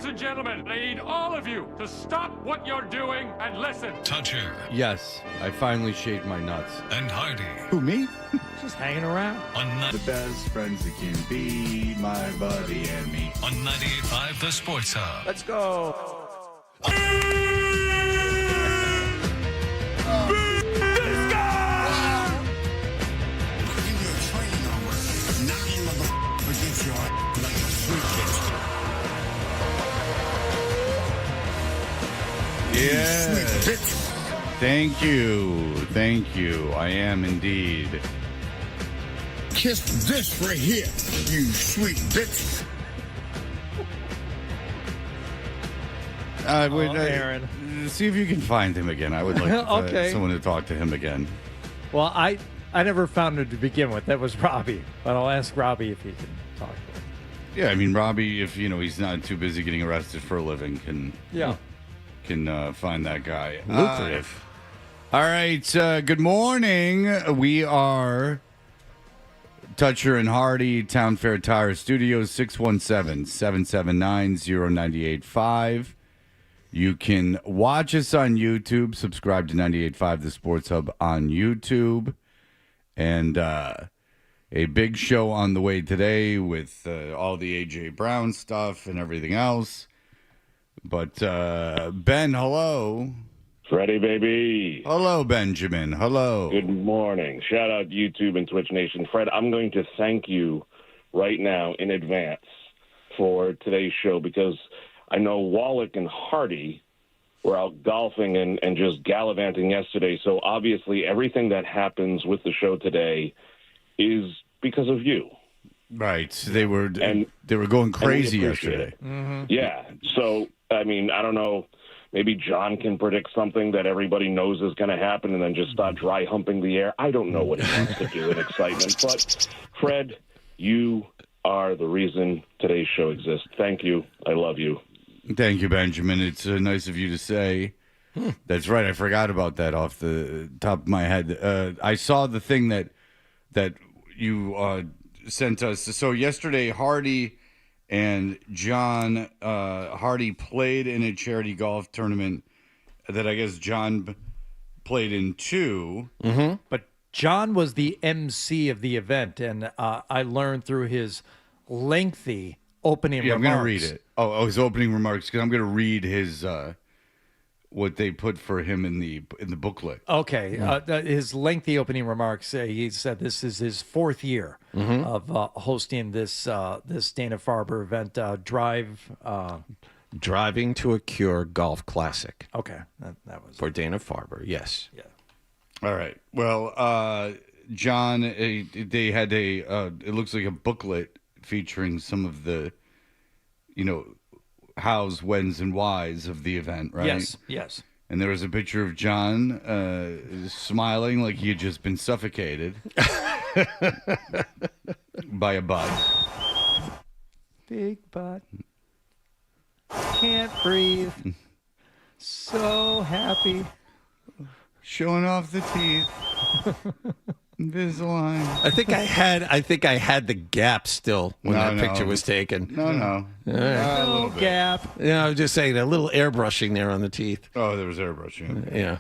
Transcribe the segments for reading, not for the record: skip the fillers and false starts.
Ladies and gentlemen, I need all of you to stop what you're doing and listen. Toucher Yes, I finally shaved my nuts. and Hardy Who, me? Just hanging around. on The best friends that can be, my buddy and me. 98.5 The Sports Hub. Let's go. Yeah. Thank you. Thank you. I am indeed. Kiss this right here, you sweet bitch. I would Aaron. see if you can find him again. I would like Okay. someone to talk to him again. Well, I never found him to begin with. That was Robbie. But I'll ask Robbie if he can talk to him. Yeah, I mean Robbie, if he's not too busy getting arrested for a living, can find that guy. Lucrative. All right. Good morning. We are Toucher and Hardy, Town Fair Tire Studios, 617-779-0985. You can watch us on YouTube. Subscribe to 98.5 The Sports Hub on YouTube. And a big show on the way today with all the A.J. Brown stuff and everything else. But, Ben, hello. Freddie, baby. Hello, Benjamin. Hello. Good morning. Shout out YouTube and Twitch Nation. Fred, I'm going to thank you right now in advance for today's show because I know Wallach and Hardy were out golfing and just gallivanting yesterday. So obviously everything that happens with the show today is because of you. Right. They were going crazy yesterday. Mm-hmm. Yeah. So, I mean, I don't know. Maybe John can predict something that everybody knows is going to happen and then just start dry humping the air. I don't know what he wants to do in excitement. But, Fred, you are the reason today's show exists. Thank you. I love you. Thank you, Benjamin. It's nice of you to say. That's right. I forgot about that off the top of my head. I saw the thing that you sent us. So yesterday, Hardy and John Hardy played in a charity golf tournament that I guess John played in too. Mm-hmm. But John was the MC of the event, and I learned through his lengthy opening remarks. I'm going to read it. Oh, his opening remarks, because I'm going to read his what they put for him in the booklet. Okay, his lengthy opening remarks. He said this is his fourth year of hosting this Dana-Farber event. Driving to a Cure Golf Classic. Okay, that was For Dana-Farber, yes. Yeah. All right. Well, John, they had it looks like a booklet featuring some of the, hows, whens, and whys of the event, right? Yes. And there was a picture of John smiling like he had just been suffocated by a butt. Big butt. Can't breathe. So happy. Showing off the teeth. Invisalign. I think I had the gap still when that picture was taken. No. A little bit. Gap. Yeah, I was just saying a little airbrushing there on the teeth. Oh, there was airbrushing. Okay. Yeah.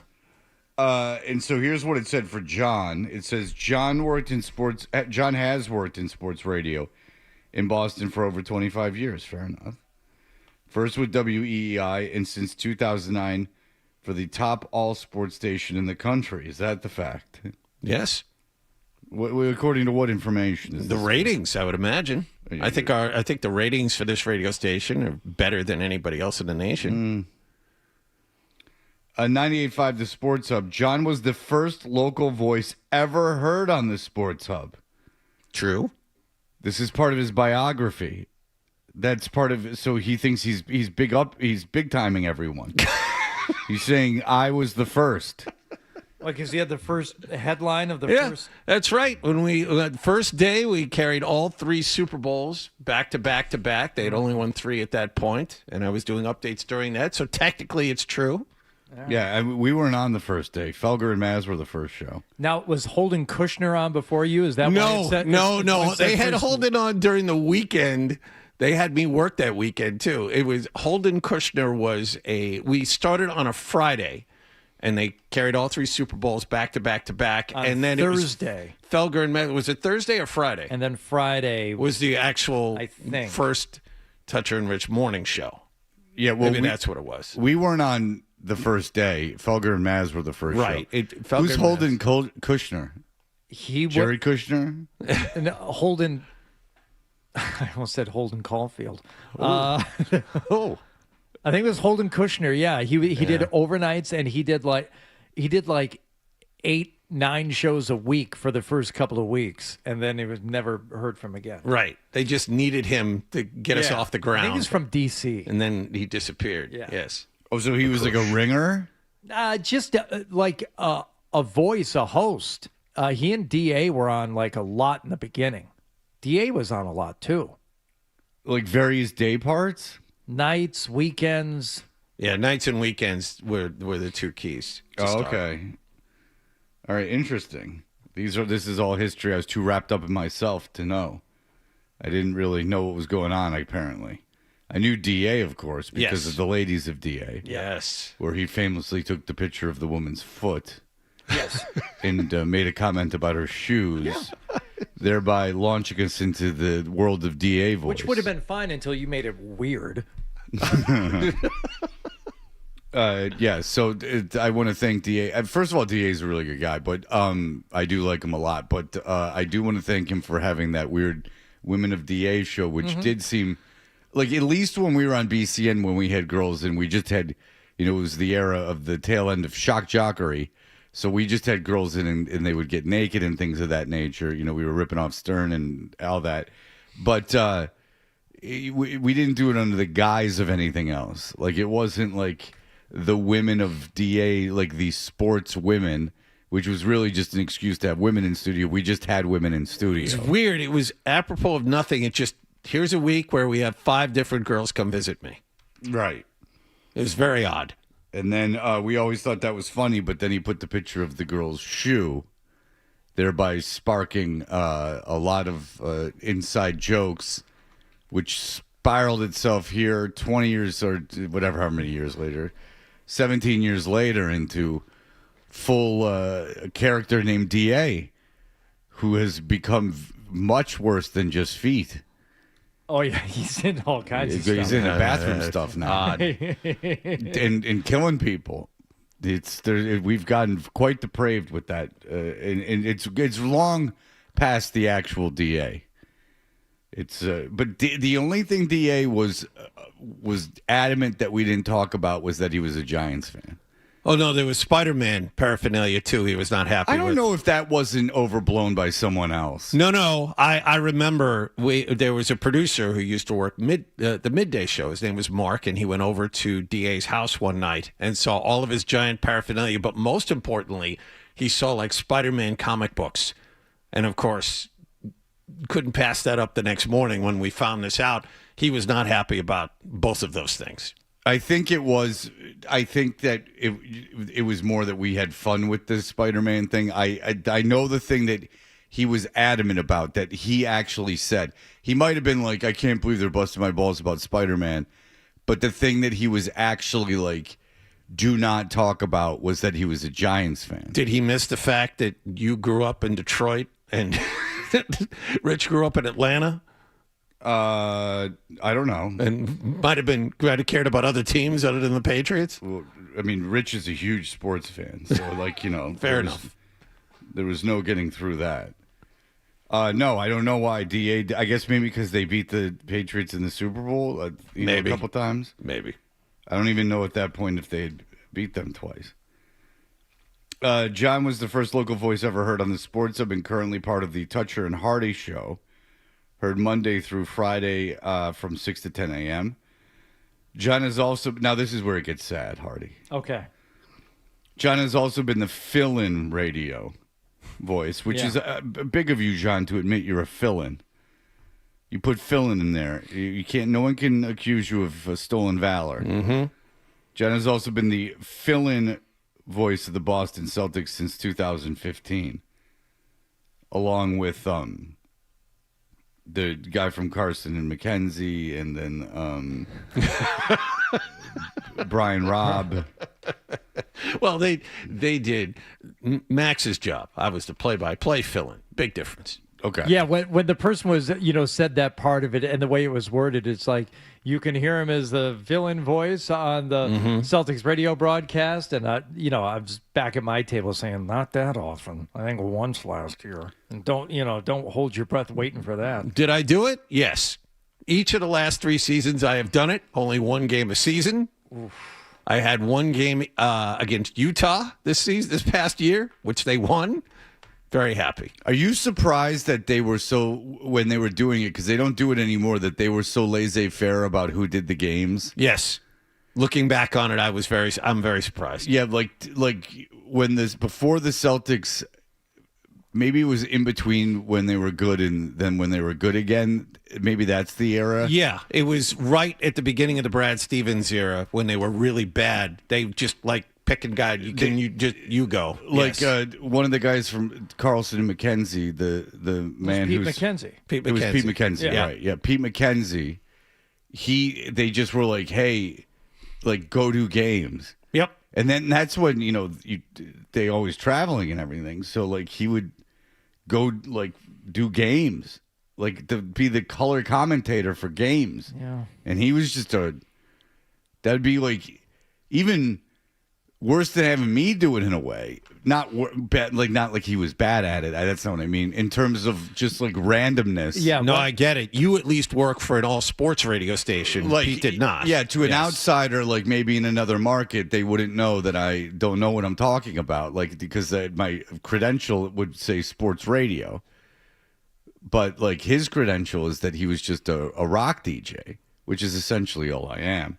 And so here's what it said for John. It says John has worked in sports radio in Boston for over 25 years. Fair enough. First with WEEI and since 2009 for the top all sports station in the country. Is that the fact? Yes. According to what information? Is The this? ratings, I would imagine. I think the ratings for this radio station are better than anybody else in the nation. 98.5 The Sports Hub. John was the first local voice ever heard on the Sports Hub. True. This is part of his biography. That's part of. So he thinks he's big up. He's big timing everyone. He's saying I was the first. Like, because he had the first headline of the first. That's right. When we first day, we carried all 3 Super Bowls back to back to back. They had only won 3 at that point, and I was doing updates during that. So technically, it's true. Yeah, we weren't on the first day. Felger and Maz were the first show. Now, was Holden Kushner on before you? Is that why it said, No. They had first? Holden on during the weekend. They had me work that weekend too. It was Holden Kushner we started on a Friday, and they carried all 3 Super Bowls back to back to back. On and then Thursday. It was Felger and Mez. Was it Thursday or Friday? And then Friday was the actual I think. first Toucher and Rich morning show. Yeah, well, Maybe that's what it was. We weren't on the first day. Felger and Maz were the first Right. show. Who's Holden Kushner? Jerry Kushner? No, Holden. I almost said Holden Caulfield. Oh. I think it was Holden Kushner. Yeah, he did overnights, and he did like 8-9 shows a week for the first couple of weeks, and then he was never heard from again. Right. They just needed him to get us off the ground. I think he's from D.C. And then he disappeared. Yeah. Yes. Oh, so he was like a ringer? Just like a voice, a host. He and D.A. were on like a lot in the beginning. D.A. was on a lot too. Like various day parts? Nights, weekends. Yeah, nights and weekends were the 2 keys. to start. Okay. All right, interesting. This is all history. I was too wrapped up in myself to know. I didn't really know what was going on, apparently. I knew D.A., of course, because of the ladies of D.A. Yes. Where he famously took the picture of the woman's foot. Yes. And made a comment about her shoes, thereby launching us into the world of D.A. voice. Which would have been fine until you made it weird. So I want to thank D.A. First of all, D.A. is a really good guy, but I do like him a lot. But I do want to thank him for having that weird Women of D.A. show, which did seem like, at least when we were on BCN, when we had girls and we just had, it was the era of the tail end of shock jockery. So we just had girls in and they would get naked and things of that nature. We were ripping off Stern and all that. But we didn't do it under the guise of anything else. Like, it wasn't like the women of DA, like the sports women, which was really just an excuse to have women in studio. We just had women in studio. It's weird. It was apropos of nothing. It just, here's a week where we have 5 different girls come visit me. Right. It was very odd. And then we always thought that was funny, but then he put the picture of the girl's shoe, thereby sparking a lot of inside jokes, which spiraled itself here 20 years or whatever, how many years later, 17 years later, into full character named D.A., who has become much worse than just feet. Oh, yeah, he's in all kinds of He's stuff. in the bathroom stuff now. and killing people. We've gotten quite depraved with that. And it's long past the actual DA. But the only thing DA was adamant that we didn't talk about was that he was a Giants fan. Oh, no, there was Spider-Man paraphernalia, too. He was not happy I don't know if that wasn't overblown by someone else. No. I remember there was a producer who used to work the midday show. His name was Mark, and he went over to DA's house one night and saw all of his giant paraphernalia. But most importantly, he saw like Spider-Man comic books. And, of course, couldn't pass that up the next morning when we found this out. He was not happy about both of those things. I think that it was more that we had fun with this Spider-Man thing. I know the thing that he was adamant about, that he actually said. He might have been like, I can't believe they're busting my balls about Spider-Man. But the thing that he was actually like, do not talk about, was that he was a Giants fan. Did he miss the fact that you grew up in Detroit and Rich grew up in Atlanta? I don't know. And might have cared about other teams other than the Patriots? Well, I mean, Rich is a huge sports fan, so Fair enough. There was no getting through that. No, I don't know why DA. I guess maybe because they beat the Patriots in the Super Bowl a couple times. Maybe. I don't even know at that point if they had beat them twice. John was the first local voice ever heard on the Sports Hub and currently part of the Toucher and Hardy show. Heard Monday through Friday from 6 to 10 a.m. John has also... Now, this is where it gets sad, Hardy. Okay. John has also been the fill-in radio voice, which is big of you, John, to admit you're a fill-in. You put fill-in in there. You can't... No one can accuse you of stolen valor. Mm-hmm. John has also been the fill-in voice of the Boston Celtics since 2015, along with... the guy from Carson and McKenzie, and then Brian Robb. Well, they did Max's job. I was the play-by-play fill-in. Big difference. Okay. Yeah, when the person was, said that part of it and the way it was worded, it's like you can hear him as the villain voice on the Celtics radio broadcast. And, I was back at my table saying, not that often. I think once last year. And don't hold your breath waiting for that. Did I do it? Yes. Each of the last 3 seasons I have done it. Only 1 game a season. Oof. I had 1 game against Utah this past year, which they won. Very happy. Are you surprised that they were when they were doing it, because they don't do it anymore, that they were so laissez-faire about who did the games? Yes. Looking back on it, I'm very surprised. Yeah, like when before the Celtics, maybe it was in between when they were good and then when they were good again. Maybe that's the era. Yeah, it was right at the beginning of the Brad Stevens era when they were really bad. They just pick and guide. You go. Like yes. One of the guys from Carlson and McKenzie, the man Pete who's McKenzie. It was Pete McKenzie, yeah. Right? Yeah, Pete McKenzie. They just were like, hey, go do games. Yep. And then that's when they always traveling and everything. So he would go do games, to be the color commentator for games. Yeah. And he was just that'd be even worse than having me do it in a way. Not not like he was bad at it. That's not what I mean. In terms of just randomness. Yeah. No, I get it. You at least work for an all sports radio station. Pete did not. Yeah, to an outsider, maybe in another market, they wouldn't know that I don't know what I'm talking about. Because my credential would say sports radio. But his credential is that he was just a rock DJ, which is essentially all I am.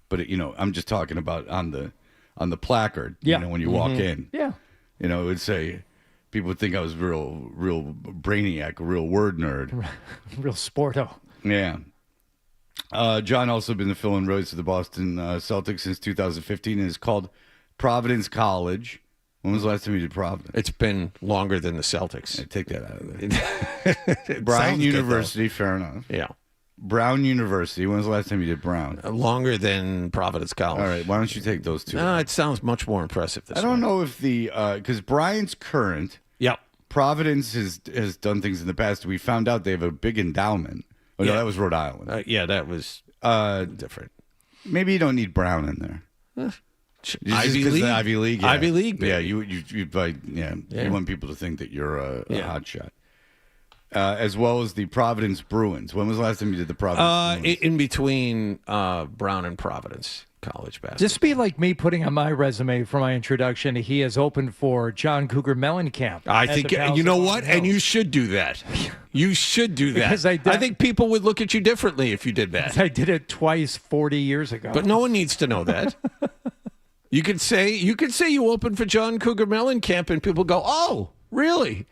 But I'm just talking about on the placard. Yeah. When you walk in. Yeah. It would say, people would think I was real brainiac, a real word nerd. Real sporto. Yeah. John also been the fill-in roads to the Boston Celtics since 2015 and is called Providence College. When was the last time you did Providence? It's been longer than the Celtics. Yeah, take that out of there. Brown University, fair enough. Yeah. Brown University. When was the last time you did Brown? Longer than Providence College. All right. Why don't you take those two? No, it sounds much more impressive this I don't know if because Brian's current. Yep. Providence has done things in the past. We found out they have a big endowment. Oh, no, that was Rhode Island. Yeah, that was different. Maybe you don't need Brown in there. Ivy League. Ivy League. Yeah. Ivy League. Yeah, Baby. you want people to think that you're a hot shot. As well as the Providence Bruins. When was the last time you did the Providence Bruins? In between Brown and Providence College basketball. Just be like me putting on my resume for my introduction. He has opened for John Cougar Mellencamp. I think, you know what? And you should do that. You should do that. Because I think people would look at you differently if you did that. I did it twice 40 years ago. But no one needs to know that. You could say you opened for John Cougar Mellencamp and people go, oh, really?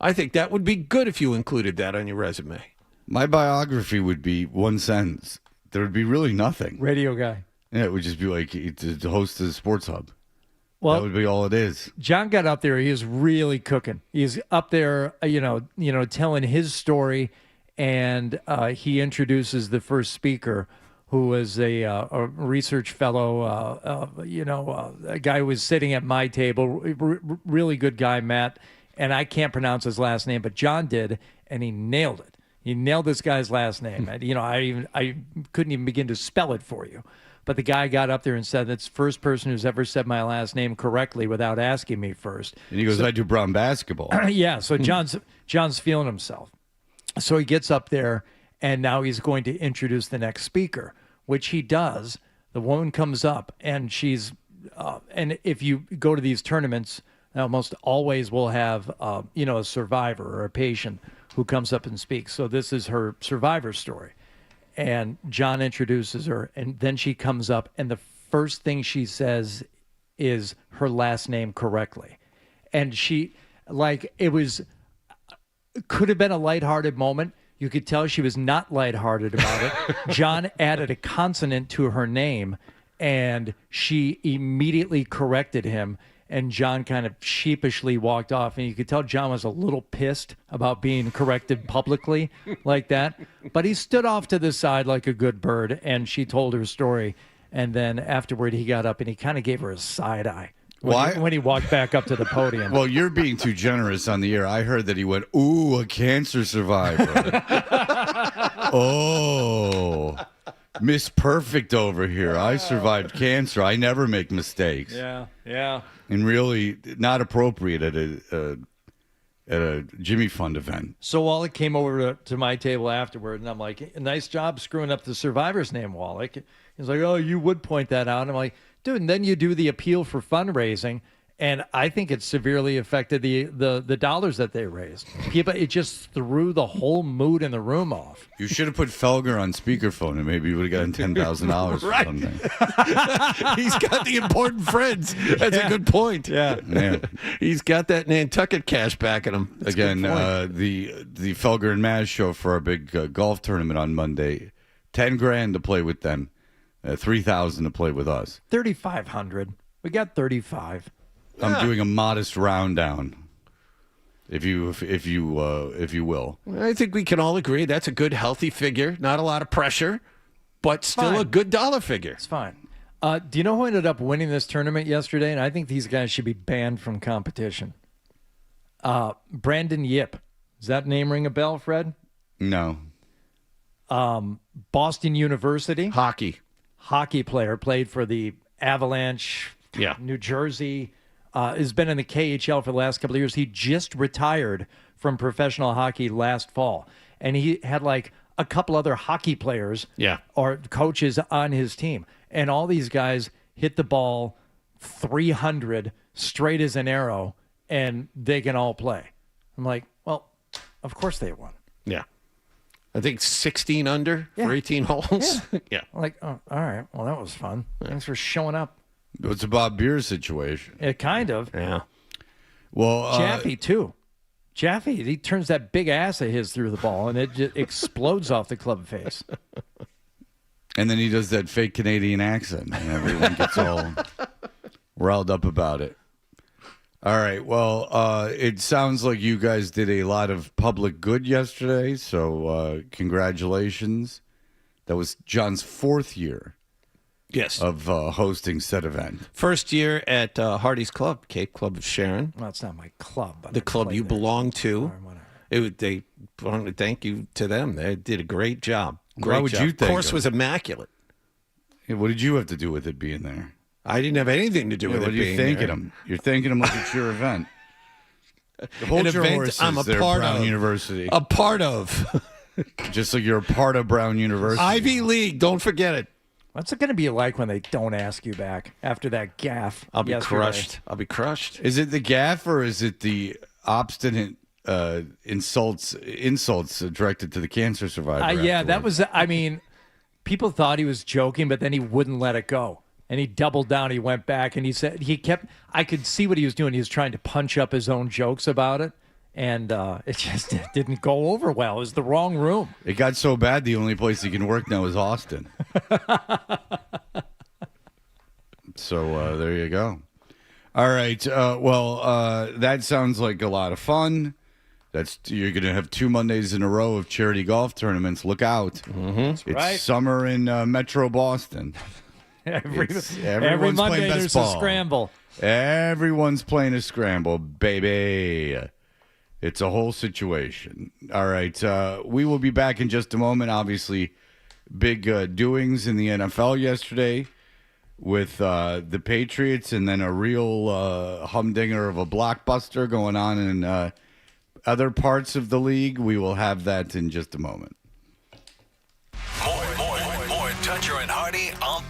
I think that would be good if you included that on your resume. My biography would be one sentence. There would be really nothing. Radio guy. Yeah, it would just be to host the Sports Hub. Well, that would be all it is. John got up there. He was really cooking. He's up there, telling his story, and he introduces the first speaker, who was a research fellow, a guy who was sitting at my table, really good guy, Matt. And I can't pronounce his last name, but John did, and he nailed it. He nailed this guy's last name. And, I couldn't even begin to spell it for you. But the guy got up there and said, that's the first person who's ever said my last name correctly without asking me first. And he goes, I do Brown basketball. Yeah, so John's feeling himself. So he gets up there, and now he's going to introduce the next speaker, which he does. The woman comes up, and she's and if you go to these tournaments, almost always will have a survivor or a patient who comes up and speaks. So this is her survivor story. And John introduces her, and then she comes up, and the first thing she says is her last name correctly. And she, could have been a lighthearted moment. You could tell she was not lighthearted about it. John added a consonant to her name, and she immediately corrected him. And John kind of sheepishly walked off, and you could tell John was a little pissed about being corrected publicly like that. But he stood off to the side like a good bird, and she told her story. And then afterward, he got up and he kind of gave her a side eye when he walked back up to the podium. Well, you're being too generous on the air. I heard that he went, "Ooh, a cancer survivor." Oh, Miss Perfect over here. I survived cancer. I never make mistakes. Yeah. And really not appropriate at a Jimmy Fund event. So Wallach came over to my table afterward, and I'm like, "Nice job screwing up the survivor's name, Wallach." He's like, "Oh, you would point that out." And I'm like, "Dude," and then you do the appeal for fundraising, and I think it severely affected the dollars that they raised. It just threw the whole mood in the room off. You should have put Felger on speakerphone, and maybe you would have gotten $10,000 for Right. something. He's got the important friends. That's a good point. Yeah. He's got that Nantucket cash back at him. That's a Again, good point. the Felger and Maz show for our big golf tournament on Monday. $10,000 to play with them, $3,000 to play with us. 3,500. We got 35. I'm doing a modest round down, if you will. I think we can all agree that's a good, healthy figure. Not a lot of pressure, but still Fine. a good dollar figure. It's fine. Do you know who ended up winning this tournament yesterday? And I think these guys should be banned from competition. Brandon Yip. Does that name ring a bell, Fred? No. Boston University. Hockey. Player, played for the Avalanche, Yeah. New Jersey, has been in the KHL for the last couple of years. He just retired from professional hockey last fall, and he had like a couple other hockey players or coaches on his team, and all these guys hit the ball 300 straight as an arrow, and they can all play. I'm like, well, of course they won. Yeah. I think 16 under Yeah. for 18 holes. Yeah. I'm like, oh, all right, well, that was fun. Thanks for showing up. It's a Bob Beer situation. It kind of. Yeah. Well, Jaffe, too. Jaffe, he turns that big ass of his through the ball, and it just explodes off the club face. and then he does that fake Canadian accent, and everyone gets all riled up about it. All right. Well, it sounds like you guys did a lot of public good yesterday, so congratulations. That was John's 4th year. Yes. Of hosting said event. First year at Hardy's Club, Cape Club of Sharon. Well, it's not my club. But The I club play you there. belong to. Or whatever. They wanted to thank you to them. They did a great job. Great Why would job. you thank Course them? was immaculate. Yeah, what did you have to do with it being there? I didn't have anything to do with What it are you being thanking there. them? You're thanking them like it's your event. Hold An your event horses I'm a there, part Brown of. University. A part of. Just like you're a part of Brown University. Ivy League. Don't forget it. What's it going to be like when they don't ask you back after that gaffe? I'll be yesterday? crushed. I'll be crushed. Is it the gaff or is it the obstinate insults directed to the cancer survivor? Yeah, that afterwards? was, I mean, people thought he was joking, but then he wouldn't let it go. And he doubled down. He went back and he said, I could see what he was doing. He was trying to punch up his own jokes about it. And it just didn't go over well. It was the wrong room. It got so bad the only place he can work now is Austin. So there you go. All right. That sounds like a lot of fun. You're going to have 2 Mondays in a row of charity golf tournaments. Look out. Mm-hmm. It's right. summer in Metro Boston. Every everyone's Monday playing best there's ball. a scramble. Everyone's playing a scramble, baby. It's a whole situation. All right. We will be back in just a moment. Obviously, big doings in the NFL yesterday with the Patriots, and then a real humdinger of a blockbuster going on in other parts of the league. We will have that in just a moment. More Toucher and Hardy on.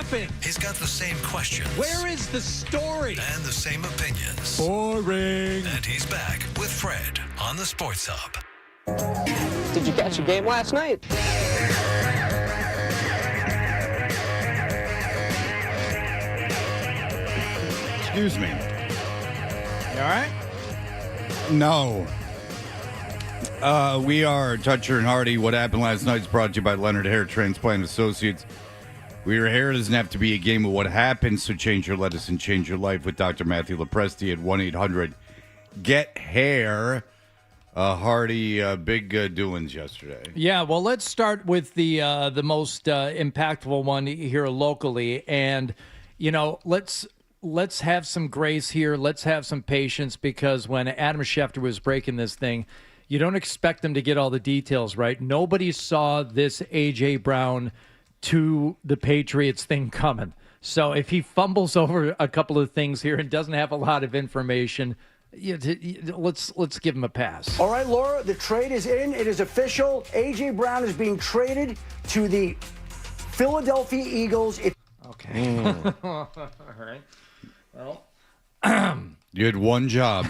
happened? He's got the same questions. Where is the story? And the same opinions. Boring. And he's back with Fred on the Sports Hub. Did you catch the game last night? Excuse me. You all right? No. We are Toucher and Hardy. What happened last night is brought to you by Leonard Hair Transplant Associates. Your hair doesn't have to be a game of what happened, so change your lettuce and change your life with Dr. Matthew Lopresti at 1-800-GET-HAIR. Hardy, big doings yesterday. Yeah, well, let's start with the most impactful one here locally, and let's have some grace here. Let's have some patience, because when Adam Schefter was breaking this thing, you don't expect him to get all the details right. Nobody saw this A.J. Brown to the Patriots thing coming. So if he fumbles over a couple of things here and doesn't have a lot of information, let's give him a pass. All right, Laura, the trade is in. It is official. A.J. Brown is being traded to the Philadelphia Eagles. Okay. All right. Well, you had one job.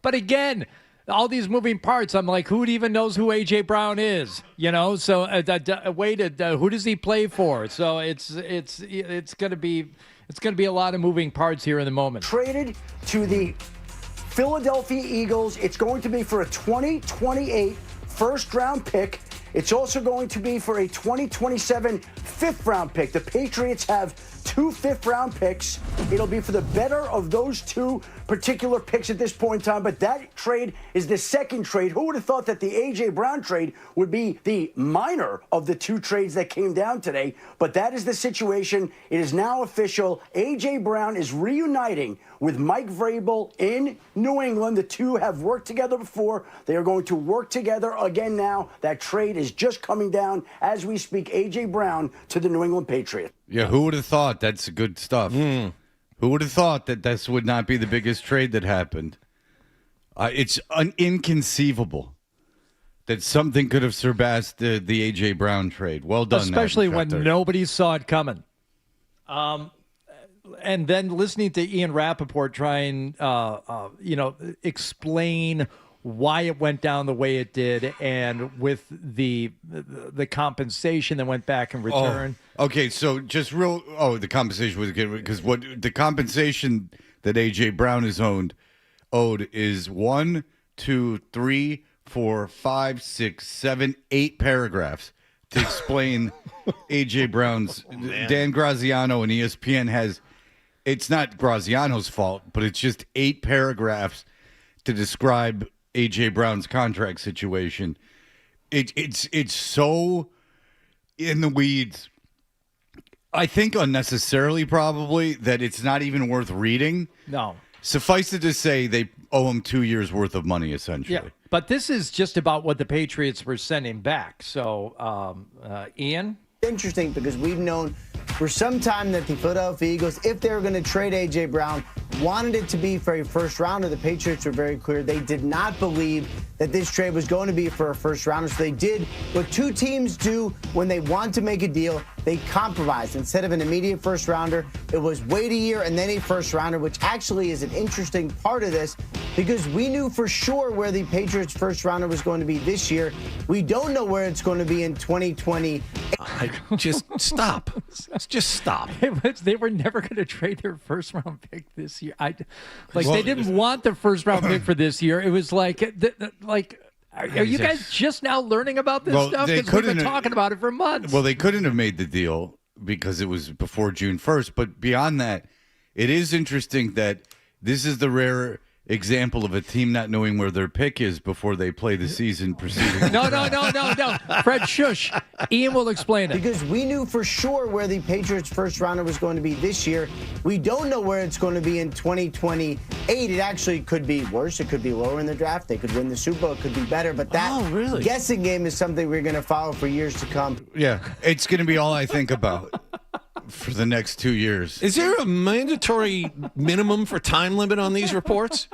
But again, all these moving parts, I'm like, who even knows who A.J. Brown is? So who does he play for? So it's going to be a lot of moving parts here in the moment. Traded to the Philadelphia Eagles. It's going to be for a 2028 first-round pick. It's also going to be for a 2027 fifth-round pick. The Patriots have 2 fifth-round picks. It'll be for the better of those 2 particular picks at this point in time, but that trade is the second trade. Who would have thought that the A.J. Brown trade would be the minor of the 2 trades that came down today? But that is the situation. It is now official. A.J. Brown is reuniting with Mike Vrabel in New England. The 2 have worked together before. They are going to work together again now. That trade is just coming down as we speak. A.J. Brown to the New England Patriots. Yeah, who would have thought? That's good stuff. Who would have thought that this would not be the biggest trade that happened? It's inconceivable that something could have surpassed the A.J. Brown trade. Well done, especially Adam when Schefter. nobody saw it coming. And then listening to Ian Rappaport try and explain why it went down the way it did, and with the compensation that went back in return. Oh, okay, so just the compensation was good, because what the compensation that A.J. Brown is owed is 1, 2, 3, 4, 5, 6, 7, 8 paragraphs to explain A.J. Brown's. Dan Graziano and ESPN has. It's not Graziano's fault, but it's just 8 paragraphs to describe A.J. Brown's contract situation. It's so in the weeds. I think unnecessarily, probably, that it's not even worth reading. No. Suffice it to say, they owe him 2 years worth of money, essentially. Yeah, but this is just about what the Patriots were sending back. So, Ian? Interesting, because we've known for some time that the Philadelphia Eagles, if they were going to trade A.J. Brown, wanted it to be for a first rounder. The Patriots were very clear. They did not believe that this trade was going to be for a first rounder. So they did what 2 teams do when they want to make a deal. They compromised. Instead of an immediate first rounder, it was wait a year and then a first rounder, which actually is an interesting part of this, because we knew for sure where the Patriots first rounder was going to be this year. We don't know where it's going to be in 2020. Just stop. Just stop. They were never going to trade their first round pick this year. They didn't want the first round pick for this year. It was like, are you guys just now learning about this stuff? Because we've been talking about it for months. Well, they couldn't have made the deal because it was before June 1st. But beyond that, it is interesting that this is the rare example of a team not knowing where their pick is before they play the season preceding. No. Fred, shush. Ian will explain it. Because we knew for sure where the Patriots first rounder was going to be this year. We don't know where it's going to be in 2028. It actually could be worse. It could be lower in the draft. They could win the Super Bowl. It could be better. But that guessing game is something we're going to follow for years to come. Yeah, it's going to be all I think about for the next 2 years. Is there a mandatory minimum for time limit on these reports?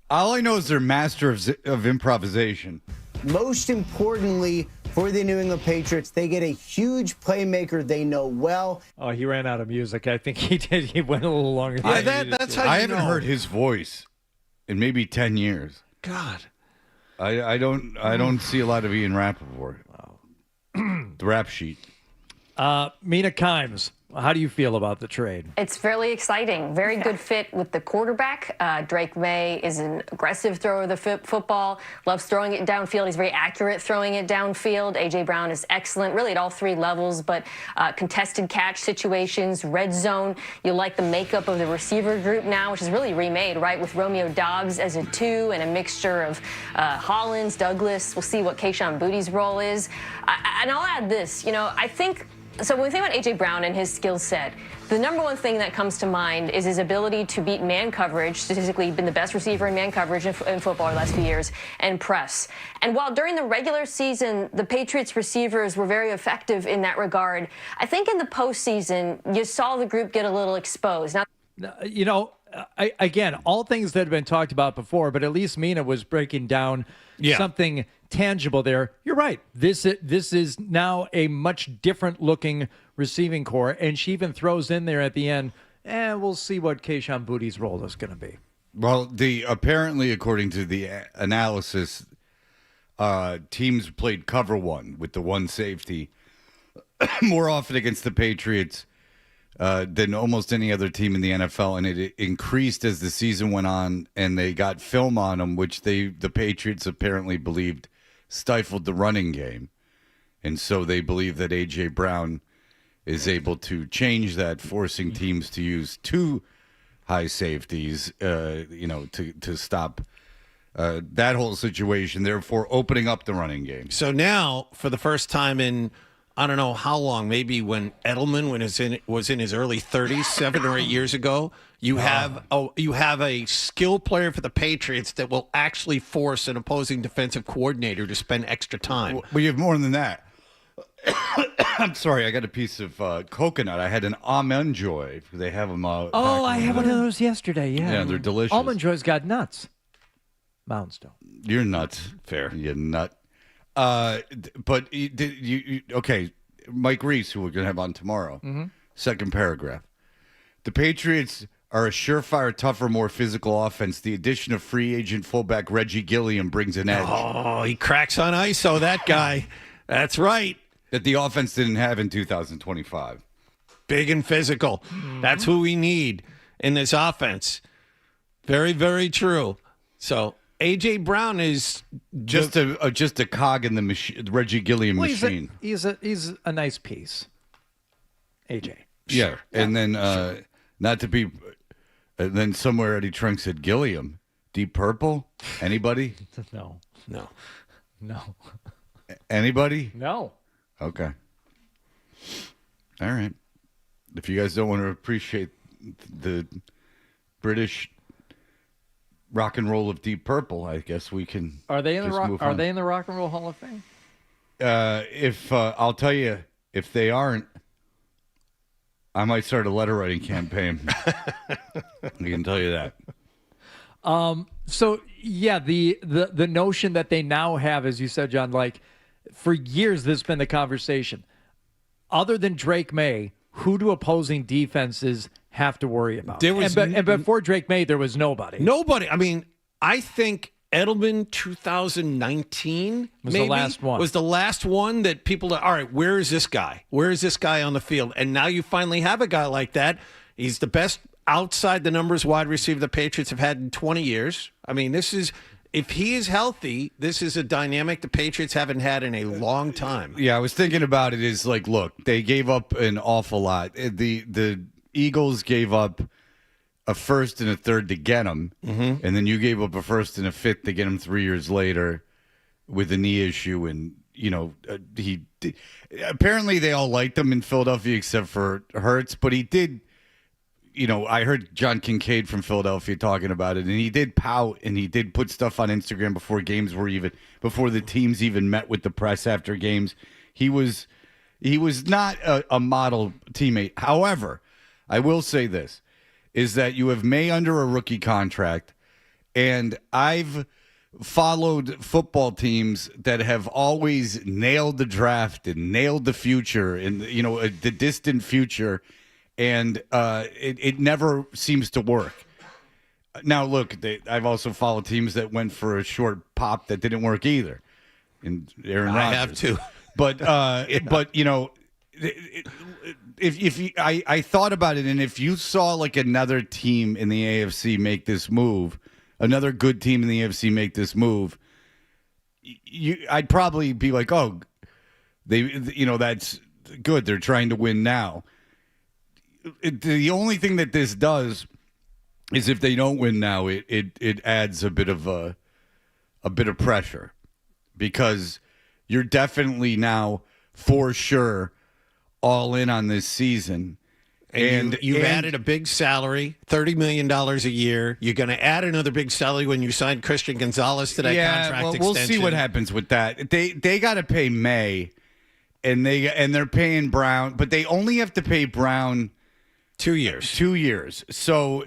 All I know is they're master of improvisation. Most importantly, for the New England Patriots. They get a huge playmaker they know well. Oh, he ran out of music. I think he did. He went a little longer. That's how I you haven't know. heard his voice in maybe 10 years. God. I don't see a lot of Ian Rappaport. The rap sheet. Mina Kimes, how do you feel about the trade? It's fairly exciting. Very good fit with the quarterback. Drake May is an aggressive thrower of the football, loves throwing it downfield. He's very accurate throwing it downfield. A.J. Brown is excellent, really at all three levels, but contested catch situations, red zone. You like the makeup of the receiver group now, which is really remade, right, with Romeo Dobbs as a 2 and a mixture of Hollins, Douglas. We'll see what Kayshon Boutte's role is. And I'll add this, I think... So when we think about A.J. Brown and his skill set, the number one thing that comes to mind is his ability to beat man coverage. Statistically, been the best receiver in man coverage in football the last few years, and press. And while during the regular season, the Patriots receivers were very effective in that regard, I think in the postseason, you saw the group get a little exposed. Now, Again, all things that have been talked about before, but at least Mina was breaking down something tangible there. You're right. This is now a much different looking receiving core, and she even throws in there at the end, we'll see what Kayshon Boutte's role is going to be. Well, apparently, according to the analysis, teams played cover one with the one safety more often against the Patriots than almost any other team in the NFL, and it increased as the season went on, and they got film on them, which the Patriots apparently believed stifled the running game, and so they believe that A.J. Brown is able to change that, forcing teams to use 2 high safeties, to stop that whole situation, therefore opening up the running game. So now, for the first time in I don't know how long, maybe when Edelman was in his early 30s, 7 or 8 years ago, you have a skill player for the Patriots that will actually force an opposing defensive coordinator to spend extra time. Well, you have more than that. I'm sorry, I got a piece of coconut. I had an almond joy. They have them out. I had one of those yesterday. Yeah, they're delicious. Almond Joy's got nuts. Mounds don't. You're nuts. Fair. You nut. But okay, Mike Reese, who we're going to have on tomorrow, second paragraph. The Patriots are a surefire, tougher, more physical offense. The addition of free agent fullback Reggie Gilliam brings an edge. Oh, he cracks on ISO, that guy. That's right. That the offense didn't have in 2025. Big and physical. That's who we need in this offense. Very, very true. So A.J. Brown is just a cog in the machine, Reggie Gilliam machine. He's a nice piece. A.J. Yeah, and then not to be, then somewhere Eddie Trunk said Gilliam, Deep Purple. Anybody? No. Anybody? No. Okay. All right. If you guys don't want to appreciate the British rock and roll of Deep Purple, I guess we can. Are they in the just move on. They in the Rock and Roll Hall of Fame? If I'll tell you, if they aren't, I might start a letter writing campaign. I can tell you that. So yeah, the notion that they now have, as you said, John, like for years this has been the conversation. Other than Drake May, who do opposing defenses have to worry about? And before Drake May, there was nobody. Nobody. I mean, I think Edelman 2019 was the last one. Was the last one that people all right, where is this guy? Where is this guy on the field? And now you finally have a guy like that. He's the best outside the numbers wide receiver the Patriots have had in 20 years. I mean, if he is healthy, this is a dynamic the Patriots haven't had in a long time. Yeah, I was thinking about it. Is like, look, they gave up an awful lot. The Eagles gave up a first and a third to get him, and then you gave up a first and a fifth to get him 3 years later with a knee issue. And apparently they all liked him in Philadelphia except for Hurts, but he did. I heard John Kincaid from Philadelphia talking about it, and he did pout and he did put stuff on Instagram before the teams even met with the press after games. He was not a model teammate. However, I will say this, is that you have May under a rookie contract, and I've followed football teams that have always nailed the draft and nailed the future and the distant future, and it never seems to work. Now, look, I've also followed teams that went for a short pop that didn't work either. And Aaron Rodgers. I have too. But but I thought about it, and if you saw like another team in the AFC make this move, another good team in the AFC make this move, I'd probably be like, oh, that's good. They're trying to win now. The only thing that this does is if they don't win now, it adds a bit of pressure, because you're definitely now for sure all in on this season. And you've added a big salary, $30 million a year. You're going to add another big salary when you sign Christian Gonzalez to that contract extension. We'll see what happens with that. They got to pay May, and they're paying Brown, but they only have to pay Brown 2 years. 2 years. So,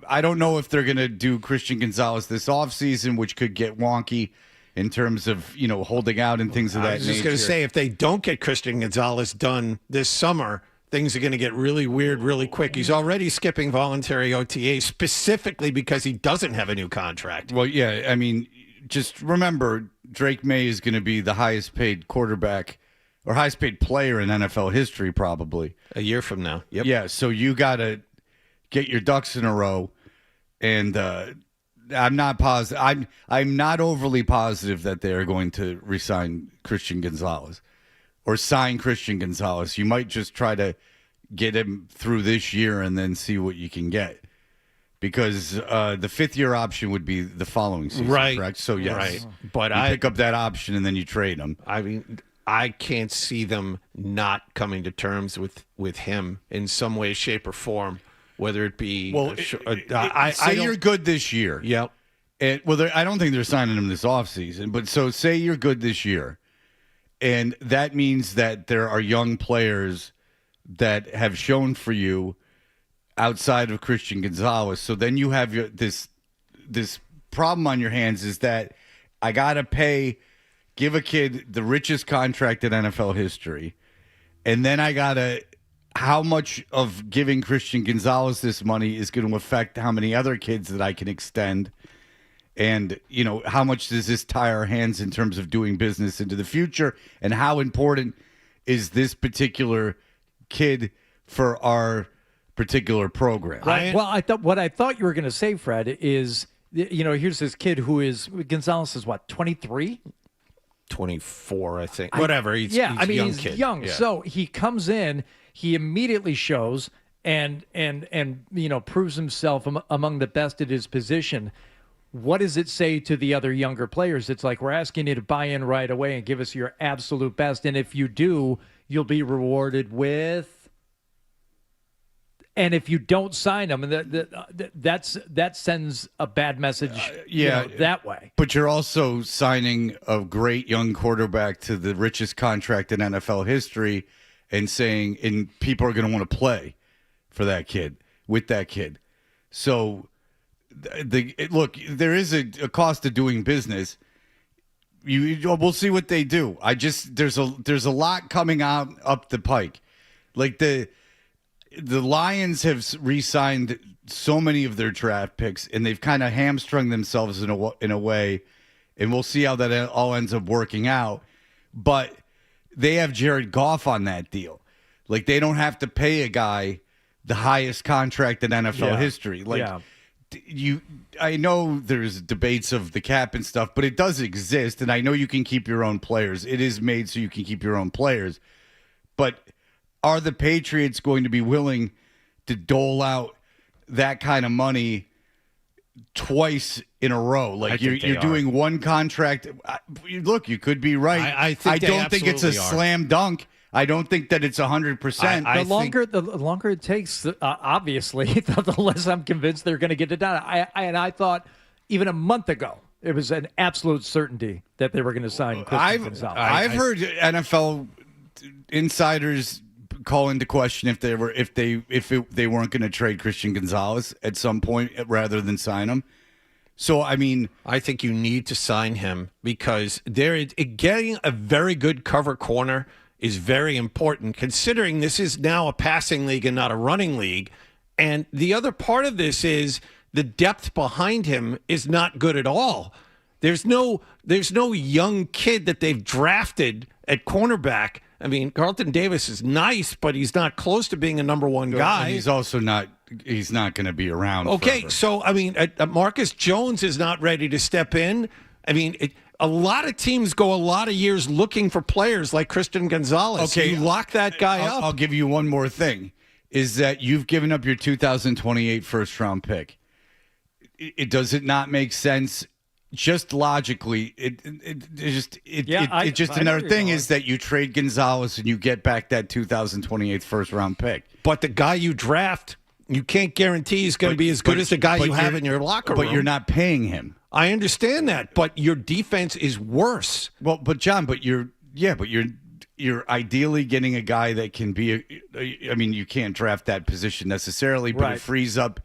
I don't know if they're going to do Christian Gonzalez this offseason, which could get wonky in terms of, holding out and things of that nature. I was just going to say, if they don't get Christian Gonzalez done this summer, things are going to get really weird really quick. He's already skipping voluntary OTA specifically because he doesn't have a new contract. Well, yeah, I mean, just remember, Drake May is going to be the highest paid quarterback or highest paid player in NFL history probably. A year from now. Yep. Yeah, so you got to get your ducks in a row, and I'm not positive. I'm not overly positive that they are going to re-sign Christian Gonzalez or sign Christian Gonzalez. You might just try to get him through this year and then see what you can get, because the fifth-year option would be the following season, right? Correct. So yes, right. But you pick up that option and then you trade him. I mean, I can't see them not coming to terms with him in some way, shape, or form. Whether it be, you're good this year. Yep. And I don't think they're signing him this offseason, but so say you're good this year, and that means that there are young players that have shown for you outside of Christian Gonzalez. So then you have this problem on your hands, is that I gotta give a kid the richest contract in NFL history, and then how much of giving Christian Gonzalez this money is going to affect how many other kids that I can extend? And, how much does this tie our hands in terms of doing business into the future? And how important is this particular kid for our particular program? Right. Well, what I thought you were going to say, Fred, is, here's this kid who is, Gonzalez is what, 23? 24, I think. Whatever. He's young kid. young. Yeah. So he comes in, he immediately shows and proves himself among the best at his position. What does it say to the other younger players? It's like, we're asking you to buy in right away and give us your absolute best. And if you do, you'll be rewarded with. And if you don't sign them, that sends a bad message that way. But you're also signing a great young quarterback to the richest contract in NFL history, and people are going to want to play for that kid, with that kid. So look, there is a cost to doing business. We'll see what they do. There's a lot coming up the pike. Like the Lions have re-signed so many of their draft picks, and they've kind of hamstrung themselves in a way, and we'll see how that all ends up working out. But they have Jared Goff on that deal. Like, they don't have to pay a guy the highest contract in NFL history. I know there's debates of the cap and stuff, but it does exist, and I know you can keep your own players. It is made so you can keep your own players. But are the Patriots going to be willing to dole out that kind of money twice in a row? Like, you're doing one contract. Look, you could be right. I don't think it's a slam dunk. I don't think that it's 100%. The longer it takes, obviously, the less I'm convinced they're going to get it done. I thought even a month ago it was an absolute certainty that they were going to sign Christian Gonzalez. I've heard NFL insiders call into question if they weren't going to trade Christian Gonzalez at some point rather than sign him. So, I mean, I think you need to sign him because getting a very good cover corner is very important, considering this is now a passing league and not a running league. And the other part of this is the depth behind him is not good at all. There's no young kid that they've drafted at cornerback. I mean, Carlton Davis is nice, but he's not close to being a number one guy. And he's also not. He's not going to be around. Okay, forever. so I mean, Marcus Jones is not ready to step in. I mean, a lot of teams go a lot of years looking for players like Christian Gonzalez. Okay, you lock that guy up. I'll give you one more thing: is that you've given up your 2028 first-round pick. Does it not make sense? Just logically, another thing is that you trade Gonzalez and you get back that 2028 first-round pick. But the guy you draft, you can't guarantee he's going to be as good as the guy you have in your locker room. But you're not paying him. I understand that, but your defense is worse. Well, but John, you're ideally getting a guy that can be. I mean, you can't draft that position necessarily, but it frees up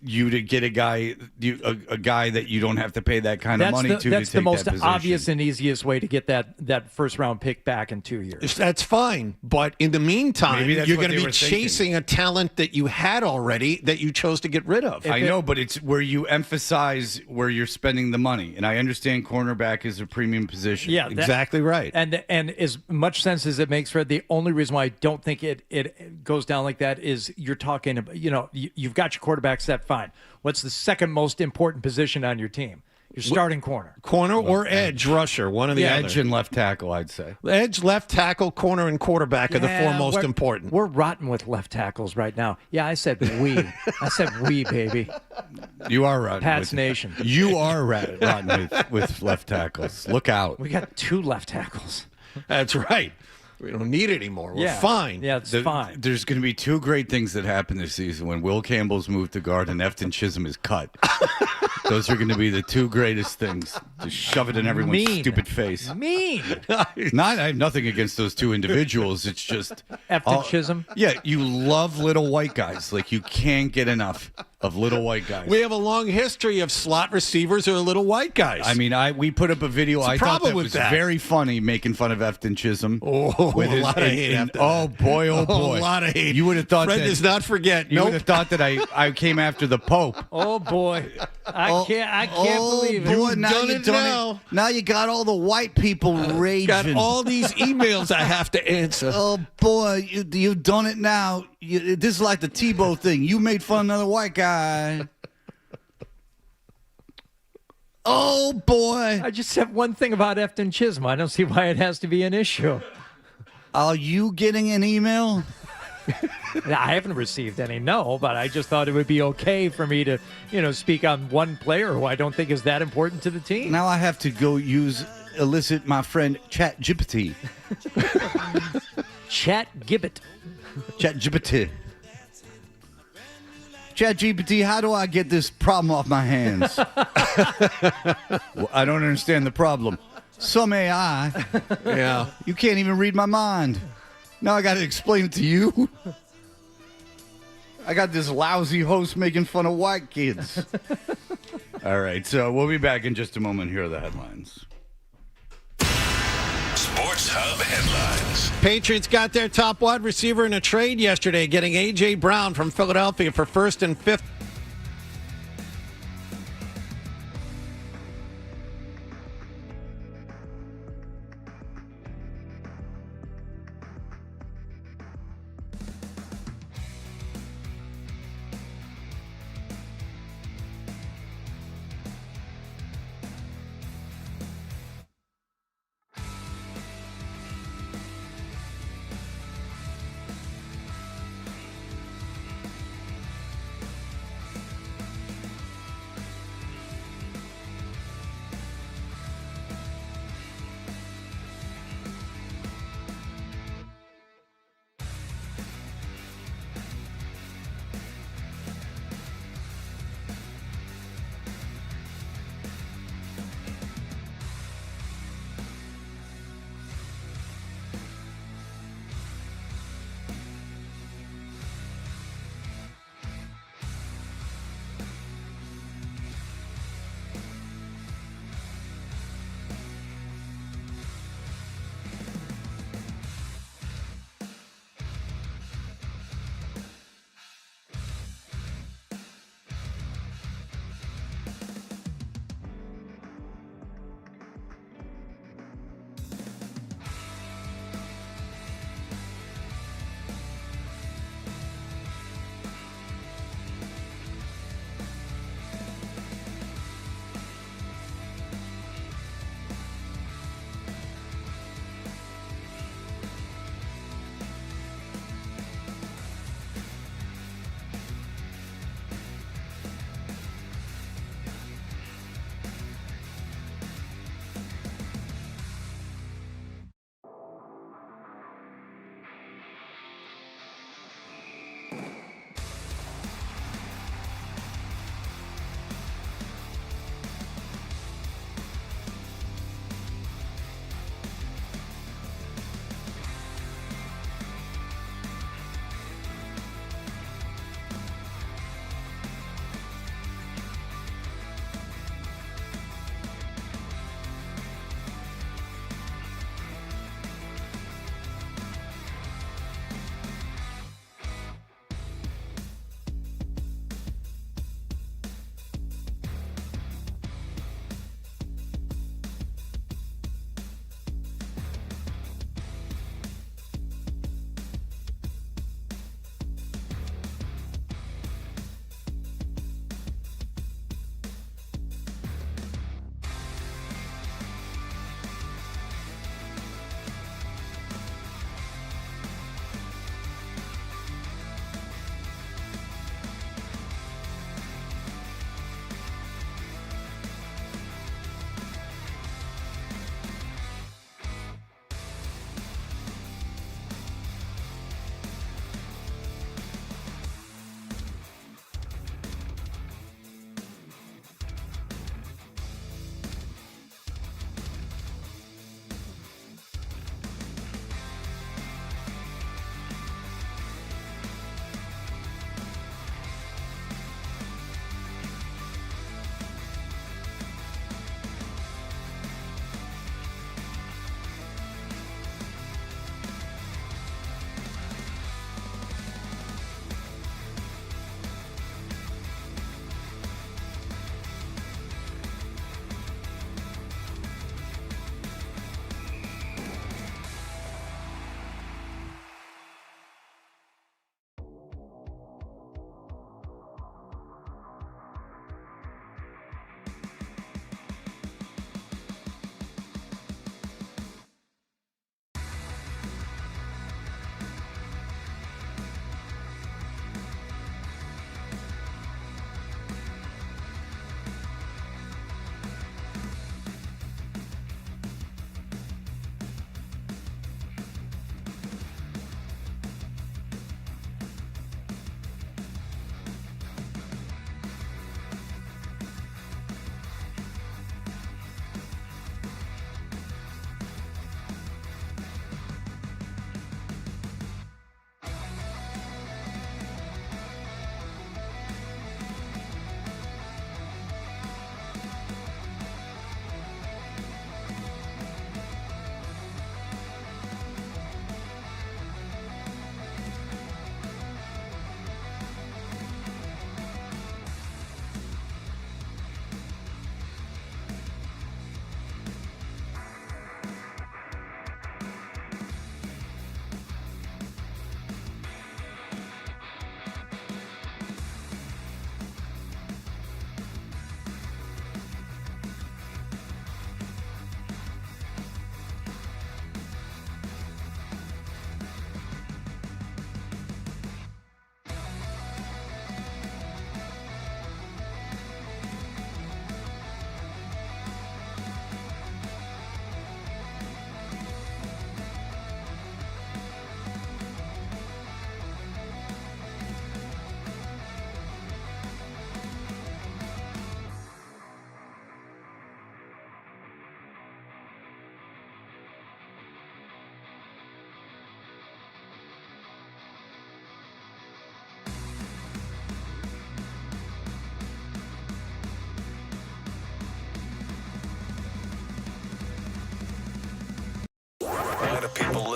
you to get a guy that you don't have to pay that kind of money to. That's take the most that position. obvious and easiest way to get that first round pick back in 2 years. That's fine, but in the meantime, Maybe that's you're what going to they be were thinking. chasing a talent that you had already that you chose to get rid of. I know, but it's where you emphasize where you're spending the money, and I understand cornerback is a premium position. Yeah, exactly right. And as much sense as it makes, Fred, the only reason why I don't think it goes down like that is you're talking about, you've got your quarterback set, fine. What's the second most important position on your team? Your starting corner. Corner or edge rusher, one of the other. Edge and left tackle, I'd say. Edge, left tackle, corner, and quarterback are the four most important. We're rotten with left tackles right now. Yeah, I said we. I said we, baby. You are rotten. Pats Nation. You are rotten with left tackles. Look out. We got 2 left tackles. That's right. We don't need it anymore. We're fine. Yeah, it's fine. There's going to be 2 great things that happen this season when Will Campbell's moved to guard and Efton Chisholm is cut. Those are going to be the 2 greatest things. Just shove it in everyone's stupid face. Mean. I have nothing against those 2 individuals. It's just Efton Chisholm. Yeah, you love little white guys. Like, you can't get enough of little white guys. We have a long history of slot receivers who are little white guys. I mean, we put up a video. I thought that was very funny, making fun of Efton Chisholm. Oh, a lot of hate after that. Oh boy, oh boy, a lot of hate. You would have thought Fred that. does not forget. You would have thought that I came after the Pope. Oh boy, I can't believe it. Boy, now done you it now. Now you got all the white people raging. Got all these emails I have to answer. Oh boy, you've done it now. This is like the Tebow thing. You made fun of another white guy. Oh boy! I just have one thing about Efton Chisholm. I don't see why it has to be an issue. Are you getting an email? I haven't received any, no, but I just thought it would be okay for me to, speak on one player who I don't think is that important to the team. Now I have to go elicit my friend ChatGPT. ChatGibbet. ChatGPT. ChatGPT, how do I get this problem off my hands? Well, I don't understand the problem. Some AI. Yeah. You can't even read my mind. Now I got to explain it to you. I got this lousy host making fun of white kids. All right, so we'll be back in just a moment. Here are the headlines. Sports Hub headlines. Patriots got their top wide receiver in a trade yesterday, getting A.J. Brown from Philadelphia for 1st and 5th.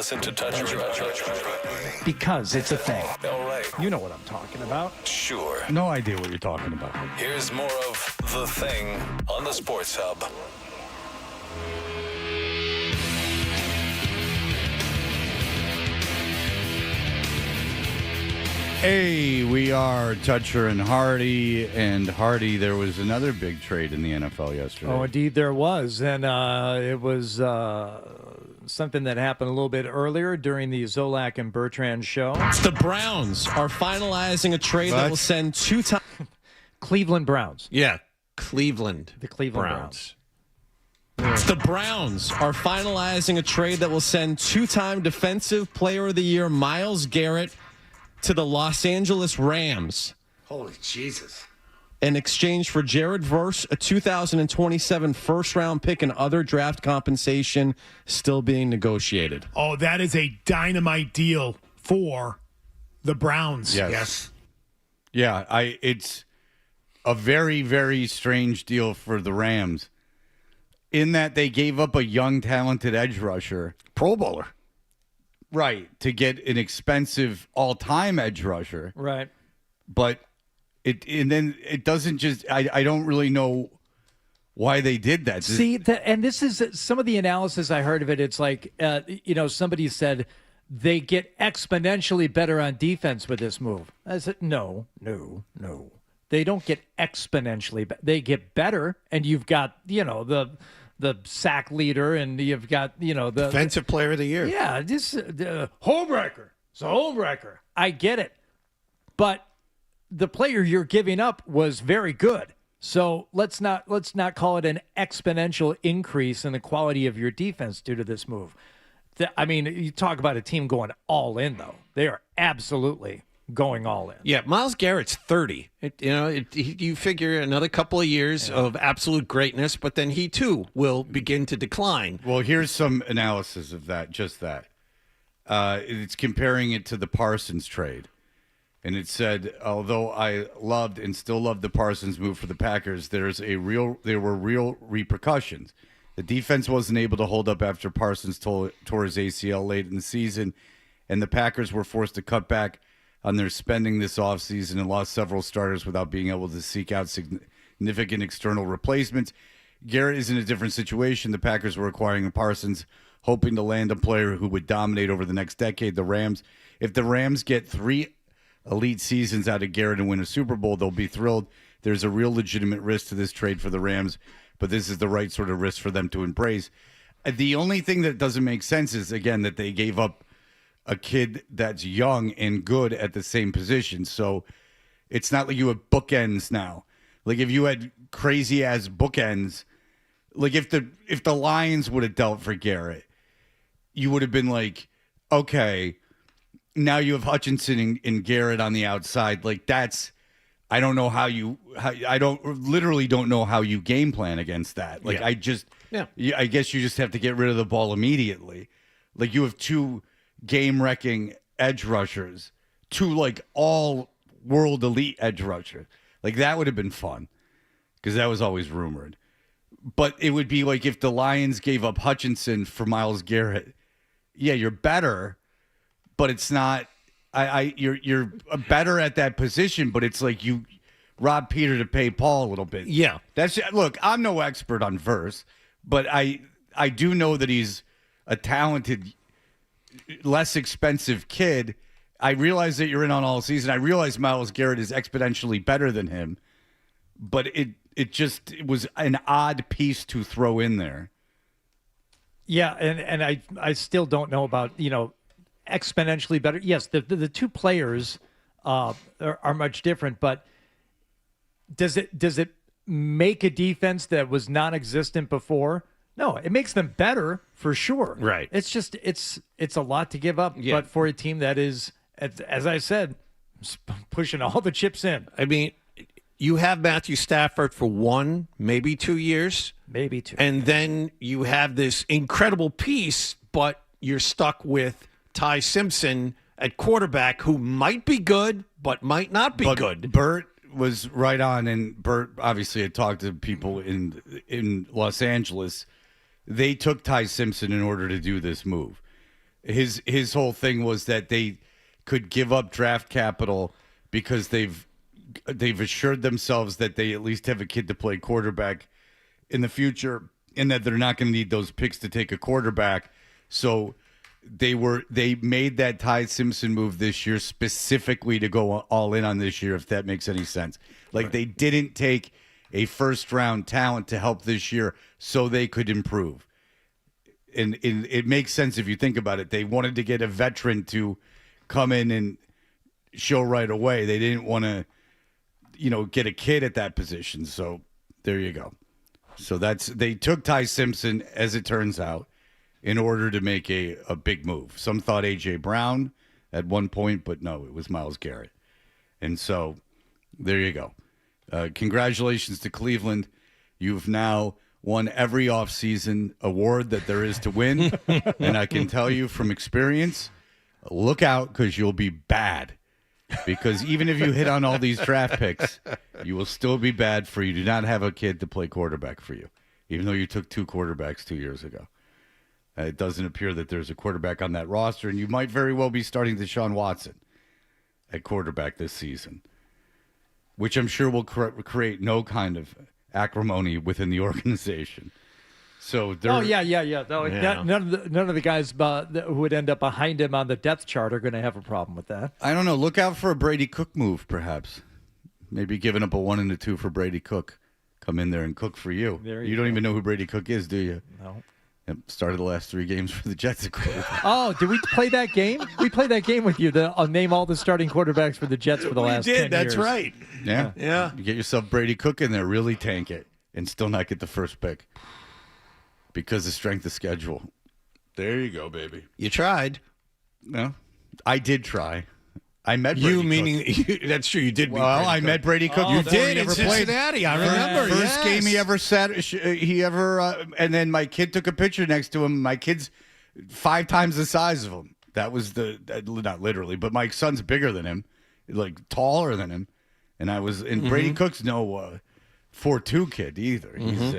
listen to Touch Your Because it's a thing. All right. You know what I'm talking about. Sure. No idea what you're talking about. Here's more of The Thing on the Sports Hub. Hey, we are Toucher and Hardy. And Hardy, there was another big trade in the NFL yesterday. Oh, indeed there was. And it was something that happened a little bit earlier during the Zolak and Bertrand show. The Browns are finalizing a trade that will send two-time Cleveland Browns. Yeah, Cleveland. The Cleveland Browns. The Browns are finalizing a trade that will send two-time Defensive Player of the Year Myles Garrett to the Los Angeles Rams. Holy Jesus. In exchange for Jared Verse, a 2027 first-round pick, and other draft compensation still being negotiated. Oh, that is a dynamite deal for the Browns. Yes. Yeah, it's a very, very strange deal for the Rams in that they gave up a young, talented edge rusher. Pro Bowler. Right, to get an expensive all-time edge rusher. Right. But then it doesn't just I don't really know why they did that. See, and this is some of the analysis I heard of it. It's like, somebody said they get exponentially better on defense with this move. I said, no. They don't get exponentially better. They get better, and you've got, the sack leader, and you've got, the Defensive Player of the Year. Yeah, this homewrecker. It's a homewrecker. I get it, but the player you're giving up was very good. So let's not call it an exponential increase in the quality of your defense due to this move. You talk about a team going all in, though. They are absolutely going all in. Yeah, Myles Garrett's 30. You figure another couple of years of absolute greatness, but then he too will begin to decline. Well, here's some analysis of that. Just that. It's comparing it to the Parsons trade, and it said, although I loved and still love the Parsons move for the Packers, there were real repercussions. The defense wasn't able to hold up after Parsons tore his ACL late in the season, and the Packers were forced to cut back on their spending this offseason and lost several starters without being able to seek out significant external replacements. Garrett is in a different situation. The Packers were acquiring Parsons, hoping to land a player who would dominate over the next decade. If the Rams get 3 elite seasons out of Garrett and win a Super Bowl, they'll be thrilled. There's a real legitimate risk to this trade for the Rams, but this is the right sort of risk for them to embrace. The only thing that doesn't make sense is, again, that they gave up a kid that's young and good at the same position. So it's not like you have bookends now. Like if you had crazy ass bookends, like if the Lions would have dealt for Garrett, you would have been like, okay, now you have Hutchinson and Garrett on the outside. Like I don't know literally don't know how you game plan against that. Like I guess you just have to get rid of the ball immediately. Like you have 2 game-wrecking edge rushers, 2 like all-world elite edge rushers. Like that would have been fun because that was always rumored. But it would be like if the Lions gave up Hutchinson for Myles Garrett. Yeah, you're better, but it's not. You're better at that position, but it's like you rob Peter to pay Paul a little bit. Yeah, look. I'm no expert on Verse, but I do know that he's a talented, less expensive kid. I realize that you're in on all season. I realize Myles Garrett is exponentially better than him, but it was an odd piece to throw in there. Yeah, and I still don't know about, exponentially better. Yes, the 2 players are much different, but does it make a defense that was non-existent before? No, it makes them better for sure. Right. It's just it's a lot to give up, but for a team that is, as I said, pushing all the chips in. I mean, you have Matthew Stafford for 1, maybe 2 years. Maybe 2. And then you have this incredible piece, but you're stuck with Ty Simpson at quarterback who might be good, but might not be good. Bert was right on, and Bert obviously had talked to people in Los Angeles. They took Ty Simpson in order to do this move. His whole thing was that they could give up draft capital because they've assured themselves that they at least have a kid to play quarterback in the future, and that they're not going to need those picks to take a quarterback. So they made that Ty Simpson move this year specifically to go all in on this year, if that makes any sense. Like, they didn't take a first-round talent to help this year so they could improve. And it makes sense if you think about it. They wanted to get a veteran to come in and show right away. They didn't want to, get a kid at that position. So there you go. So they took Ty Simpson, as it turns out, in order to make a big move. Some thought A.J. Brown at one point, but no, it was Myles Garrett. And so there you go. Congratulations to Cleveland. You've now won every offseason award that there is to win. And I can tell you from experience, look out, because you'll be bad. Because even if you hit on all these draft picks, you will still be bad, for you do not have a kid to play quarterback for you, even though you took 2 quarterbacks 2 years ago. It doesn't appear that there's a quarterback on that roster, and you might very well be starting Deshaun Watson at quarterback this season, which I'm sure will create no kind of acrimony within the organization. So yeah. No, none of the guys who would end up behind him on the depth chart are going to have a problem with that. I don't know. Look out for a Brady Cook move, perhaps. Maybe giving up a 1 and a 2 for Brady Cook. Come in there and cook for you. You don't even know who Brady Cook is, do you? No. Yep, started the last 3 games for the Jets. Oh, did we play that game? We played that game with you. I'll name all the starting quarterbacks for the Jets for the last 10 years. That's right. Yeah. You get yourself Brady Cook in there, really tank it, and still not get the first pick because of strength of schedule. There you go, baby. You tried. No, I did try. I met Brady Cook. Meaning that's true. You did. Well, I met Brady Cook. You did in Cincinnati. I remember. First game he ever sat. And then my kid took a picture next to him. My kid's 5 times the size of him. That was not literally, but my son's bigger than him, like taller than him. And I was. And Brady Cook's no 4.2 kid either. He's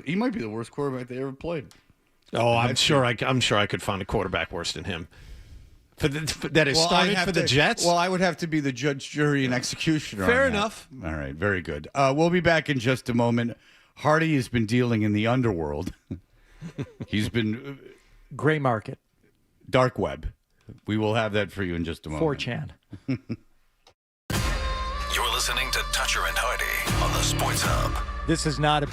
he might be the worst quarterback they ever played. Oh, I'm sure I could find a quarterback worse than him. That is started for the Jets? Well, I would have to be the judge, jury, and executioner. Fair enough. All right, very good. We'll be back in just a moment. Hardy has been dealing in the underworld. He's been... Gray market. Dark web. We will have that for you in just a moment. 4chan. You're listening to Toucher and Hardy on the Sports Hub. This is not a...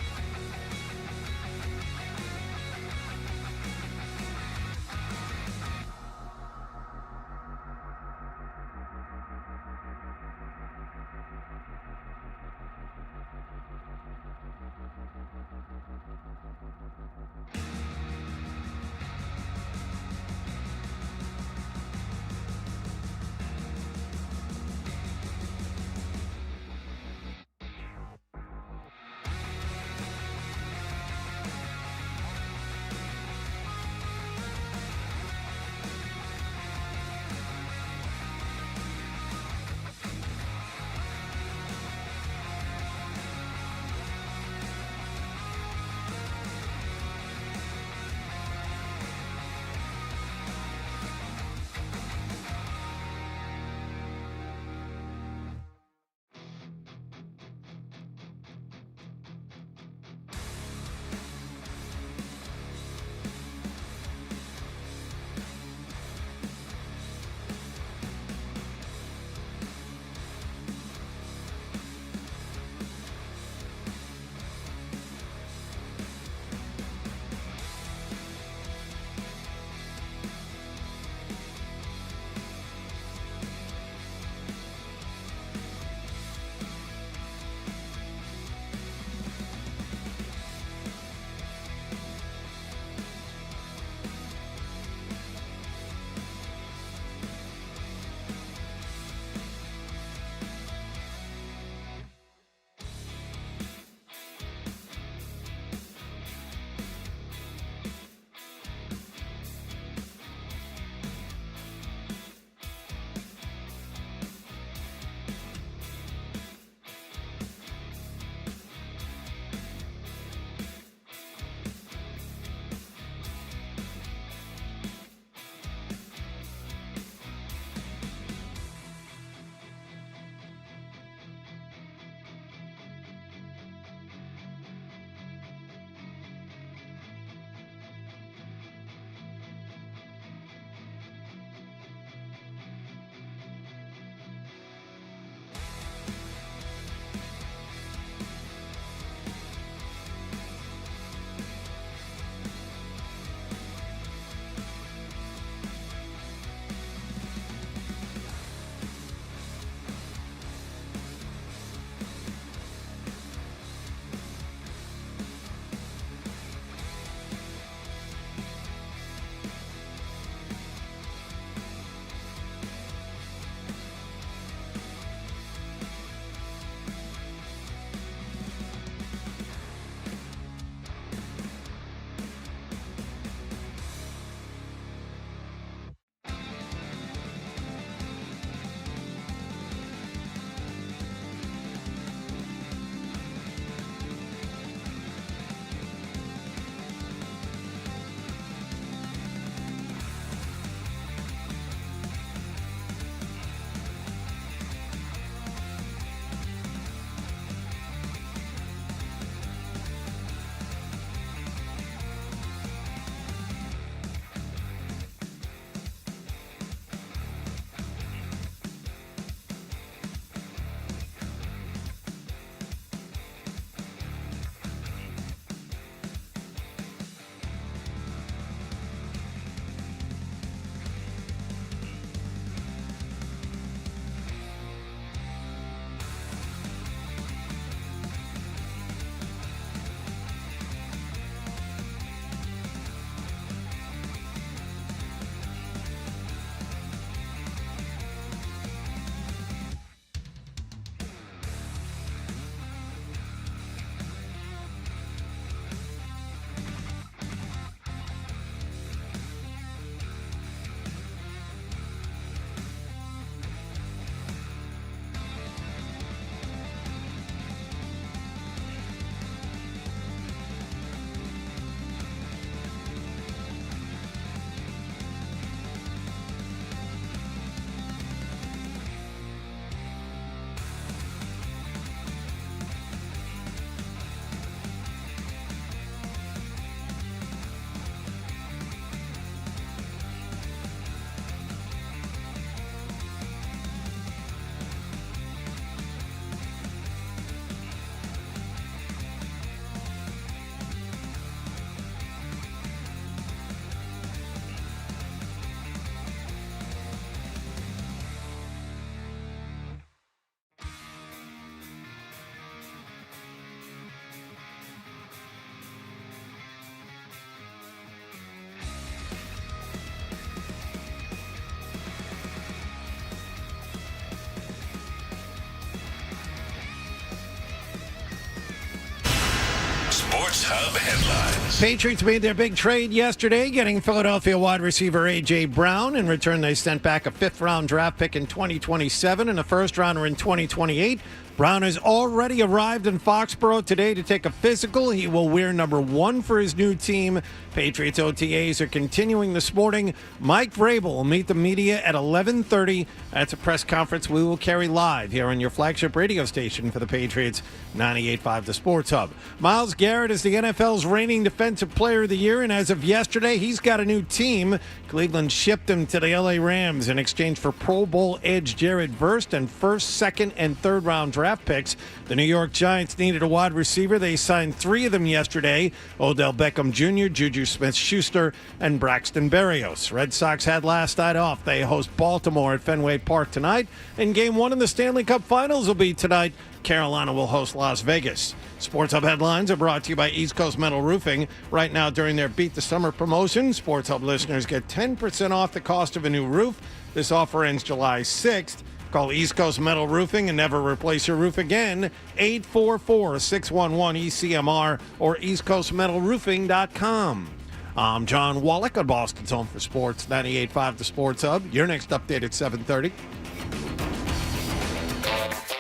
Sports Hub headlines. Patriots made their big trade yesterday, getting Philadelphia wide receiver A.J. Brown. In return, they sent back a fifth-round draft pick in 2027 and a first-rounder in 2028. Brown has already arrived in Foxborough today to take a physical. He will wear number 1 for his new team. Patriots OTAs are continuing this morning. Mike Vrabel will meet the media at 11:30. That's a press conference we will carry live here on your flagship radio station for the Patriots, 98.5 The Sports Hub. Myles Garrett is the NFL's reigning Defensive Player of the Year, and as of yesterday, he's got a new team. Cleveland shipped him to the LA Rams in exchange for Pro Bowl edge Jared Verse and first, second, and third-round draft picks. The New York Giants needed a wide receiver. They signed 3 of them yesterday: Odell Beckham Jr., Juju Smith-Schuster, and Braxton Berrios. Red Sox had last night off. They host Baltimore at Fenway Park tonight, and Game 1 in the Stanley Cup Finals will be tonight. Carolina will host Las Vegas. Sports Hub headlines are brought to you by East Coast Metal Roofing. Right now, during their Beat the Summer promotion, Sports Hub listeners get 10% off the cost of a new roof. This offer ends July 6th. Call East Coast Metal Roofing and never replace your roof again. 844-611-ECMR or eastcoastmetalroofing.com. I'm John Wallach on Boston's Home for Sports, 98.5 The Sports Hub. Your next update at 7:30.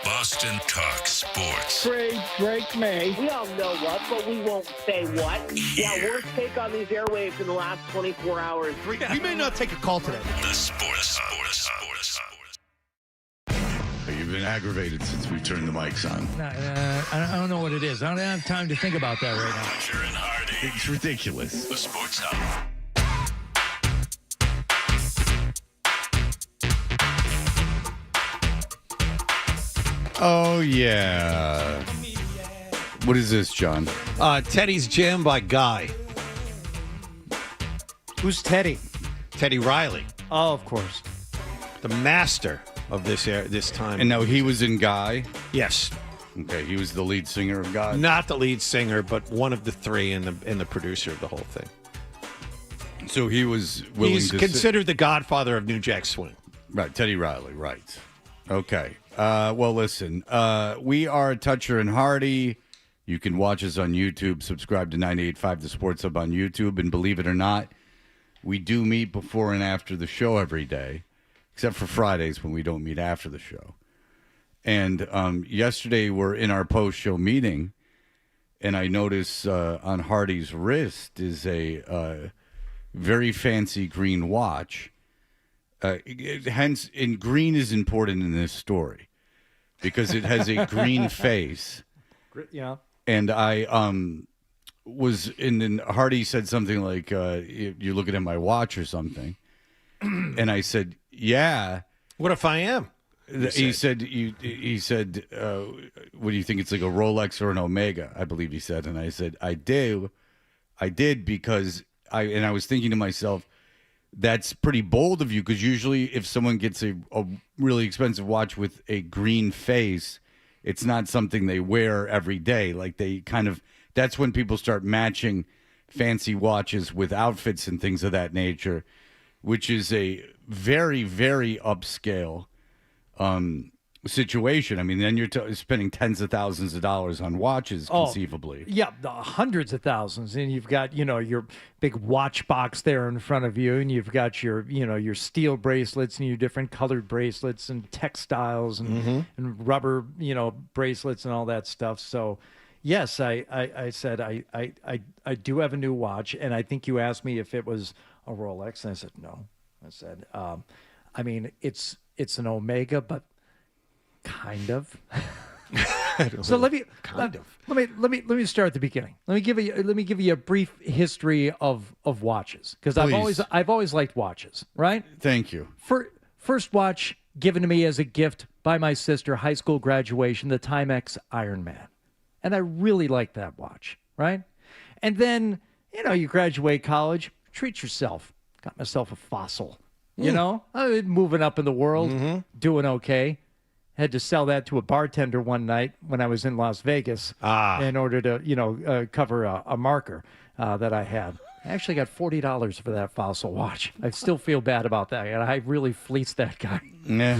Boston Talk Sports. Trade Drake May. We all know what, but we won't say what. Yeah, worst take on these airwaves in the last 24 hours. We may not take a call today. The Sports Hub. You've been aggravated since we turned the mics on. I don't know what it is. I don't have time to think about that right now. Roger and Hardy. It's ridiculous. The Sports Hub. Oh, yeah. What is this, John? Teddy's Jam by Guy. Who's Teddy? Teddy Riley, Oh, of course. the master of this time. And now he was in Guy? Yes. Okay, he was the lead singer of Guy? Not the lead singer, but one of the 3 and the producer of the whole thing. So he was willing He's to... considered the godfather of New Jack Swing. Right, Teddy Riley, right. Okay. Well, listen, we are Toucher and Hardy. You can watch us on YouTube. Subscribe to 98.5 The Sports Hub on YouTube. And believe it or not, we do meet before and after the show every day, except for Fridays when we don't meet after the show. And yesterday we're in our post-show meeting, and I notice on Hardy's wrist is a very fancy green watch. Hence, and green is important in this story because it has a green face. Yeah. And I and then Hardy said something like, "You're looking at my watch or something," and I said, "Yeah." What if I am? He said, "He said, what do you think? It's like a Rolex or an Omega?" I believe he said, and I said, "I did because I was thinking to myself." That's pretty bold of you because usually if someone gets a really expensive watch with a green face, it's not something they wear every day. Like they kind of, that's when people start matching fancy watches with outfits and things of that nature, which is a very, very upscale situation. I mean, then you're spending tens of thousands of dollars on watches, conceivably. Yeah, the hundreds of thousands, and you've got your big watch box there in front of you, and you've got your your steel bracelets and your different colored bracelets and textiles and and rubber bracelets and all that stuff. So, yes, I said I do have a new watch, and I think you asked me if it was a Rolex, and I said no. I said, I mean it's an Omega, but kind of. So let me start at the beginning. Let me give you a brief history of watches because I've always liked watches. Right? Thank you. First watch given to me as a gift by my sister, high school graduation, the Timex Ironman, and I really liked that watch. Right? And then you graduate college, treat yourself. Got myself a Fossil. Moving up in the world, doing okay. Had to sell that to a bartender one night when I was in Las Vegas in order to, cover a marker that I had. I actually got $40 for that Fossil watch. I still feel bad about that. I really fleeced that guy. Yeah.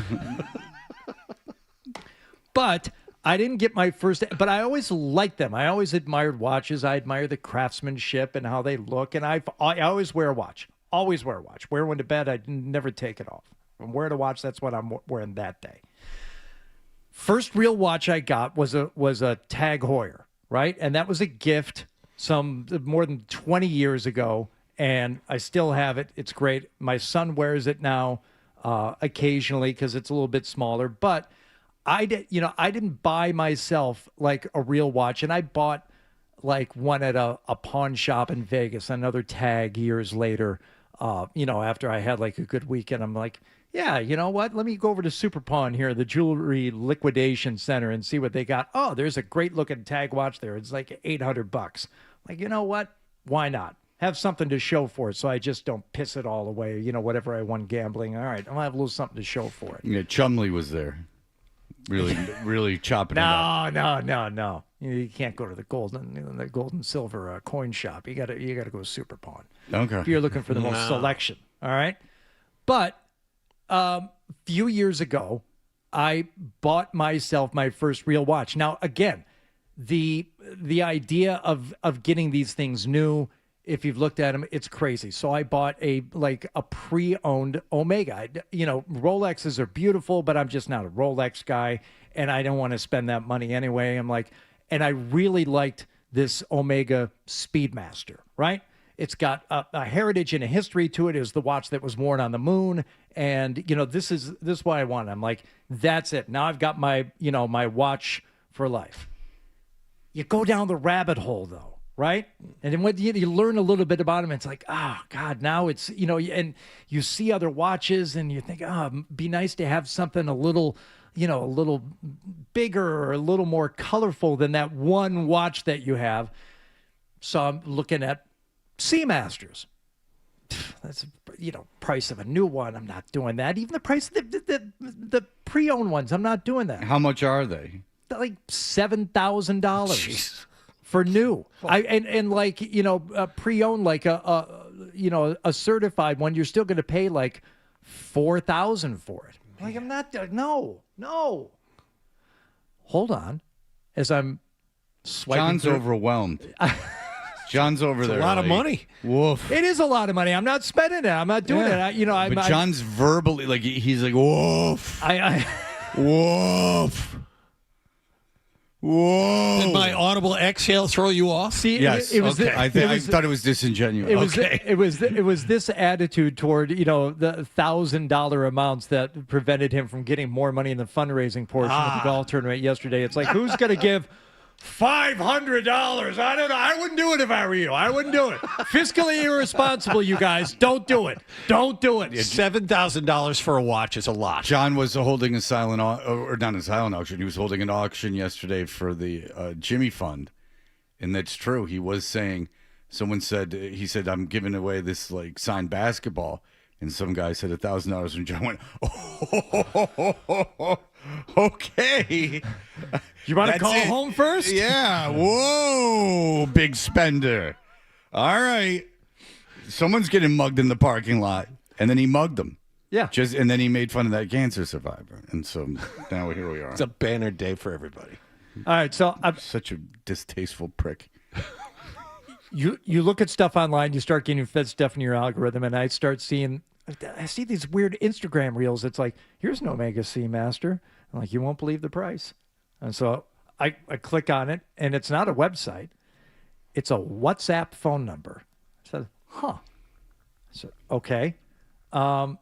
But I didn't get my first, but I always liked them. I always admired watches. I admire the craftsmanship and how they look. And I always wear a watch. Always wear a watch. Wear one to bed. I never take it off. If I'm wearing a watch, that's what I'm wearing that day. First real watch I got was a Tag Heuer, right? And that was a gift some more than 20 years ago, and I still have it. It's great. My son wears it now occasionally because it's a little bit smaller, but I didn't buy myself like a real watch, and I bought like one at a pawn shop in Vegas, another Tag years later, after I had like a good weekend. I'm like, yeah, you know what? Let me go over to Super Pawn here, the jewelry liquidation center, and see what they got. Oh, there's a great looking Tag watch there. It's like $800. Like, you know what? Why not? Have something to show for it, so I just don't piss it all away. Whatever I won gambling. All right, I'll have a little something to show for it. Yeah, Chumley was there. Really chopping it up. No. You can't go to the gold and silver coin shop. You gotta go to Super Pawn. Okay. If you're looking for the most selection. All right. But a few years ago, I bought myself my first real watch. Now, again, the idea of getting these things new, if you've looked at them, it's crazy. So I bought a pre-owned Omega. Rolexes are beautiful, but I'm just not a Rolex guy, and I don't want to spend that money anyway. And I really liked this Omega Speedmaster, right? It's got a heritage and a history to it. It was the watch that was worn on the moon, and this is what I want. I'm like, that's it. Now I've got my my watch for life. You go down the rabbit hole though. Right? And then when you learn a little bit about them, it's like, oh, God, now it's, and you see other watches and you think, oh, it'd be nice to have something a little bigger or a little more colorful than that one watch that you have. So I'm looking at Seamasters. That's, price of a new one. I'm not doing that. Even the price of the pre-owned ones, I'm not doing that. How much are they? Like $7,000. For new, pre-owned, like a certified one, you're still going to pay like $4,000 for it. Like, I'm not. No. Hold on, as I'm swiping. John's overwhelmed. John's over there. A lot of money. Woof. It is a lot of money. I'm not spending it. I'm not doing it. But John's verbally like he's like woof. Woof. Whoa! Did my audible exhale throw you off? See, yes. It was. Okay. I thought it was disingenuous. It was this attitude toward the $1,000 amounts that prevented him from getting more money in the fundraising portion of the golf tournament yesterday. It's like, who's going to give $500? I don't know. I wouldn't do it if I were you. I wouldn't do it. Fiscally irresponsible, you guys. Don't do it. Don't do it. $7,000 for a watch is a lot. John was holding a silent, or not a silent auction. He was holding an auction yesterday for the Jimmy Fund, and that's true. He was saying, he said, I'm giving away this like signed basketball, and some guy said $1,000, and John went, oh, okay. You want to call home first? Yeah. Whoa, big spender. All right. Someone's getting mugged in the parking lot, and then he mugged them. Yeah. And then he made fun of that cancer survivor, and so now here we are. It's a banner day for everybody. All right, so I'm such a distasteful prick. You look at stuff online, you start getting fed stuff in your algorithm, and I see these weird Instagram reels. It's like, here's an Omega Seamaster. I'm like, you won't believe the price. And so I click on it, and it's not a website. It's a WhatsApp phone number. I said, huh. I said, okay. I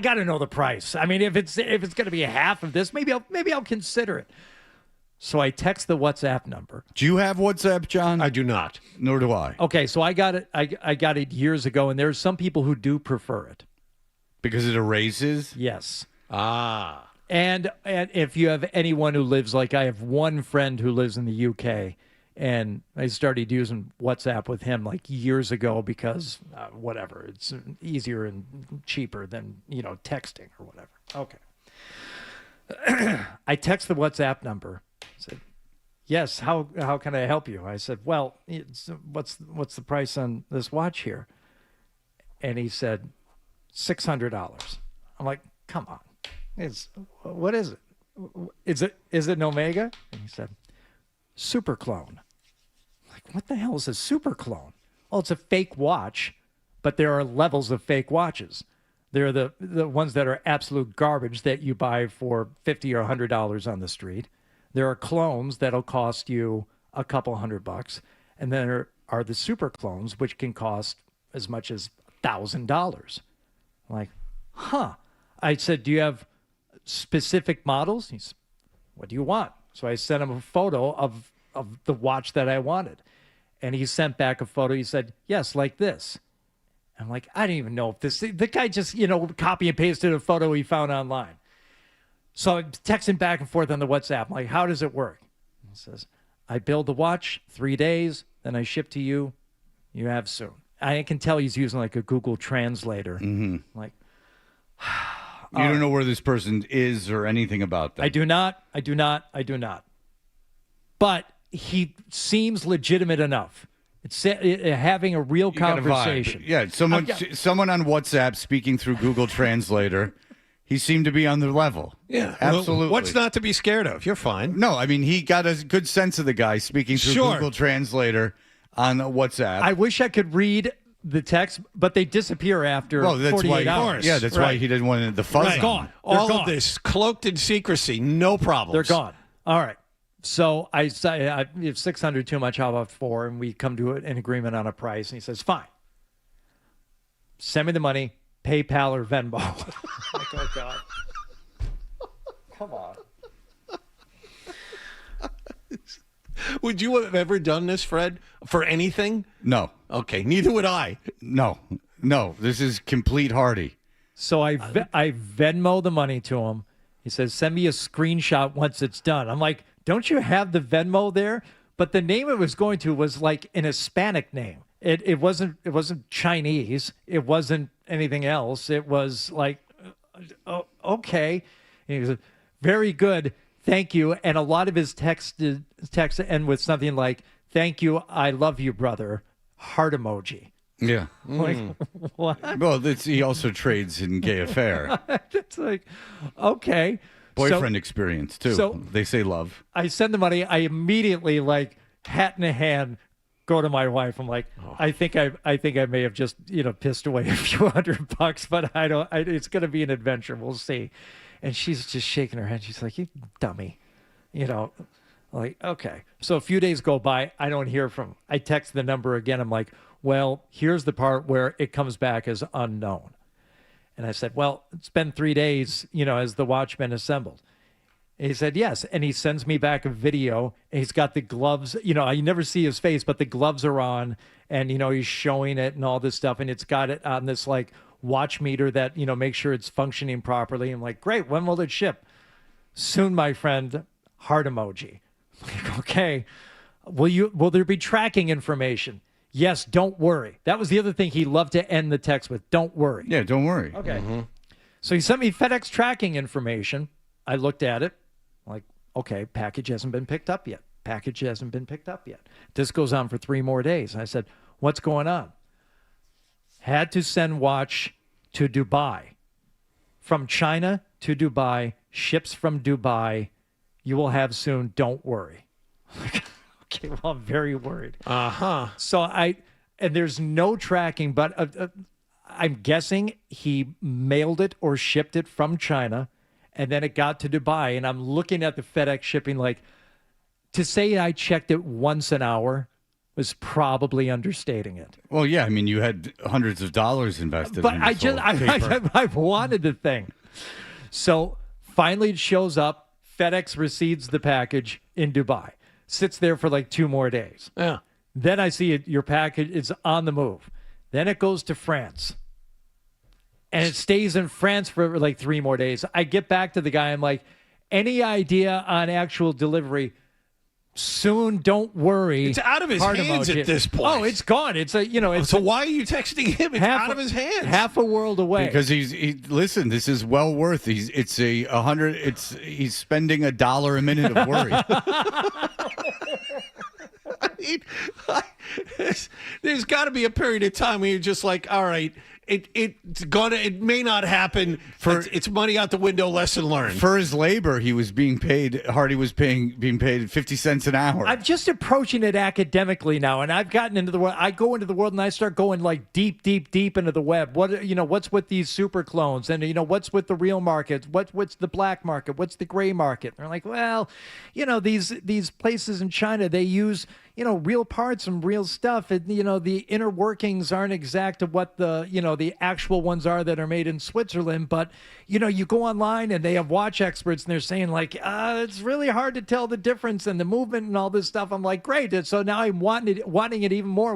got to know the price. I mean, if it's going to be half of this, maybe I'll consider it. So I text the WhatsApp number. Do you have WhatsApp, John? I do not. Nor do I. Okay, so I got it. I got it years ago, and there's some people who do prefer it because it erases. Yes. Ah. And if you have anyone who lives, like I have one friend who lives in the UK, and I started using WhatsApp with him like years ago because whatever, it's easier and cheaper than texting or whatever. Okay. I text the WhatsApp number. I said, yes, how can I help you? I said, well, what's the price on this watch here? And he said, $600. I'm like, come on. What is it? is it an Omega? And he said, super clone. Like, what the hell is a super clone? Well, it's a fake watch, but there are levels of fake watches. There are the ones that are absolute garbage that you buy for $50 or $100 on the street. There are clones that'll cost you a couple $100, and then there are the super clones, which can cost as much as $1,000. Like, huh. I said, do you have specific models? He said, what do you want? So I sent him a photo of the watch that I wanted. And he sent back a photo. He said, yes, like this. I'm like, I didn't even know if the guy just, copy and pasted a photo he found online. So I texted back and forth on the WhatsApp. I'm like, how does it work? He says, I build the watch 3 days, then I ship to you. You have soon. I can tell he's using like a Google translator. Mm-hmm. Like, you don't know where this person is or anything about them. I do not. But he seems legitimate enough. It's having a real You got a vibe. conversation. Yeah, someone on WhatsApp speaking through Google Translator. He seemed to be on the level. Yeah, absolutely. Well, what's not to be scared of? You're fine. No, I mean, he got a good sense of the guy speaking through Google Translator on WhatsApp. I wish I could read the text, but they disappear after 48 hours. Yeah, that's why he didn't want the fuzz. They're gone. All of this cloaked in secrecy, no problems. They're gone. All right. So I say, if 600 too much, how about 4? And we come to an agreement on a price. And he says, fine. Send me the money, PayPal or Venmo. Like, oh, God. Come on. Would you have ever done this, Fred, for anything? No. Okay, neither would I. No. This is complete Hardy. So I Venmo the money to him. He says, send me a screenshot once it's done. I'm like, don't you have the Venmo there? But the name it was going to was like an Hispanic name. It wasn't Chinese. It wasn't anything else. It was like, okay. And he goes, very good. Thank you. And a lot of his text end with something like, thank you. I love you, brother. Heart emoji. Yeah. Like, what? Well, he also trades in gay affair. It's like, okay. Boyfriend experience, too. so- They say love. I send the money. I immediately, like, hat in a hand, go to my wife. I'm like, I think I may have just, pissed away a few $100, but it's going to be an adventure. We'll see. And she's just shaking her head. She's like, you dummy. Like, okay. So a few days go by. I don't hear from him. I text the number again. I'm like, well, here's the part where it comes back as unknown. And I said, well, it's been 3 days, as the watch been assembled. And he said, yes. And he sends me back a video. And he's got the gloves. I never see his face, but the gloves are on. And, he's showing it and all this stuff. And it's got it on this, like, watch meter that, makes sure it's functioning properly. I'm like, great. When will it ship? Soon, my friend. Heart emoji. Like, okay. Will there be tracking information? Yes, don't worry. That was the other thing he loved to end the text with. Don't worry. Yeah, don't worry. Okay. So he sent me FedEx tracking information. I looked at it. Like, okay, package hasn't been picked up yet. Package hasn't been picked up yet. This goes on for 3 more days. And I said, what's going on? Had to send watch to Dubai. From China to Dubai. Ships from Dubai. You will have soon. Don't worry. Okay, well, I'm very worried. Uh-huh. So and there's no tracking, but I'm guessing he mailed it or shipped it from China, and then it got to Dubai. And I'm looking at the FedEx shipping, like, to say I checked it once an hour was probably understating it. Well, yeah, I mean, you had hundreds of dollars invested But in I wanted the thing. So finally it shows up. FedEx receives the package in Dubai. Sits there for like 2 more days. Yeah. Then I see your package is on the move. Then it goes to France. And it stays in France for like 3 more days. I get back to the guy. I'm like, any idea on actual delivery? Soon, don't worry. It's out of his hands at this point. Oh, it's gone. It's so why are you texting him? It's out of his hands. Half a world away. Because listen, this is well worth. He's spending $1 a minute of worry. There's got to be a period of time where you're just like, all right, it may not happen. It's money out the window. Lesson learned. For his labor, he was being paid. Hardy was being paid 50 cents an hour. I'm just approaching it academically now, and I've gotten into the world. I go into the world and I start going like deep into the web. What's with these super clones, and what's with the real market? What's the black market? What's the gray market? And they're like, well, these places in China, they use real parts and real stuff, and the inner workings aren't exact to what the actual ones are that are made in Switzerland. But you go online and they have watch experts and they're saying like, it's really hard to tell the difference and the movement and all this stuff. I'm like, great. And so now I'm wanting it even more.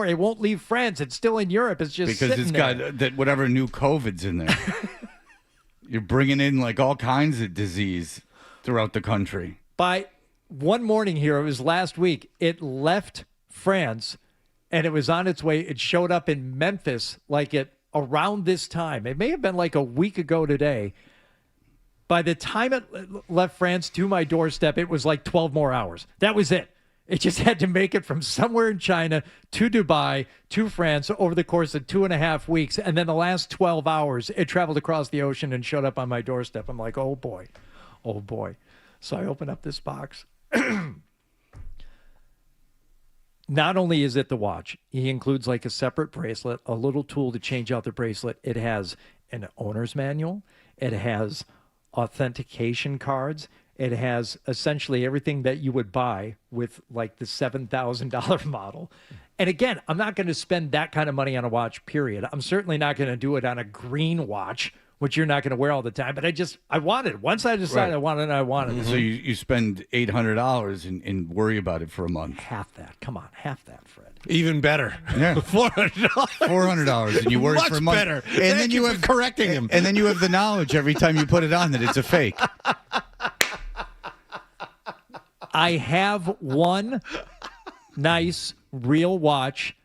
It won't leave France. It's still in Europe. It's just because it's there. got that whatever new COVID's in there. You're bringing in like all kinds of disease throughout the country. By one morning here, it was last week, it left France and it was on its way. It showed up in Memphis like at around this time. It may have been like a week ago today. By the time it left France to my doorstep, it was like 12 more hours. That was it. It just had to make it from somewhere in China to Dubai to France over the course of 2.5 weeks. And then the last 12 hours, it traveled across the ocean and showed up on my doorstep. I'm like, oh boy. So I open up this box. Not only is it the watch, he includes like a separate bracelet, a little tool to change out the bracelet. It has an owner's manual. It has authentication cards. It has essentially everything that you would buy with like the $7,000 model. And again, I'm not going to spend that kind of money on a watch, period. I'm certainly not going to do it on a green watch, which you're not going to wear all the time. But I wanted it. Once I decided I wanted it, I wanted it. So you spend $800 and worry about it for a month. Half that. Come on, half that, Fred. Even better. Yeah. $400. $400 and you worry Much for a month. better. And Thank then you have for correcting him. And then you have the knowledge every time you put it on that it's a fake. I have one nice real watch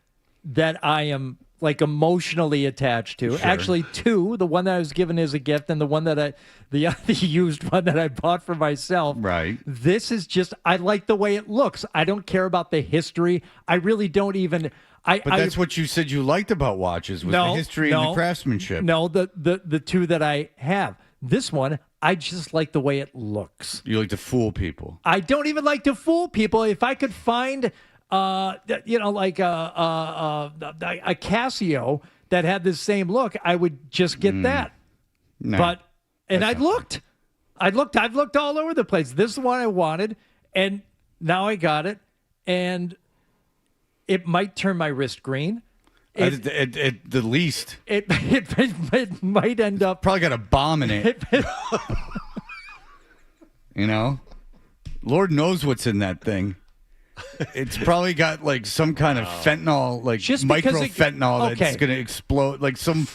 that I am like emotionally attached to. Sure. Actually, two. The one that I was given as a gift, and the one that the used one that I bought for myself. Right. This is just, I like the way it looks. I don't care about the history. I really don't even. But that's what you said you liked about watches was the history and the craftsmanship. No, the two that I have. This one, I just like the way it looks. You like to fool people. I don't even like to fool people. If I could find, like a Casio that had the same look, I would just get that. No, I've looked all over the place. This is the one I wanted, and now I got it, and it might turn my wrist green. At the least. It might end up. Probably got a bomb in it. Lord knows what's in that thing. It's probably got like some kind of fentanyl, like micro-fentanyl that's going to explode. Like some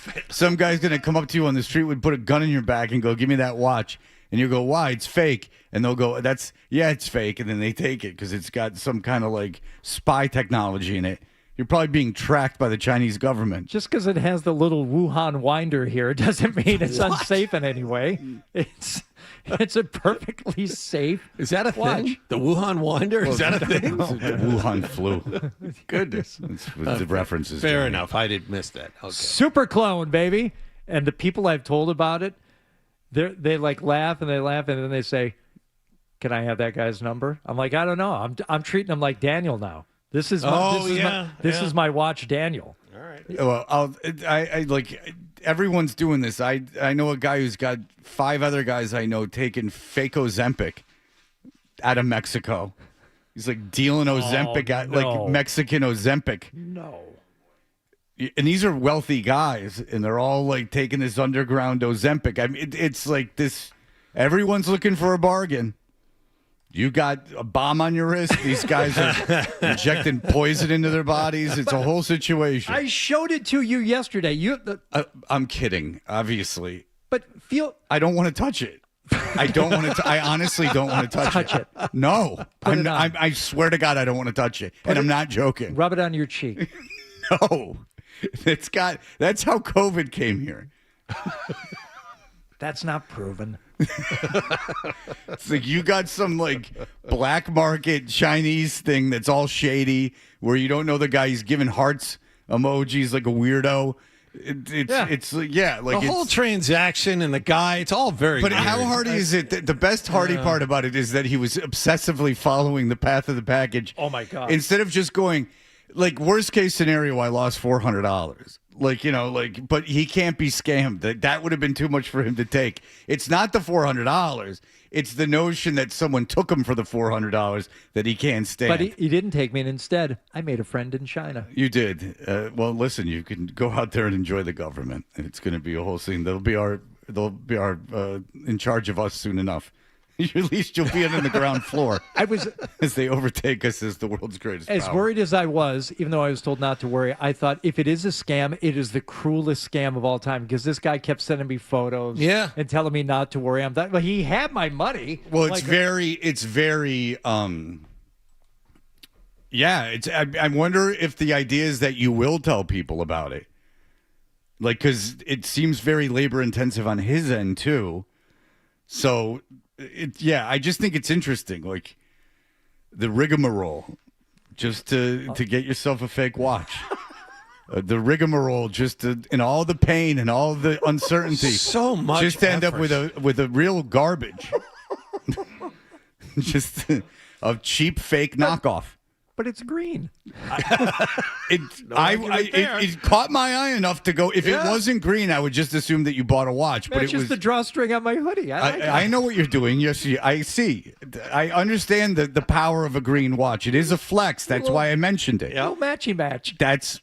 guy's going to come up to you on the street, would put a gun in your back and go, give me that watch. And you go, why? It's fake. And they'll go, it's fake. And then they take it because it's got some kind of like spy technology in it. You're probably being tracked by the Chinese government. Just because it has the little Wuhan winder here doesn't mean it's unsafe in any way. It's a perfectly safe. Is that a watch. thing? The Wuhan winder? Is that a thing? The Wuhan flu. Goodness. That's what the references. Fair enough. I didn't miss that. Okay. Super clone, baby. And the people I've told about it, they like laugh and then they say, "Can I have that guy's number?" I'm like, I don't know. I'm treating him like Daniel now. This is my watch, Daniel. All right. Well, I like everyone's doing this. I know a guy who's got 5 other guys I know taking fake Ozempic out of Mexico. He's like dealing Ozempic like Mexican Ozempic. No. And these are wealthy guys, and they're all like taking this underground Ozempic. I mean, it's like this. Everyone's looking for a bargain. You got a bomb on your wrist. These guys are injecting poison into their bodies. It's a whole situation. I showed it to you yesterday. I'm kidding, obviously. But I don't want to touch it. I honestly don't want to touch it. No. I swear to God, I don't want to touch it. I'm not joking. Rub it on your cheek. No. That's how COVID came here. That's not proven. It's like you got some like black market Chinese thing that's all shady where you don't know the guy. He's giving hearts emojis like a weirdo, It's like the whole transaction and the guy, it's all very But weird. how hardy is it? The best hardy part about it is that he was obsessively following the path of the package. Oh, my God. Instead of just going, like, worst case scenario, I lost $400. But he can't be scammed. That would have been too much for him to take. It's not the $400. It's the notion that someone took him for the $400 that he can't stand. But he didn't take me, and instead, I made a friend in China. You did. Well, listen, you can go out there and enjoy the government, and it's going to be a whole scene. They'll be our in charge of us soon enough. At least you'll be on the ground floor. As they overtake us as the world's greatest As power. worried as I was, even though I was told not to worry, I thought if it is a scam, it is the cruelest scam of all time because this guy kept sending me photos and telling me not to worry. I'm like, well, he had my money. Well, it's very I wonder if the idea is that you will tell people about it. Like, because it seems very labor intensive on his end too. So, I just think it's interesting, like the rigmarole, just to get yourself a fake watch. The rigmarole, just and all the pain and all the uncertainty, so much, just to end up with a real garbage, just a cheap fake knockoff. But it's green. It caught my eye enough to go. If it wasn't green, I would just assume that you bought a watch. But It's it was just the drawstring on my hoodie. I know what you're doing. Yes, I see. I understand the power of a green watch. It is a flex. That's why I mentioned it. No matchy match. That's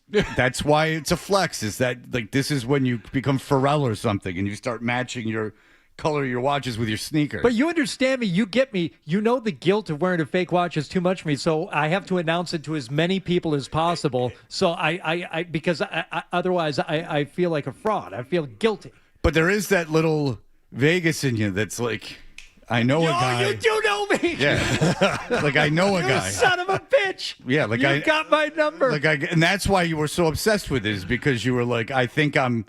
why it's a flex. Is that like this is when you become Pharrell or something and you start matching your color of your watches with your sneakers. But you understand me. You get me. You know the guilt of wearing a fake watch is too much for me. So I have to announce it to as many people as possible. So because otherwise I feel like a fraud. I feel guilty. But there is that little Vegas in you that's like, I know a guy. You do know me. Yeah. Like I know a You guy. son of a bitch. Yeah, like you got my number. And that's why you were so obsessed with it, is because you were like, I think I'm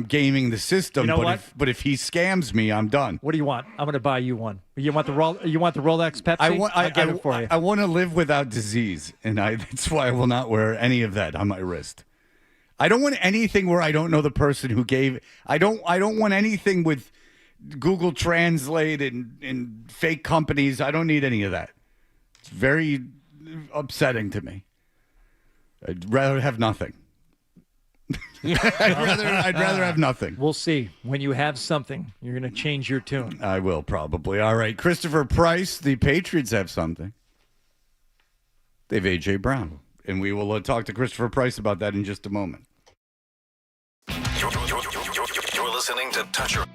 gaming the system. You know what? But if he scams me, I'm done. What do you want? I'm going to buy you one. You want the Rolex Pepsi? I'll get it for you. I want to live without disease, and that's why I will not wear any of that on my wrist. I don't want anything where I don't know the person who gave. I don't want anything with Google Translate and fake companies. I don't need any of that. It's very upsetting to me. I'd rather have nothing. I'd rather have nothing. We'll see. When you have something, you're going to change your tune. I will probably. All right. Christopher Price, the Patriots have something. They have A.J. Brown. And we will talk to Christopher Price about that in just a moment. You're listening to Touch Your...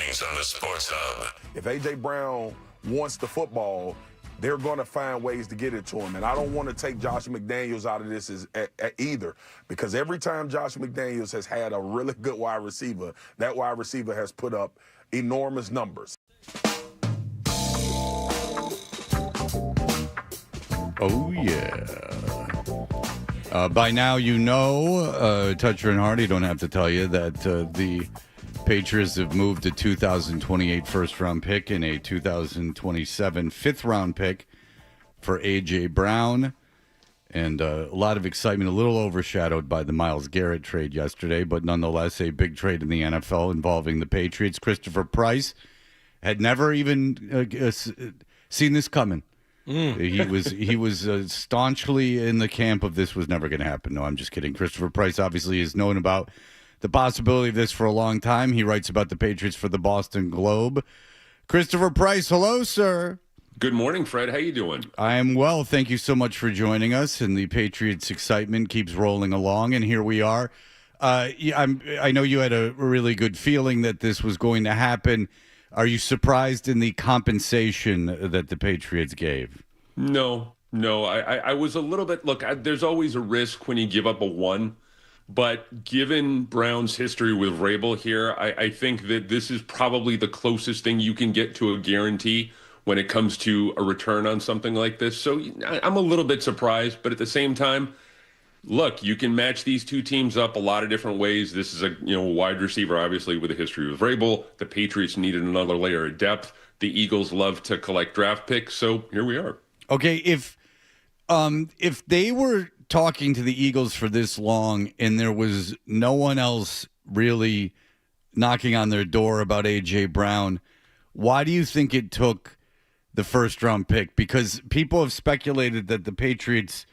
things on the Sports Hub. If A.J. Brown wants the football, they're going to find ways to get it to him. And I don't want to take Josh McDaniels out of this either, because every time Josh McDaniels has had a really good wide receiver, that wide receiver has put up enormous numbers. Oh, yeah. By now, you know, Toucher and Hardy don't have to tell you that the Patriots have moved a 2028 first-round pick and a 2027 fifth-round pick for A.J. Brown. And a lot of excitement, a little overshadowed by the Myles Garrett trade yesterday, but nonetheless a big trade in the NFL involving the Patriots. Christopher Price had never even seen this coming. He was staunchly in the camp of this was never going to happen. No, I'm just kidding. Christopher Price obviously has known about the possibility of this for a long time. He writes about the Patriots for the Boston Globe. Christopher Price, hello, sir. Good morning, Fred. How you doing? I am well. Thank you so much for joining us. And the Patriots' excitement keeps rolling along, and here we are. I know you had a really good feeling that this was going to happen. Are you surprised in the compensation that the Patriots gave? No. I was a little bit. Look, there's always a risk when you give up a one. But given Brown's history with Vrabel here, I think that this is probably the closest thing you can get to a guarantee when it comes to a return on something like this. So I'm a little bit surprised, but at the same time, look, you can match these two teams up a lot of different ways. This is a wide receiver, obviously, with a history with Vrabel. The Patriots needed another layer of depth. The Eagles love to collect draft picks, so here we are. Okay, if they were talking to the Eagles for this long and there was no one else really knocking on their door about A.J. Brown, why do you think it took the first-round pick? Because people have speculated that the Patriots,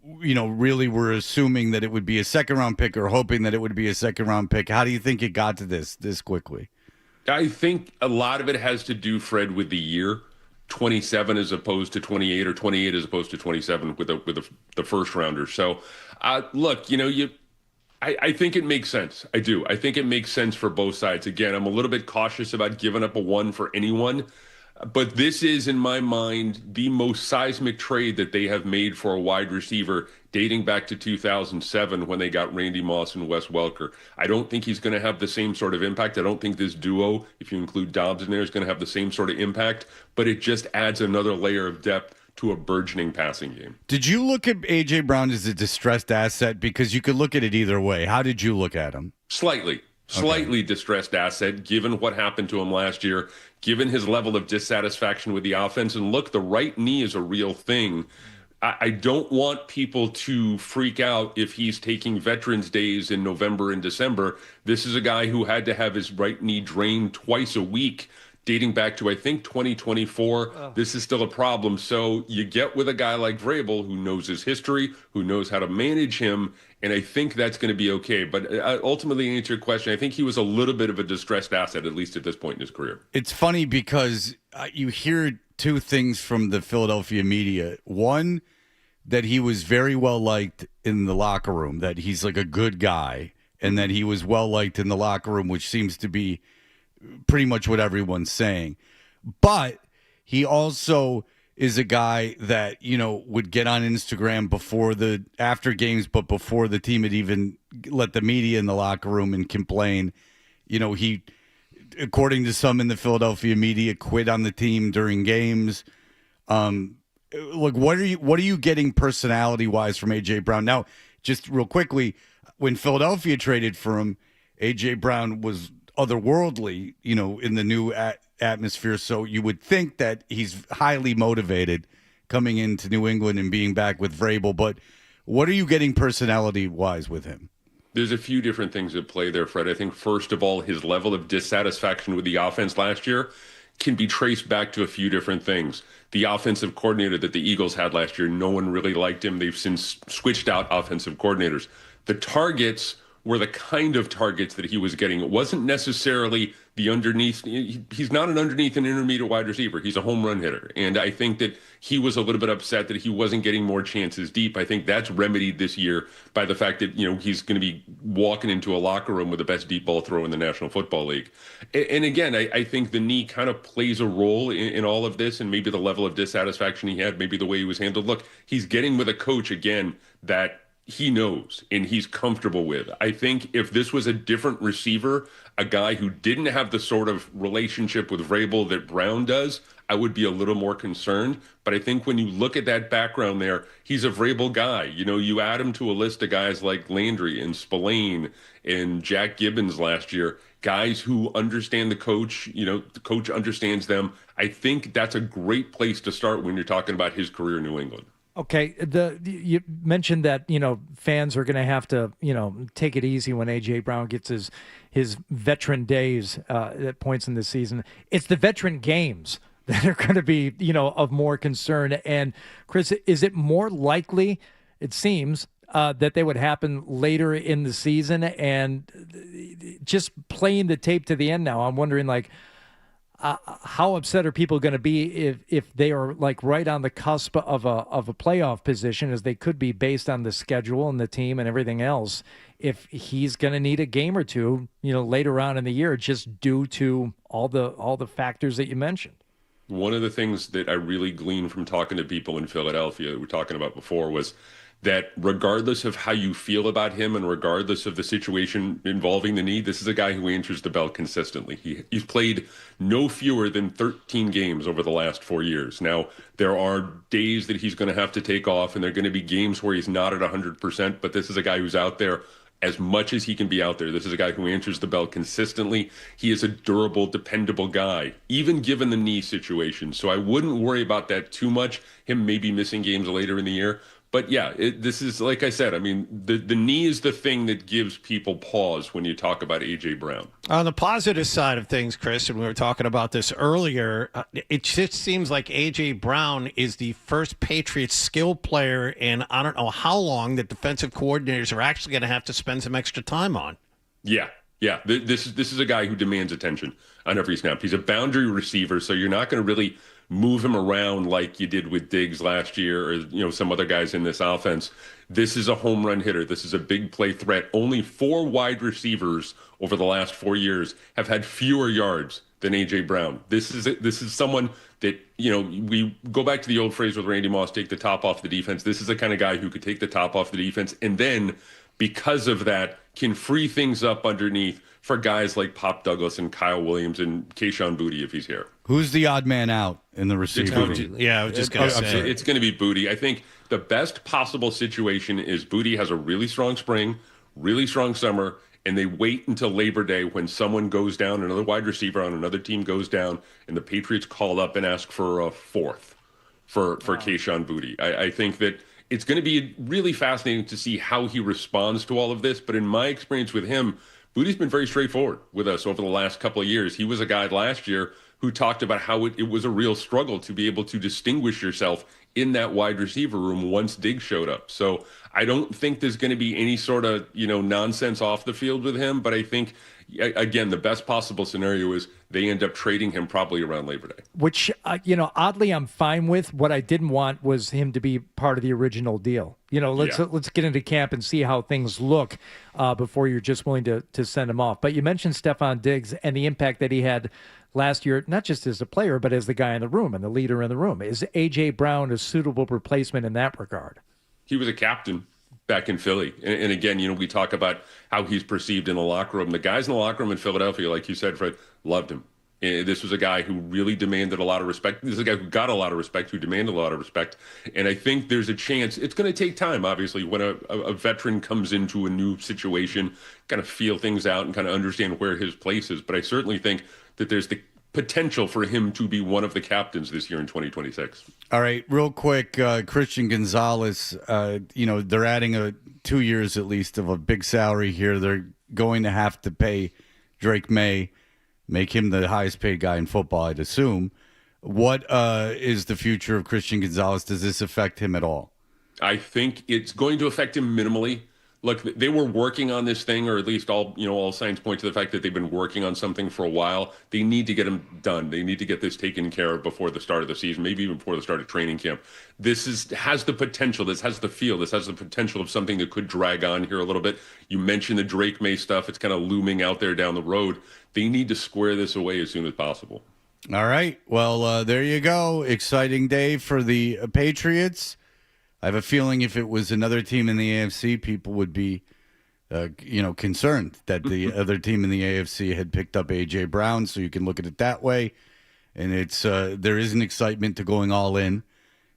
really were assuming that it would be a second-round pick or hoping that it would be a second-round pick. How do you think it got to this quickly? I think a lot of it has to do, Fred, with the year. 27 as opposed to 28 or 28 as opposed to 27 with the first rounder. So, look, I think it makes sense. I do. I think it makes sense for both sides. Again, I'm a little bit cautious about giving up a one for anyone, but this is, in my mind, the most seismic trade that they have made for a wide receiver dating back to 2007 when they got Randy Moss and Wes Welker. I don't think he's going to have the same sort of impact. I don't think this duo, if you include Dobbs in there, is going to have the same sort of impact, but it just adds another layer of depth to a burgeoning passing game. Did you look at A.J. Brown as a distressed asset? Because you could look at it either way. How did you look at him? Slightly distressed asset, given what happened to him last year, given his level of dissatisfaction with the offense. And look, the right knee is a real thing. I don't want people to freak out if he's taking Veterans Days in November and December. This is a guy who had to have his right knee drained twice a week, dating back to, I think, 2024. Oh. This is still a problem. So you get with a guy like Vrabel, who knows his history, who knows how to manage him, and I think that's going to be okay. But ultimately, to answer your question, I think he was a little bit of a distressed asset, at least at this point in his career. It's funny because you hear two things from the Philadelphia media. One, that he was very well liked in the locker room, that he's like a good guy, and that he was well liked in the locker room, which seems to be pretty much what everyone's saying. But he also is a guy that, would get on Instagram after games, but before the team had even let the media in the locker room and complain. He, according to some in the Philadelphia media, quit on the team during games. Look, what are you getting personality-wise from A.J. Brown? Now, just real quickly, when Philadelphia traded for him, A.J. Brown was otherworldly, in the new atmosphere. So you would think that he's highly motivated coming into New England and being back with Vrabel. But what are you getting personality-wise with him? There's a few different things at play there, Fred. I think, first of all, his level of dissatisfaction with the offense last year can be traced back to a few different things. The offensive coordinator that the Eagles had last year, no one really liked him. They've since switched out offensive coordinators. The targets were the kind of targets that he was getting. It wasn't necessarily the underneath. He's not an underneath and intermediate wide receiver. He's a home run hitter. And I think that he was a little bit upset that he wasn't getting more chances deep. I think that's remedied this year by the fact that, he's going to be walking into a locker room with the best deep ball thrower in the National Football League. And again, I think the knee kind of plays a role in all of this, and maybe the level of dissatisfaction he had, maybe the way he was handled. Look, he's getting with a coach, again, that he knows and he's comfortable with. I think if this was a different receiver, a guy who didn't have the sort of relationship with Vrabel that Brown does, I would be a little more concerned. But I think when you look at that background there, he's a Vrabel guy. You add him to a list of guys like Landry and Spillane and Jack Gibbons last year, guys who understand the coach, the coach understands them. I think that's a great place to start when you're talking about his career in New England. Okay, you mentioned that fans are going to have to take it easy when A.J. Brown gets his veteran days at points in the season. It's the veteran games that are going to be of more concern. And Chris, is it more likely? It seems that they would happen later in the season, and just playing the tape to the end now. I'm wondering how upset are people going to be if they are right on the cusp of a playoff position, as they could be based on the schedule and the team and everything else, if he's going to need a game or two later on in the year, just due to all the factors that you mentioned? One of the things that I really gleaned from talking to people in Philadelphia that we were talking about before was that regardless of how you feel about him and regardless of the situation involving the knee, this is a guy who answers the bell consistently. He's played no fewer than 13 games over the last 4 years. Now, there are days that he's going to have to take off, and there are going to be games where he's not at 100%, but this is a guy who's out there as much as he can be out there. This is a guy who answers the bell consistently. He is a durable, dependable guy, even given the knee situation. So I wouldn't worry about that too much, him maybe missing games later in the year. But yeah, this is, like I said, I mean, the knee is the thing that gives people pause when you talk about A.J. Brown. On the positive side of things, Chris, and we were talking about this earlier, it just seems like A.J. Brown is the first Patriots skill player in I don't know how long that defensive coordinators are actually going to have to spend some extra time on. Yeah. This is a guy who demands attention on every snap. He's a boundary receiver, so you're not going to really move him around like you did with Diggs last year or some other guys in this offense. This is a home run hitter. This is a big play threat. Only 4 wide receivers over the last 4 years have had fewer yards than A.J. Brown. This is someone that, we go back to the old phrase with Randy Moss, take the top off the defense. This is the kind of guy who could take the top off the defense and then, because of that, can free things up underneath for guys like Pop Douglas and Kyle Williams and Kayshon Boutte if he's here. Who's the odd man out in the receiver room? Yeah, I was just going to say. It's going to be Boutte. I think the best possible situation is Boutte has a really strong spring, really strong summer, and they wait until Labor Day when someone goes down, another wide receiver on another team goes down, and the Patriots call up and ask for a fourth for Kayshon Boutte. I think that it's going to be really fascinating to see how he responds to all of this, but in my experience with him, Boutte's been very straightforward with us over the last couple of years. He was a guy last year who talked about how it was a real struggle to be able to distinguish yourself in that wide receiver room once Diggs showed up. So I don't think there's going to be any sort of, nonsense off the field with him. But I think, again, the best possible scenario is they end up trading him probably around Labor Day. Which, oddly, I'm fine with. What I didn't want was him to be part of the original deal. Let's get into camp and see how things look before you're just willing to send him off. But you mentioned Stephon Diggs and the impact that he had last year, not just as a player, but as the guy in the room and the leader in the room. Is A.J. Brown a suitable replacement in that regard? He was a captain back in Philly. And again, we talk about how he's perceived in the locker room. The guys in the locker room in Philadelphia, like you said, Fred, loved him. This was a guy who really demanded a lot of respect. This is a guy who got a lot of respect, who demanded a lot of respect. And I think there's a chance. It's going to take time, obviously, when a veteran comes into a new situation, kind of feel things out and kind of understand where his place is. But I certainly think that there's the potential for him to be one of the captains this year in 2026. All right, real quick, Christian Gonzalez, they're adding 2 years at least of a big salary here. They're going to have to pay Drake May, make him the highest paid guy in football, I'd assume. What is the future of Christian Gonzalez? Does this affect him at all? I think it's going to affect him minimally. look, they were working on this thing, or at least all signs point to the fact that they've been working on something for a while. They need to get them done. They need to get this taken care of before the start of the season, maybe even before the start of training camp. This has the potential. This has the feel. This has the potential of something that could drag on here a little bit. You mentioned the Drake May stuff. It's kind of looming out there down the road. They need to square this away as soon as possible. All right. Well, there you go. Exciting day for the Patriots. I have a feeling if it was another team in the AFC, people would be, concerned that the other team in the AFC had picked up A.J. Brown. So you can look at it that way, and it's there is an excitement to going all in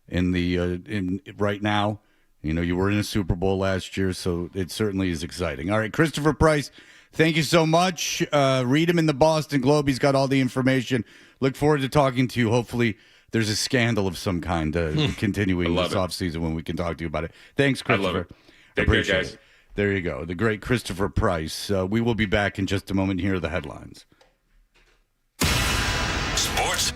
right now. You were in a Super Bowl last year, so it certainly is exciting. All right, Christopher Price, thank you so much. Read him in the Boston Globe. He's got all the information. Look forward to talking to you. Hopefully there's a scandal of some kind continuing this offseason when we can talk to you about it. Thanks, Christopher. I love it. Take care, guys. There you go. The great Christopher Price. We will be back in just a moment. Here are the headlines. Sports.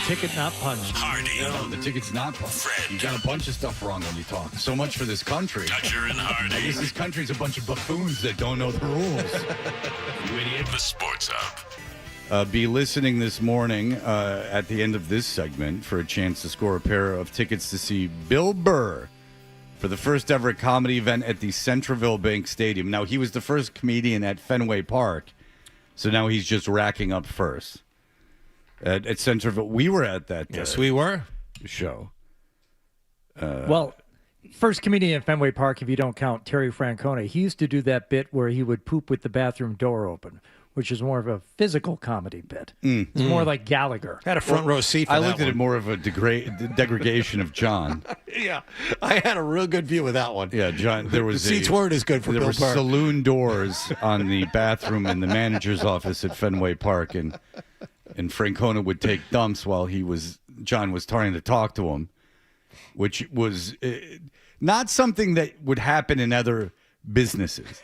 ticket not punched. Hardy. No, the ticket's not punched. You got a bunch of stuff wrong when you talk. So much for this country. Dutcher and Hardy. I guess this country's a bunch of buffoons that don't know the rules. You idiot. The Sports Hub. Be listening this morning at the end of this segment for a chance to score a pair of tickets to see Bill Burr for the first ever comedy event at the Centreville Bank Stadium. Now, he was the first comedian at Fenway Park, so now he's just racking up first. At Centreville, we were at that Yes, we were. show. Well, first comedian at Fenway Park, if you don't count Terry Francona, he used to do that bit where he would poop with the bathroom door open, which is more of a physical comedy bit. It's more like Gallagher. Had a front row seat for I that looked at one. it more of a degradation of John. Yeah, I had a real good view of that one. Yeah, John, there was The seats weren't as good for there Bill were Burr. saloon doors on the bathroom in the manager's office at Fenway Park, and Francona would take dumps while John was trying to talk to him, which was not something that would happen in other businesses.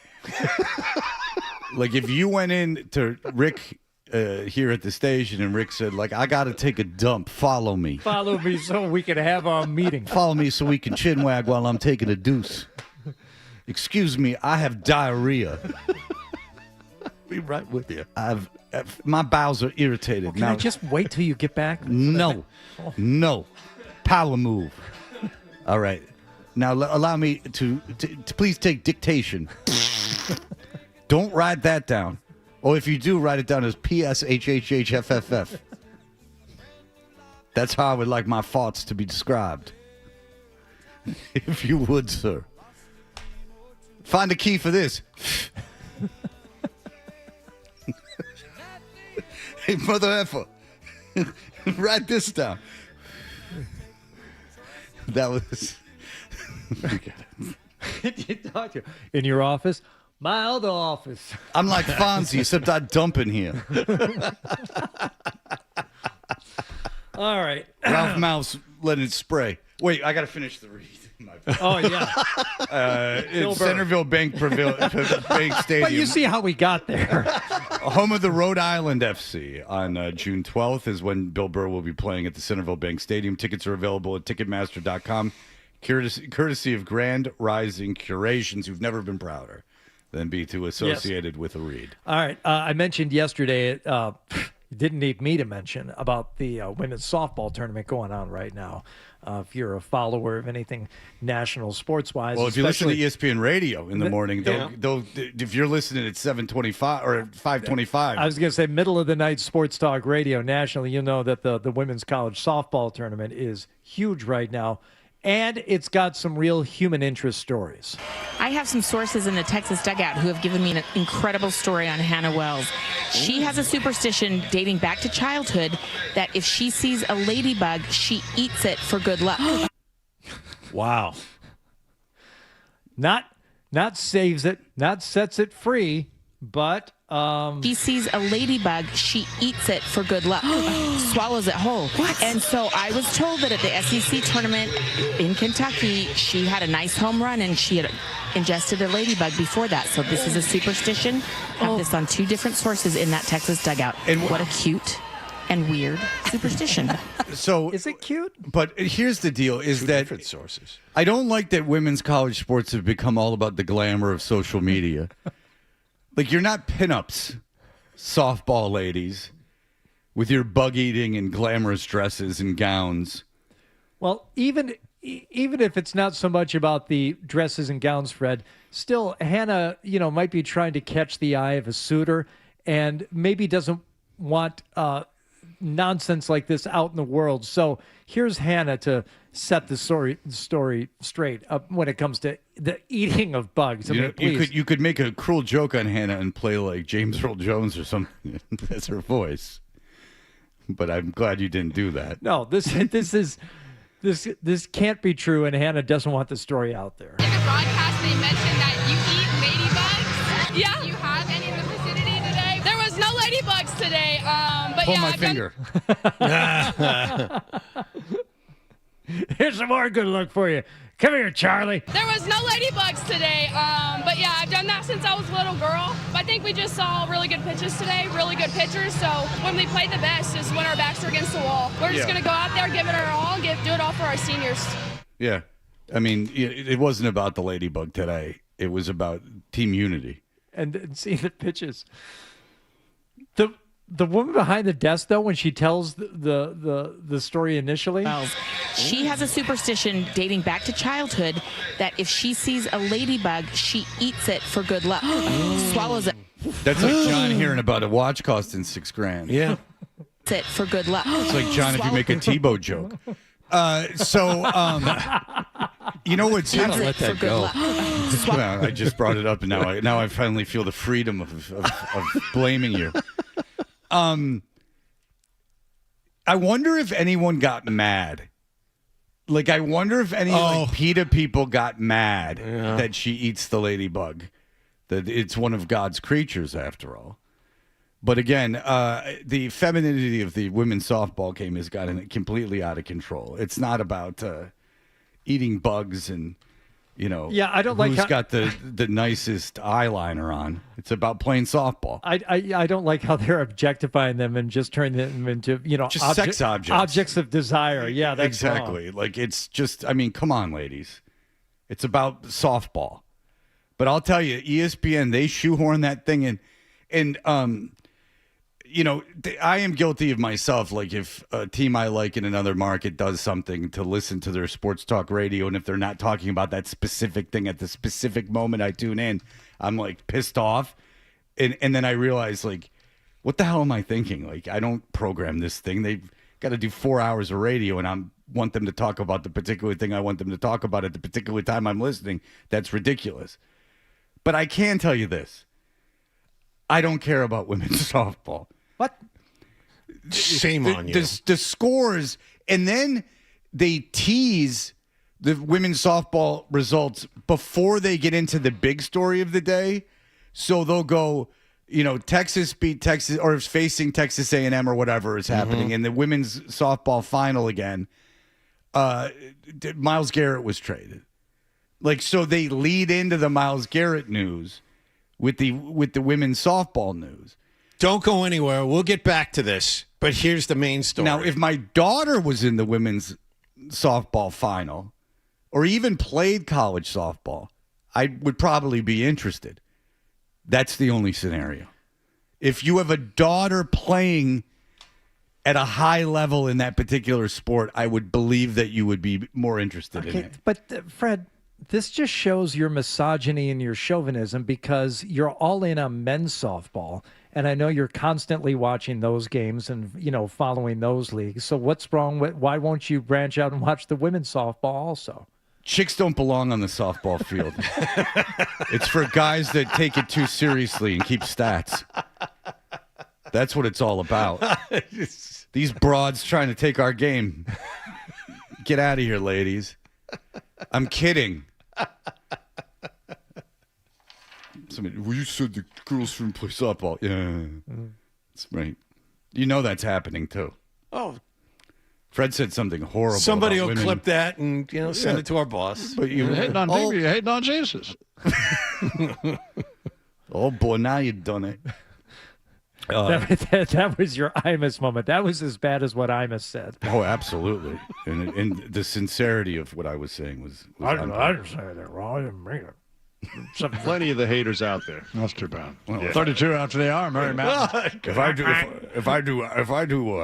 Like if you went in to Rick here at the station and Rick said, like, I got to take a dump. Follow me. Follow me so we can have our meeting. Follow me so we can chinwag while I'm taking a deuce. Excuse me, I have diarrhea. Be right with you. My bowels are irritated. Can I just wait till you get back? No. No. Power move. All right. Now allow me to please take dictation. Don't write that down. Or if you do, write it down as PSHHHFFF. That's how I would like my thoughts to be described. If you would, sir. Find a key for this. Hey, mother effer. Write this down. That was... In your office? My other office. I'm like Fonzie, except I dump in here. All right. Ralph Mouse let it spray. Wait, I got to finish the read. Oh, yeah. It's Centerville Bank Stadium. But you see how we got there. Home of the Rhode Island FC on June 12th is when Bill Burr will be playing at the Centerville Bank Stadium. Tickets are available at Ticketmaster.com. Courtesy of Grand Rising Curations, who've never been prouder than be to associated with a read. All right. I mentioned yesterday, didn't need me to mention, about the women's softball tournament going on right now. If you're a follower of anything national sports-wise. Well, if you listen to ESPN Radio in the morning, they'll if you're listening at 7:25 or 5:25. I was going to say middle of the night sports talk radio nationally, you know that the women's college softball tournament is huge right now. And it's got some real human interest stories. I have some sources in the Texas dugout who have given me an incredible story on Hannah Wells. She has a superstition dating back to childhood that if she sees a ladybug, she eats it for good luck. Wow. Not saves it, not sets it free, but she sees a ladybug, she eats it for good luck. Swallows it whole. What? And so I was told that at the SEC tournament in Kentucky, she had a nice home run and she had ingested a ladybug before that. So this is a superstition. Have this on two different sources in that Texas dugout. And what a cute and weird superstition. So is it cute? But here's the deal: is two that different sources. I don't like that women's college sports have become all about the glamour of social media. Like, you're not pinups, softball ladies, with your bug eating and glamorous dresses and gowns. Well, even if it's not so much about the dresses and gowns, Fred, still Hannah, might be trying to catch the eye of a suitor and maybe doesn't want nonsense like this out in the world. So here's Hannah to set the story straight when it comes to the eating of bugs. I mean, you could make a cruel joke on Hannah and play like James Earl Jones or something. That's her voice. But I'm glad you didn't do that. No, this can't be true, and Hannah doesn't want the story out there. In the broadcast, they mentioned that you eat ladybugs. Yeah. Do you have any in the vicinity today? There was no ladybugs today, but Pull my finger. Here's some more good luck for you. Come here, Charlie. There was no ladybugs today, but yeah, I've done that since I was a little girl. My I think we just saw really good pitches today, really good pitchers. So when we played the best is when our backs are against the wall. We're just going to go out there, give it our all, do it all for our seniors. Yeah. I mean, it wasn't about the ladybug today. It was about team unity. And seeing the pitches. The woman behind the desk, though, when she tells the story initially, she has a superstition dating back to childhood that if she sees a ladybug, she eats it for good luck. Swallows it. That's like John hearing about a watch costing $6,000. Yeah. Eats it for good luck. It's like John if you make a Tebow joke. You know what's Gotta let that go. Well, I just brought it up, and now I finally feel the freedom of blaming you. I wonder if anyone got mad. Like, I wonder if any PETA people got mad that she eats the ladybug. That it's one of God's creatures, after all. But again, the femininity of the women's softball game has gotten completely out of control. It's not about eating bugs and, I don't like who's got the nicest eyeliner on. It's about playing softball. I don't like how they're objectifying them and just turning them into just sex objects of desire. Yeah, that's exactly wrong. Like, it's just. I mean, come on, ladies. It's about softball. But I'll tell you, ESPN, they shoehorn that thing in, and I am guilty of myself. Like, if a team I like in another market does something, to listen to their sports talk radio, and if they're not talking about that specific thing at the specific moment I tune in, I'm like pissed off. And then I realize, like, what the hell am I thinking? Like, I don't program this thing. They've got to do 4 hours of radio, and I want them to talk about the particular thing I want them to talk about at the particular time I'm listening. That's ridiculous. But I can tell you this. I don't care about women's softball. What? Shame on you. The scores, and then they tease the women's softball results before they get into the big story of the day. So they'll go, Texas beat Texas, or is facing Texas A&M or whatever is happening, and the women's softball final again. Myles Garrett was traded. Like, so they lead into the Myles Garrett news with the women's softball news. Don't go anywhere. We'll get back to this. But here's the main story. Now, if my daughter was in the women's softball final, or even played college softball, I would probably be interested. That's the only scenario. If you have a daughter playing at a high level in that particular sport, I would believe that you would be more interested in it. But Fred, this just shows your misogyny and your chauvinism, because you're all in on men's softball. And I know you're constantly watching those games and, following those leagues. So what's wrong with, why won't you branch out and watch the women's softball also? Chicks don't belong on the softball field. It's for guys that take it too seriously and keep stats. That's what it's all about. These broads trying to take our game. Get out of here, ladies. I'm kidding. Well, you said the girls shouldn't play softball. Yeah, that's right. That's happening too. Oh, Fred said something horrible. Somebody about will women. clip that and send it to our boss. But you're hating on me. You're hating on Jesus. Oh boy, now you've done it. That was your Imus moment. That was as bad as what Imus said. Oh, absolutely. And the sincerity of what I was saying was I didn't say that wrong. I didn't mean it. Plenty of the haters out there. That's too bad. Well, 32 after the hour, Mary Mountain. If I do,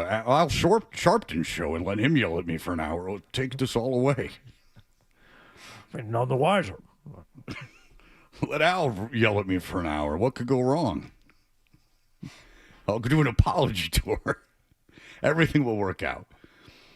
Al Sharpton's show and let him yell at me for an hour, it'll take this all away. None the wiser. Let Al yell at me for an hour. What could go wrong? I'll do an apology tour. Everything will work out.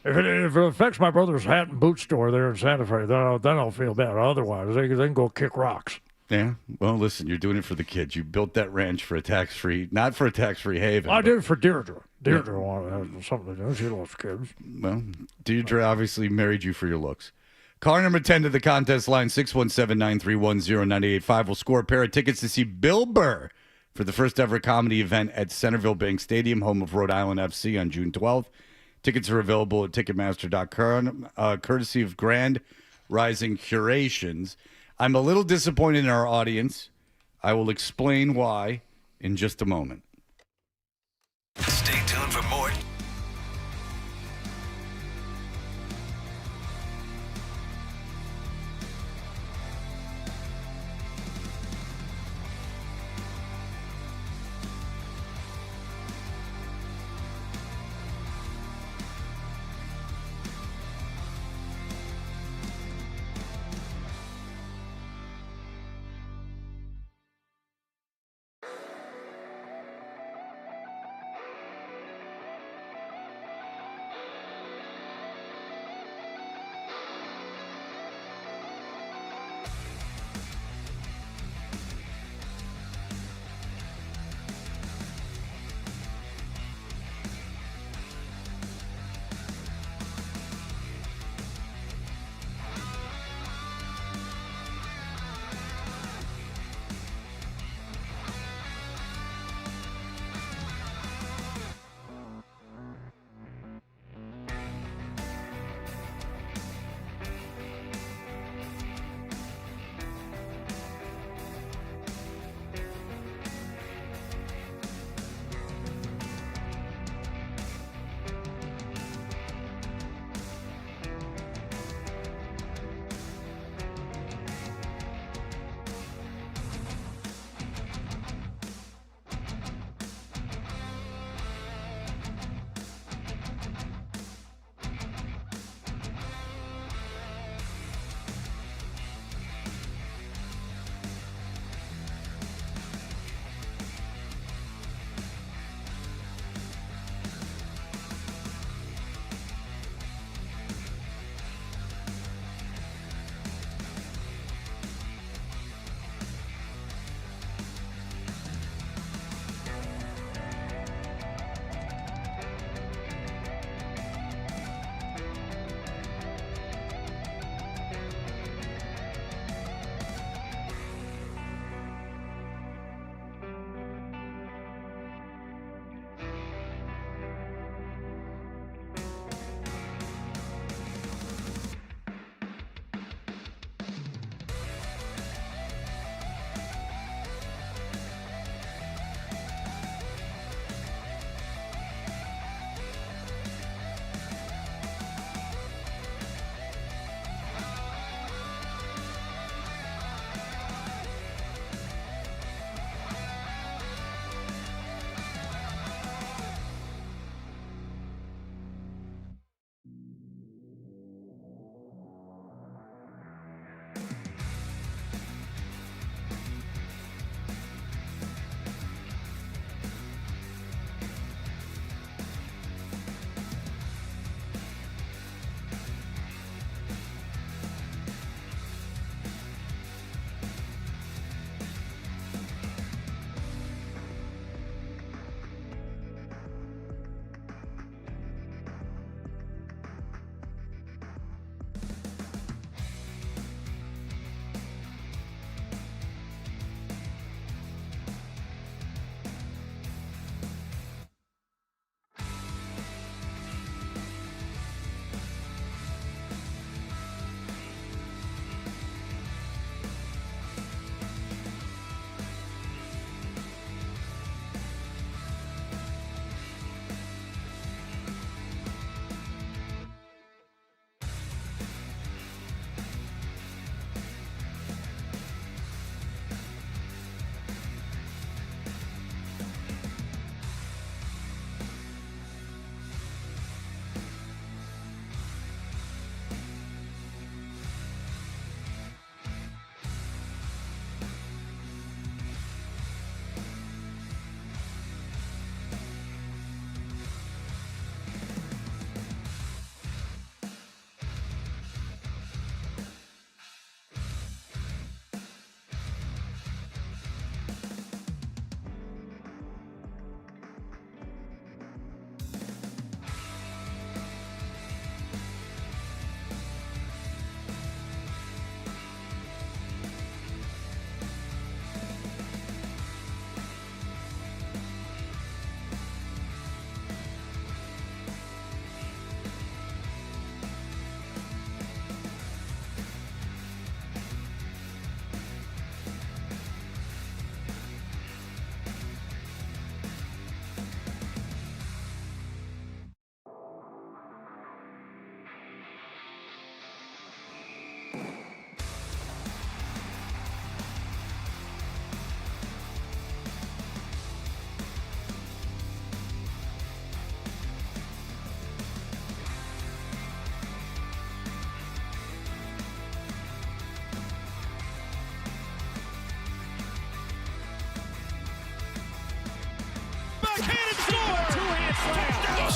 If it affects my brother's hat and boot store there in Santa Fe, then I'll feel bad. Otherwise, they can go kick rocks. Yeah. Well, listen, you're doing it for the kids. You built that ranch for a tax-free, not for a tax-free haven. I did it for Deirdre. Deirdre wanted to have something to do. She loves kids. Well, Deirdre obviously married you for your looks. Caller number 10 to the contest line, 617-931-0985, will score a pair of tickets to see Bill Burr for the first ever comedy event at Centerville Bank Stadium, home of Rhode Island FC, on June 12th. Tickets are available at Ticketmaster.com, courtesy of Grand Rising Curations. I'm a little disappointed in our audience. I will explain why in just a moment. Stay tuned for more.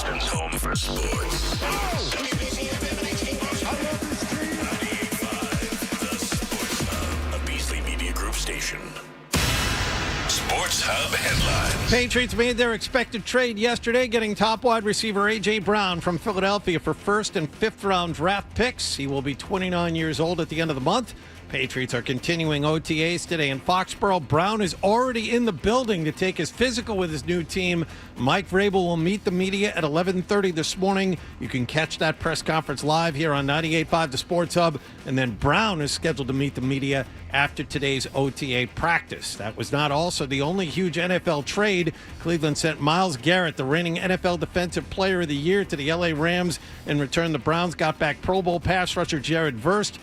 Boston's home for sports. The Sports Hub, a Beasley Media Group station. Sports Hub headlines. Patriots made their expected trade yesterday, getting top wide receiver A.J. Brown from Philadelphia for first and fifth round draft picks. He will be 29 years old at the end of the month. Patriots are continuing OTAs today in Foxborough. Brown is already in the building to take his physical with his new team. Mike Vrabel will meet the media at 11:30 this morning. You can catch that press conference live here on 98.5 The Sports Hub. And then Brown is scheduled to meet the media after today's OTA practice. That was not also the only huge NFL trade. Cleveland sent Myles Garrett, the reigning NFL Defensive Player of the Year, to the LA Rams. In return, the Browns got back Pro Bowl pass rusher Jared Verse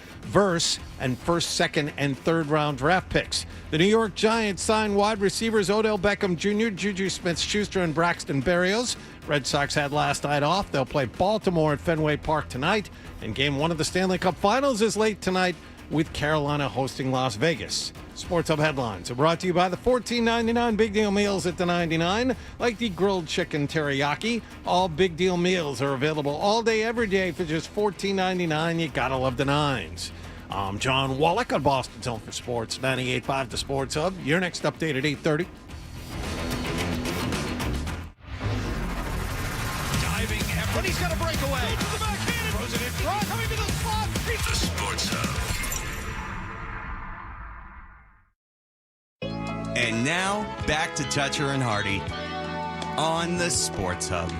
and first, second, and third round draft picks. The New York Giants signed wide receivers Odell Beckham Jr., Juju Smith-Schuster, and Braxton Berrios. Red Sox had last night off. They'll play Baltimore at Fenway Park tonight. And game one of the Stanley Cup Finals is late tonight with Carolina hosting Las Vegas. Sports Hub headlines are brought to you by the $14.99 Big Deal Meals at the 99, like the grilled chicken teriyaki. All Big Deal meals are available all day, every day for just $14.99. You gotta love the nines. I'm John Wallach on Boston's Home for Sports, 98.5 The Sports Hub. Your next update at 8:30. Diving effort. But he's got a breakaway. To the backhand. Throws it in front. Coming to the spot. The Sports Hub. And now, back to Toucher and Hardy on the Sports Hub.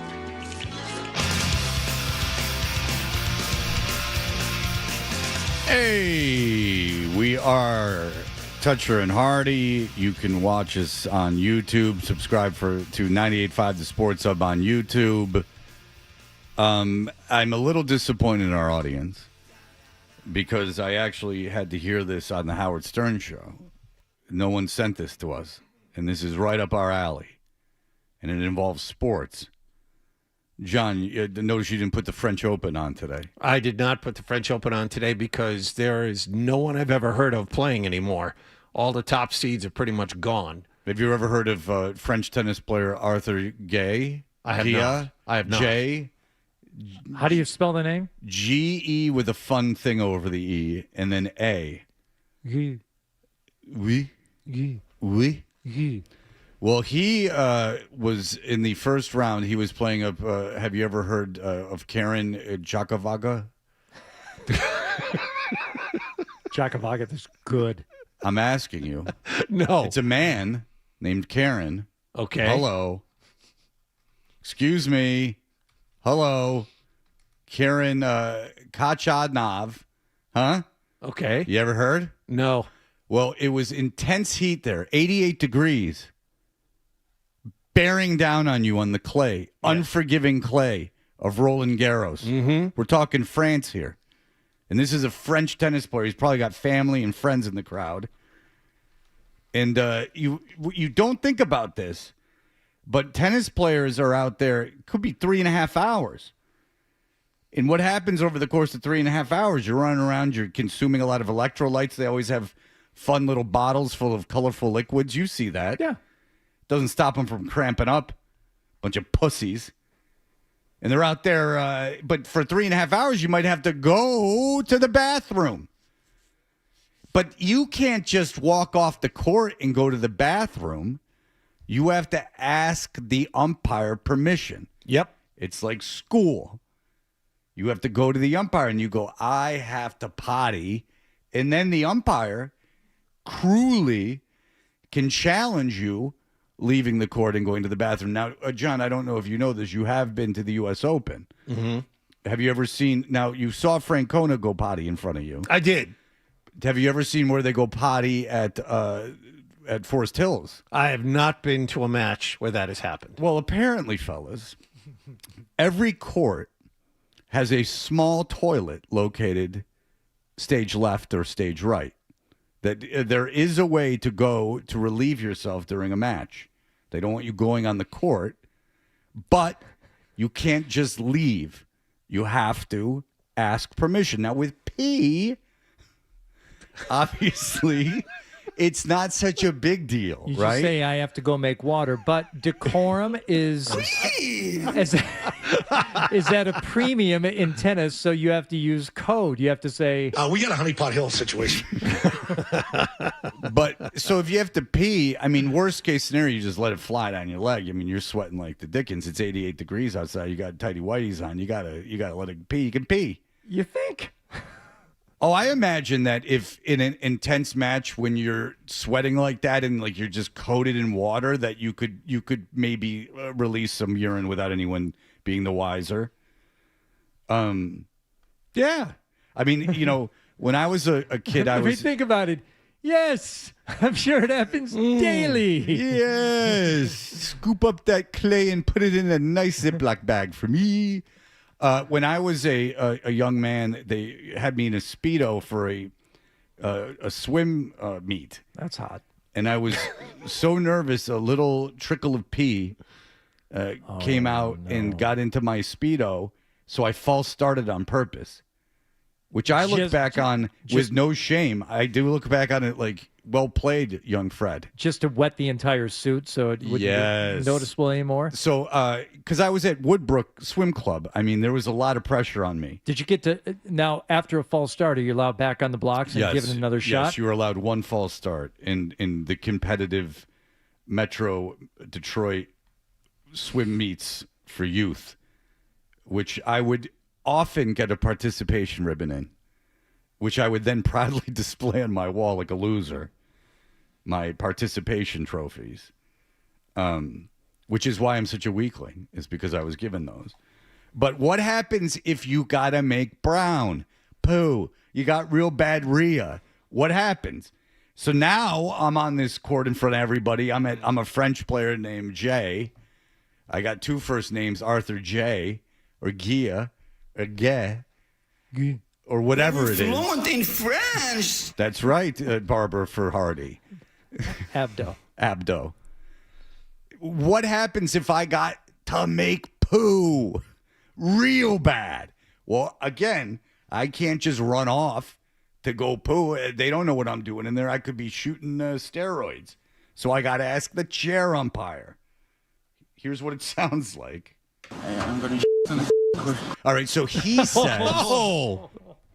Hey, we are Toucher and Hardy. You can watch us on YouTube. Subscribe to 98.5 The Sports Hub on YouTube. I'm a little disappointed in our audience because I actually had to hear this on the Howard Stern show. No one sent this to us, and this is right up our alley, and it involves sports. John, notice you didn't put the French Open on today. I did not put the French Open on today because there is no one I've ever heard of playing anymore. All the top seeds are pretty much gone. Have you ever heard of French tennis player Arthur Gay? I have not. I have not. J. How do you spell the name? G-E with a fun thing over the E, and then A. G. Oui. G. Oui. G. Well, he was in the first round. He was playing up. Have you ever heard of Karen Jakavaga? Jakavaga is good. I'm asking you. No. It's a man named Karen. Okay. Hello. Excuse me. Hello. Karen Kachadnov. Huh? Okay. You ever heard? No. Well, it was intense heat there, 88 degrees, bearing down on you on the clay, unforgiving clay of Roland Garros. Mm-hmm. We're talking France here. And this is a French tennis player. He's probably got family and friends in the crowd. And you don't think about this, but tennis players are out there, it could be 3.5 hours. And what happens over the course of 3.5 hours? You're running around, you're consuming a lot of electrolytes. They always have fun little bottles full of colorful liquids. You see that. Yeah. Doesn't stop them from cramping up. Bunch of pussies. And they're out there, but for 3.5 hours, you might have to go to the bathroom. But you can't just walk off the court and go to the bathroom. You have to ask the umpire permission. Yep. It's like school. You have to go to the umpire and you go, I have to potty. And then the umpire cruelly can challenge you leaving the court and going to the bathroom. Now, John, I don't know if you know this. You have been to the U.S. Open. Mm-hmm. Have you ever seen... Now, you saw Francona go potty in front of you. I did. Have you ever seen where they go potty at Forest Hills? I have not been to a match where that has happened. Well, apparently, fellas, every court has a small toilet located stage left or stage right. That there is a way to go to relieve yourself during a match. They don't want you going on the court, but you can't just leave. You have to ask permission. Now, with pee, obviously, it's not such a big deal, You right? just say I have to go make water, but decorum is at a premium in tennis, so you have to use code. You have to say, we got a Honeypot Hill situation. But so if you have to pee, I mean, worst case scenario, you just let it fly down your leg. I mean, you're sweating like the dickens. It's 88 degrees outside. You got tighty whities on. You gotta let it pee. You can pee. You think? Oh, I imagine that if in an intense match when you're sweating like that and like you're just coated in water, that you could maybe release some urine without anyone being the wiser. Yeah. I mean, you know, when I was a kid, I If you was. think about it, yes, I'm sure it happens daily. Yes. Scoop up that clay and put it in a nice Ziploc bag for me. When I was a young man, they had me in a Speedo for a swim meet. That's hot. And I was so nervous, a little trickle of pee came out and got into my Speedo. So I false started on purpose, which I look back on with no shame. I do look back on it like, well played, young Fred. Just to wet the entire suit so it wouldn't be noticeable anymore? So, because I was at Woodbrook Swim Club, I mean, there was a lot of pressure on me. Did you get to, now after a false start, are you allowed back on the blocks and give it another shot? Yes, you were allowed one false start in the competitive Metro Detroit swim meets for youth, which I would often get a participation ribbon in, which I would then proudly display on my wall like a loser. My participation trophies, which is why I'm such a weakling, is because I was given those. But what happens if you gotta make brown poo? You got real bad rhea. What happens? So now I'm on this court in front of everybody. I'm a French player named Jay. I got two first names, Arthur J. or Gia or Gay. Or whatever it is. Fluent in French. That's right, Barbara for Hardy. Abdo. What happens if I got to make poo real bad? Well, again, I can't just run off to go poo. They don't know what I'm doing in there. I could be shooting steroids. So I got to ask the chair umpire. Here's what it sounds like. Hey, I'm going to All right, so he says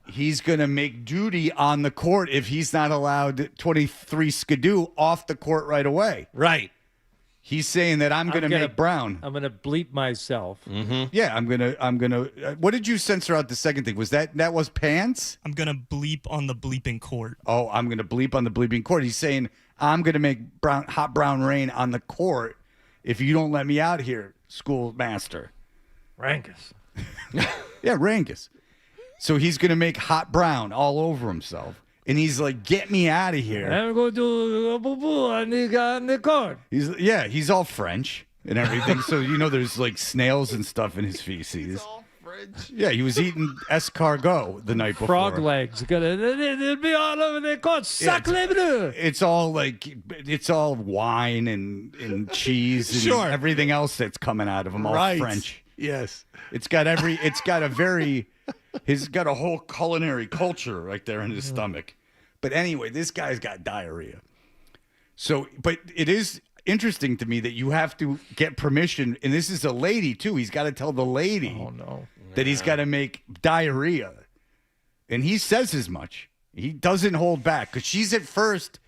he's going to make duty on the court if he's not allowed 23 skidoo off the court right away. Right. He's saying that I'm going to make brown. I'm going to bleep myself. Mm-hmm. Yeah, I'm going to. What did you censor out the second thing? Was that was pants? I'm going to bleep on the bleeping court. Oh, I'm going to bleep on the bleeping court. He's saying I'm going to make hot brown rain on the court if you don't let me out here, schoolmaster. Rankus. Yeah, Rankus. So he's going to make hot brown all over himself. And he's like, get me out of here. I'm going to boo-boo on the court. He's all French and everything. So, there's like snails and stuff in his feces. He's all French. Yeah, he was eating escargot the night before. Frog legs. It'll be all over the court. Sacre bleu. It's all wine and cheese and everything else that's coming out of him, all French. Yes. He's got a whole culinary culture right there in his stomach. But anyway, this guy's got diarrhea. So, but it is interesting to me that you have to get permission, and this is a lady too. He's got to tell the lady that he's got to make diarrhea. And he says as much. He doesn't hold back because she's at first,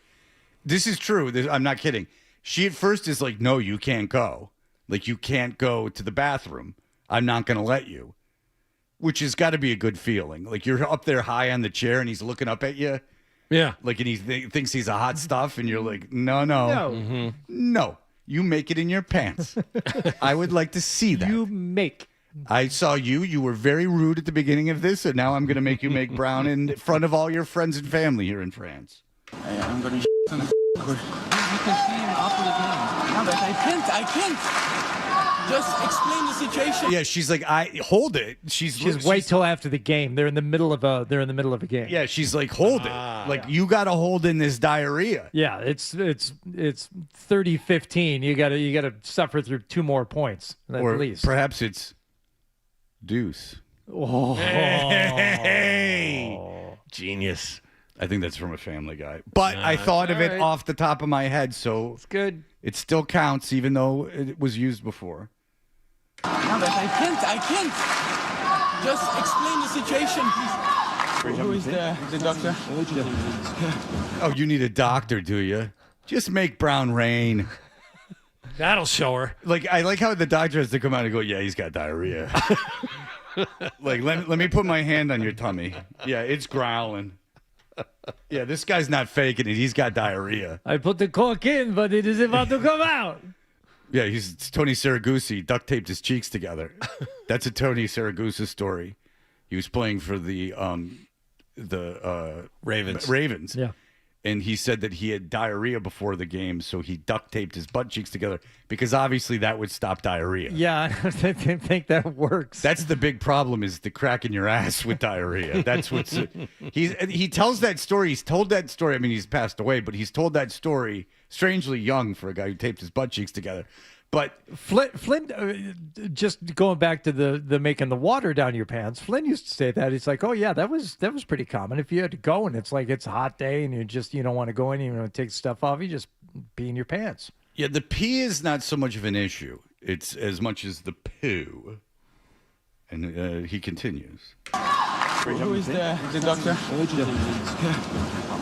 this is true. I'm not kidding. She at first is like, no, you can't go. Like, you can't go to the bathroom. I'm not going to let you. Which has got to be a good feeling. Like, you're up there high on the chair and he's looking up at you. Yeah. Like, and he thinks he's a hot stuff and you're like, no. You make it in your pants. I would like to see that. You make. I saw you. You were very rude at the beginning of this, and now I'm going to make you make brown in front of all your friends and family here in France. Hey, I'm going to in the court. You can see him after the game. No, but I can't. Just explain the situation. Yeah, she's like, I hold it. She's wait till after the game. They're in the middle of a game. Yeah, she's like, hold it. Like, you got to hold in this diarrhea. Yeah, it's 30-15. You got to suffer through 2 more points at least. Perhaps it's deuce. Oh. Hey. Genius. I think that's from a Family Guy. But I thought of it off the top of my head, so it's good. It still counts, even though it was used before. No, but I can't. Just explain the situation, please. Who is the doctor? Oh, you need a doctor, do you? Just make Brown rain. That'll show her. Like, I like how the doctor has to come out and go, yeah, he's got diarrhea. Like, let me put my hand on your tummy. Yeah, it's growling. Yeah, this guy's not faking it. He's got diarrhea. I put the cork in, but it is about to come out. Yeah, it's Tony Saragusa duct taped his cheeks together. That's a Tony Saragusa story. He was playing for the Ravens. Yeah. And he said that he had diarrhea before the game, so he duct taped his butt cheeks together because obviously that would stop diarrhea. Yeah, I think that works. That's the big problem, is the crack in your ass with diarrhea. That's what's he tells that story. He's told that story. I mean, he's passed away, but he's told that story strangely young for a guy who taped his butt cheeks together. But Flynn, just going back to the making the water down your pants, Flynn used to say that. He's like, oh yeah, that was pretty common. If you had to go and it's like it's a hot day and you don't want to go in, you want to take stuff off, you just pee in your pants. Yeah, the pee is not so much of an issue. It's as much as the poo. And he continues. Who is the doctor?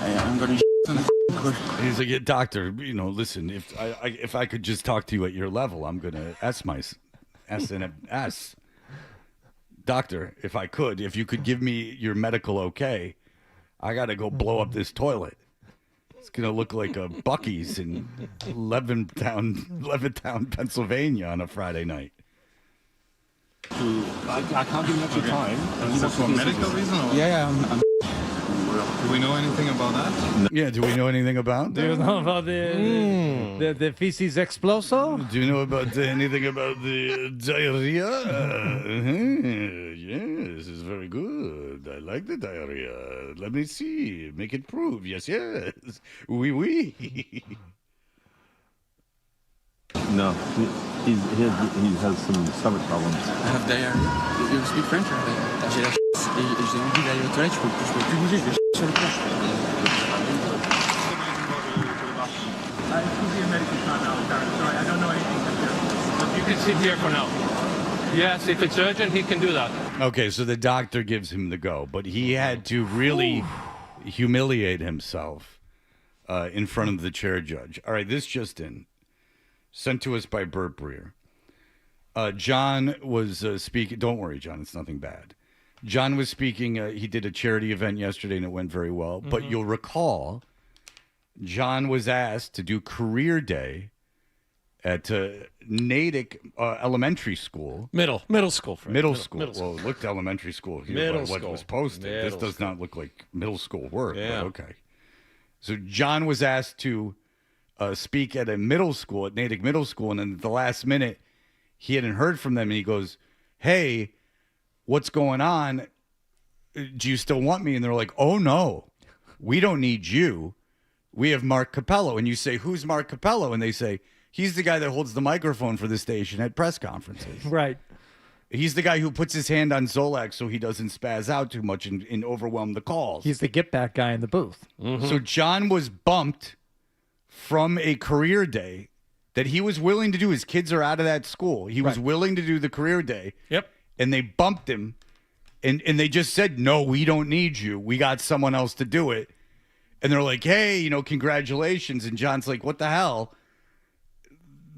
I'm going to He's like, yeah, doctor, listen, if I could just talk to you at your level, I'm going to S. Doctor, if you could give me your medical okay, I got to go blow up this toilet. It's going to look like a Buc-ee's in Levittown, Pennsylvania on a Friday night. I can't give you extra time. Is that for a medical reason? Or? Yeah, Do we know anything about that? Yeah, do we know anything about that? Do you know about the feces exploso? Do you know about anything about the diarrhea? Yes, it's very good. I like the diarrhea. Let me see. Make it prove. Yes. Oui. No, he has some stomach problems. I have diarrhea. You speak French? J'ai la et j'ai envie d'aller aux toilettes, je peux plus bouger, je vais sur le planche. I don't know anything. You can sit here for now. Yes, if it's urgent, he can do that. Okay, so the doctor gives him the go, but he had to really humiliate himself in front of the chair judge. All right, this just in. Sent to us by Bert Breer. John was speaking. Don't worry, John. It's nothing bad. John was speaking. He did a charity event yesterday, and it went very well. But you'll recall, John was asked to do career day at Natick Elementary School. Middle school. Frank. Middle school. Well, it looked elementary school here by what was posted. This does not look like middle school work. Yeah. But okay. So John was asked to speak at a middle school, at Natick Middle School, and then at the last minute, he hadn't heard from them, and he goes, hey, what's going on? Do you still want me? And they're like, oh, no, we don't need you. We have Mark Capello. And you say, who's Mark Capello? And they say, he's the guy that holds the microphone for the station at press conferences. Right. He's the guy who puts his hand on Zolak so he doesn't spaz out too much and overwhelm the calls. He's the get back guy in the booth. Mm-hmm. So John was bumped from a career day that he was willing to do. His kids are out of that school. He was willing to do the career day. Yep. And they bumped him, and they just said, no, we don't need you. We got someone else to do it. And they're like, hey, congratulations. And John's like, what the hell?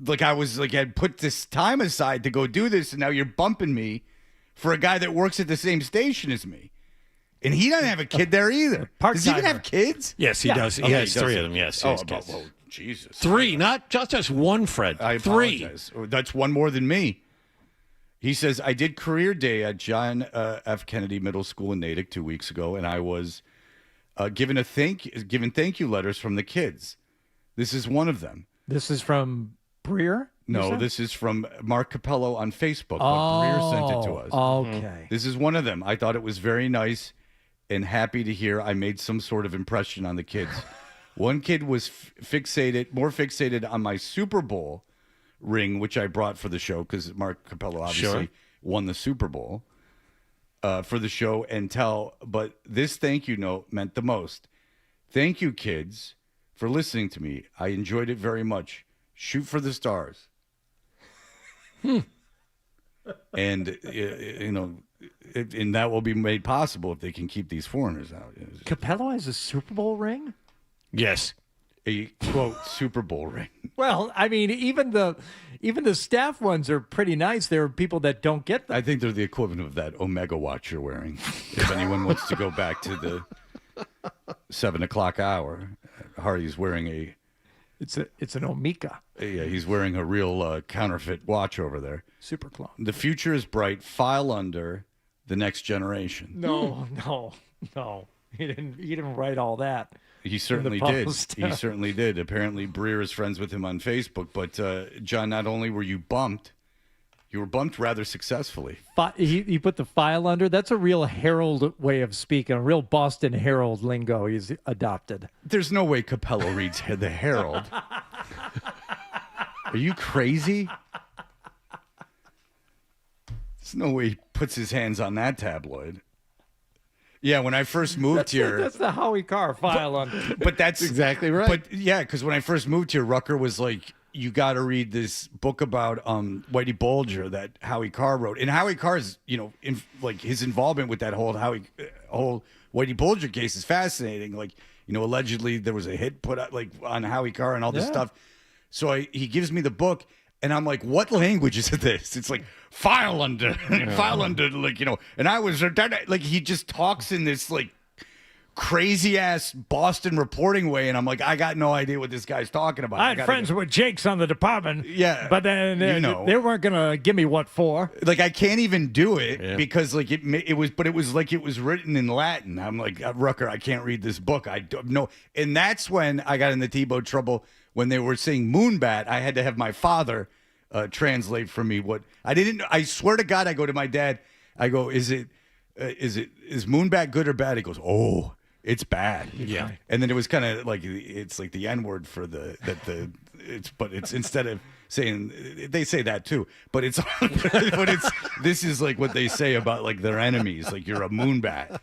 Like, I had put this time aside to go do this, and now you're bumping me for a guy that works at the same station as me. And he doesn't have a kid there either. Does he even have kids? Yes, he does. He has three of them. Yes, he has kids. Oh, Jesus. Three, not just one, Fred. I apologize. That's one more than me. He says, I did career day at John F. Kennedy Middle School in Natick 2 weeks ago, and I was given thank you letters from the kids. This is one of them. This is from Breer? No, this is from Mark Capello on Facebook, but Breer sent it to us. Okay. This is one of them. I thought it was very nice and happy to hear I made some sort of impression on the kids. One kid was more fixated on my Super Bowl ring, which I brought for the show because Mark Capello obviously won the Super Bowl for the show. But this thank you note meant the most. Thank you, kids, for listening to me. I enjoyed it very much. Shoot for the stars. And, and that will be made possible if they can keep these foreigners out. Capello has a Super Bowl ring? Yes. A, quote, Super Bowl ring. Well, I mean, even the staff ones are pretty nice. There are people that don't get them. I think they're the equivalent of that Omega watch you're wearing. If anyone wants to go back to the 7 o'clock hour, Hardy's wearing a... It's an Omega. Yeah, he's wearing a real counterfeit watch over there. Super clone. The future is bright. File under the next generation. No. He didn't write all that. He certainly did. He certainly did. Apparently, Breer is friends with him on Facebook. But, John, not only were you bumped, you were bumped rather successfully. He put the file under. That's a real Herald way of speaking, a real Boston Herald lingo he's adopted. There's no way Capello reads the Herald. Are you crazy? There's no way he puts his hands on that tabloid. Yeah, when I first moved here... That's the Howie Carr file under. But that's exactly right. But yeah, because when I first moved here, Rucker was like, you got to read this book about Whitey Bulger that Howie Carr wrote. And Howie Carr's, his involvement with that whole Whitey Bulger case is fascinating. Like, allegedly there was a hit put out on Howie Carr and all this stuff. So he gives me the book, and I'm like, what language is this? It's like, file under, and I was, he just talks in this, crazy ass Boston reporting way, and I'm like, I got no idea what this guy's talking about. I had friends with Jakes on the department. Yeah, but then they weren't gonna give me what for. I can't even do it because it was written in Latin. I'm like, Rucker, I can't read this book. I don't know, and that's when I got in the Tebow trouble when they were saying Moonbat. I had to have my father translate for me what I didn't. I swear to God, I go to my dad. I go, is Moonbat good or bad? He goes, oh. It's bad. Yeah. And then it was kind of it's like the N-word for it's instead of saying, they say that too, but it's this is like what they say about their enemies, like you're a moonbat.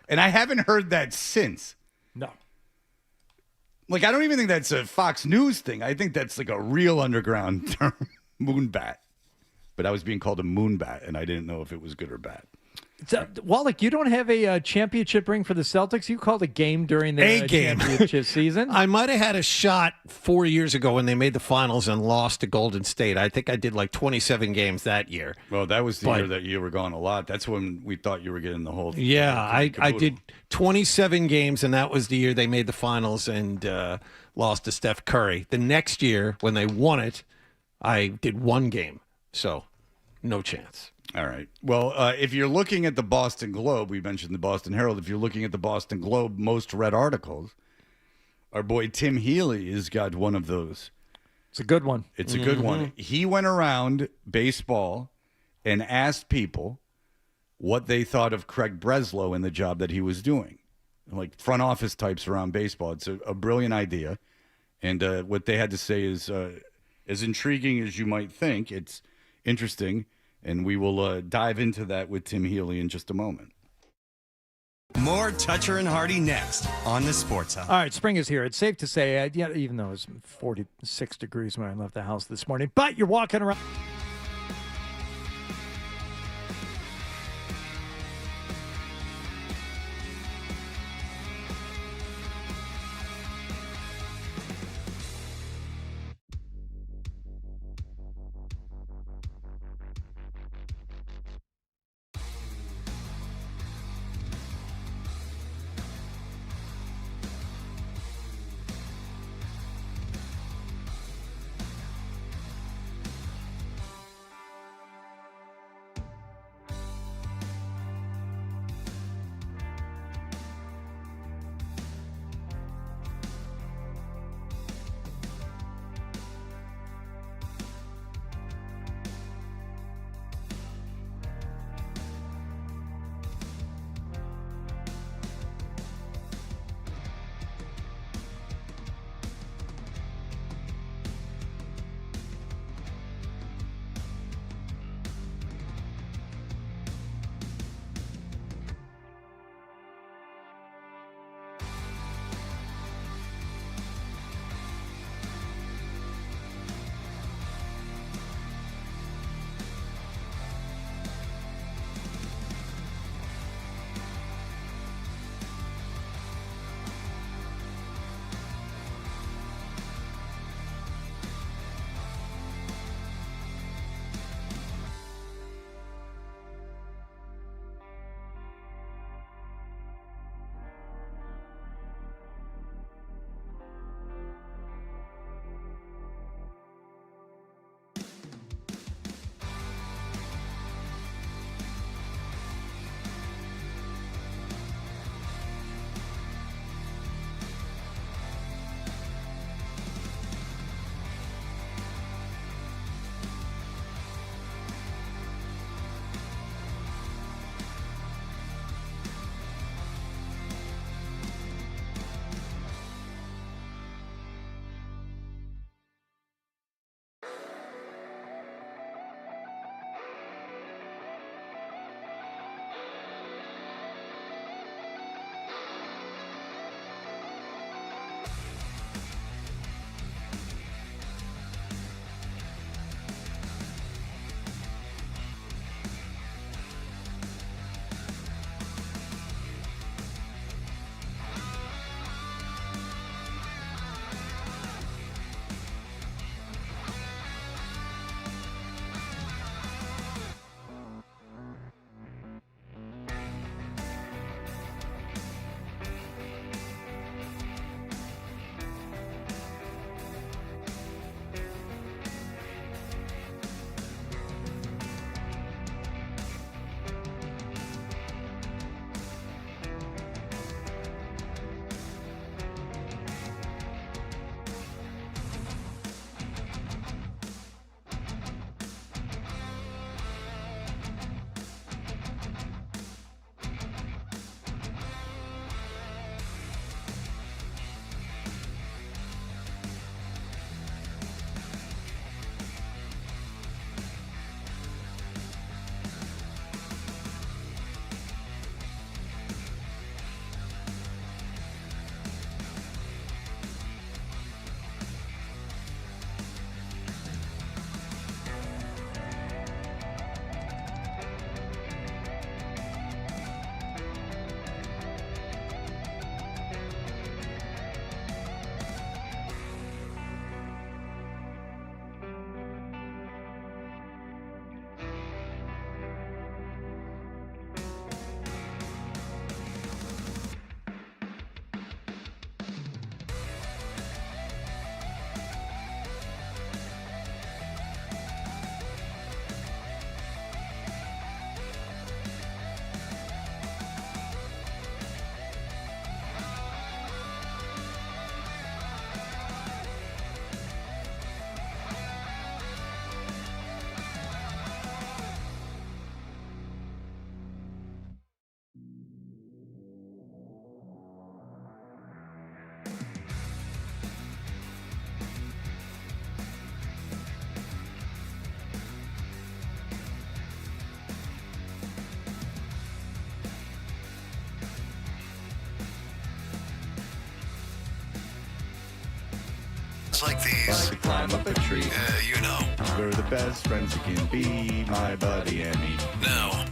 And I haven't heard that since. No. I don't even think that's a Fox News thing. I think that's a real underground term, moonbat. But I was being called a moonbat, and I didn't know if it was good or bad. Wallach, you don't have a championship ring for the Celtics? You called a game during the championship season? I might have had a shot 4 years ago when they made the finals and lost to Golden State. I think I did 27 games that year. Well, that was the year that you were gone a lot. That's when we thought you were getting the whole thing. Yeah, I did 27 games, and that was the year they made the finals and lost to Steph Curry. The next year, when they won it, I did one game. So, no chance. All right. Well, if you're looking at the Boston Globe, we mentioned the Boston Herald. If you're looking at the Boston Globe most read articles, our boy Tim Healy has got one of those. It's a good one. It's a good one. He went around baseball and asked people what they thought of Craig Breslow and the job that he was doing. Front office types around baseball. It's a brilliant idea. And what they had to say is as intriguing as you might think. It's interesting. And we will dive into that with Tim Healy in just a moment. More Toucher and Hardy next on the Sports Hub. All right, spring is here. It's safe to say, even though it was 46 degrees when I left the house this morning, but you're walking around. like these. To climb up a tree. You know. We're the best friends that can be, my buddy and me. Now,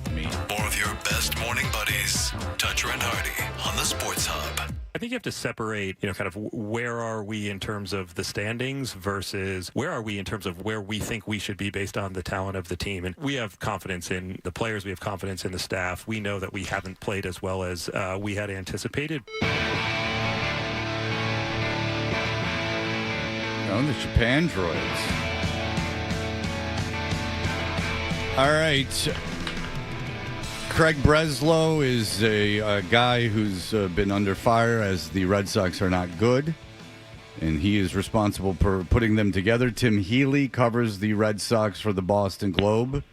more of your best morning buddies, Toucher and Hardy on the Sports Hub. I think you have to separate, kind of where are we in terms of the standings versus where are we in terms of where we think we should be based on the talent of the team. And we have confidence in the players. We have confidence in the staff. We know that we haven't played as well as we had anticipated. Oh, the Japan droids. All right. Craig Breslow is a guy who's been under fire as the Red Sox are not good, and he is responsible for putting them together. Tim Healy covers the Red Sox for the Boston Globe.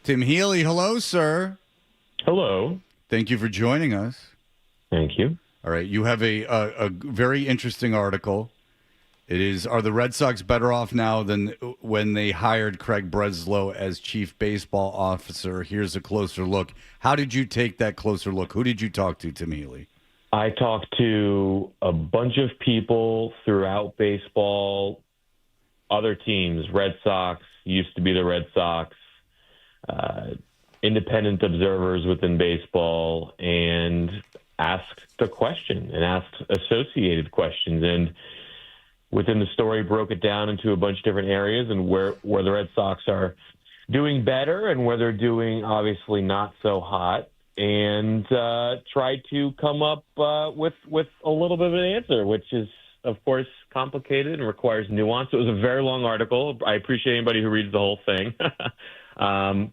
Tim Healy, hello, sir. Hello. Thank you for joining us. Thank you. All right, you have a very interesting article. It is, are the Red Sox better off now than when they hired Craig Breslow as chief baseball officer? Here's a closer look. How did you take that closer look? Who did you talk to, Tim Healy? I talked to a bunch of people throughout baseball, other teams, Red Sox, used to be the Red Sox, independent observers within baseball, and asked the question and asked associated questions. And within the story, broke it down into a bunch of different areas and where the Red Sox are doing better and where they're doing obviously not so hot, and tried to come up with a little bit of an answer, which is, of course, complicated and requires nuance. It was a very long article. I appreciate anybody who reads the whole thing,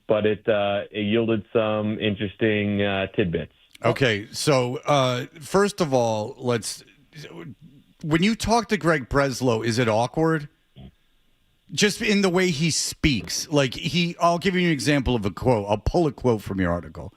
but it yielded some interesting tidbits. Okay, so first of all, when you talk to Greg Breslow, is it awkward? Just in the way he speaks. I'll give you an example of a quote. I'll pull a quote from your article.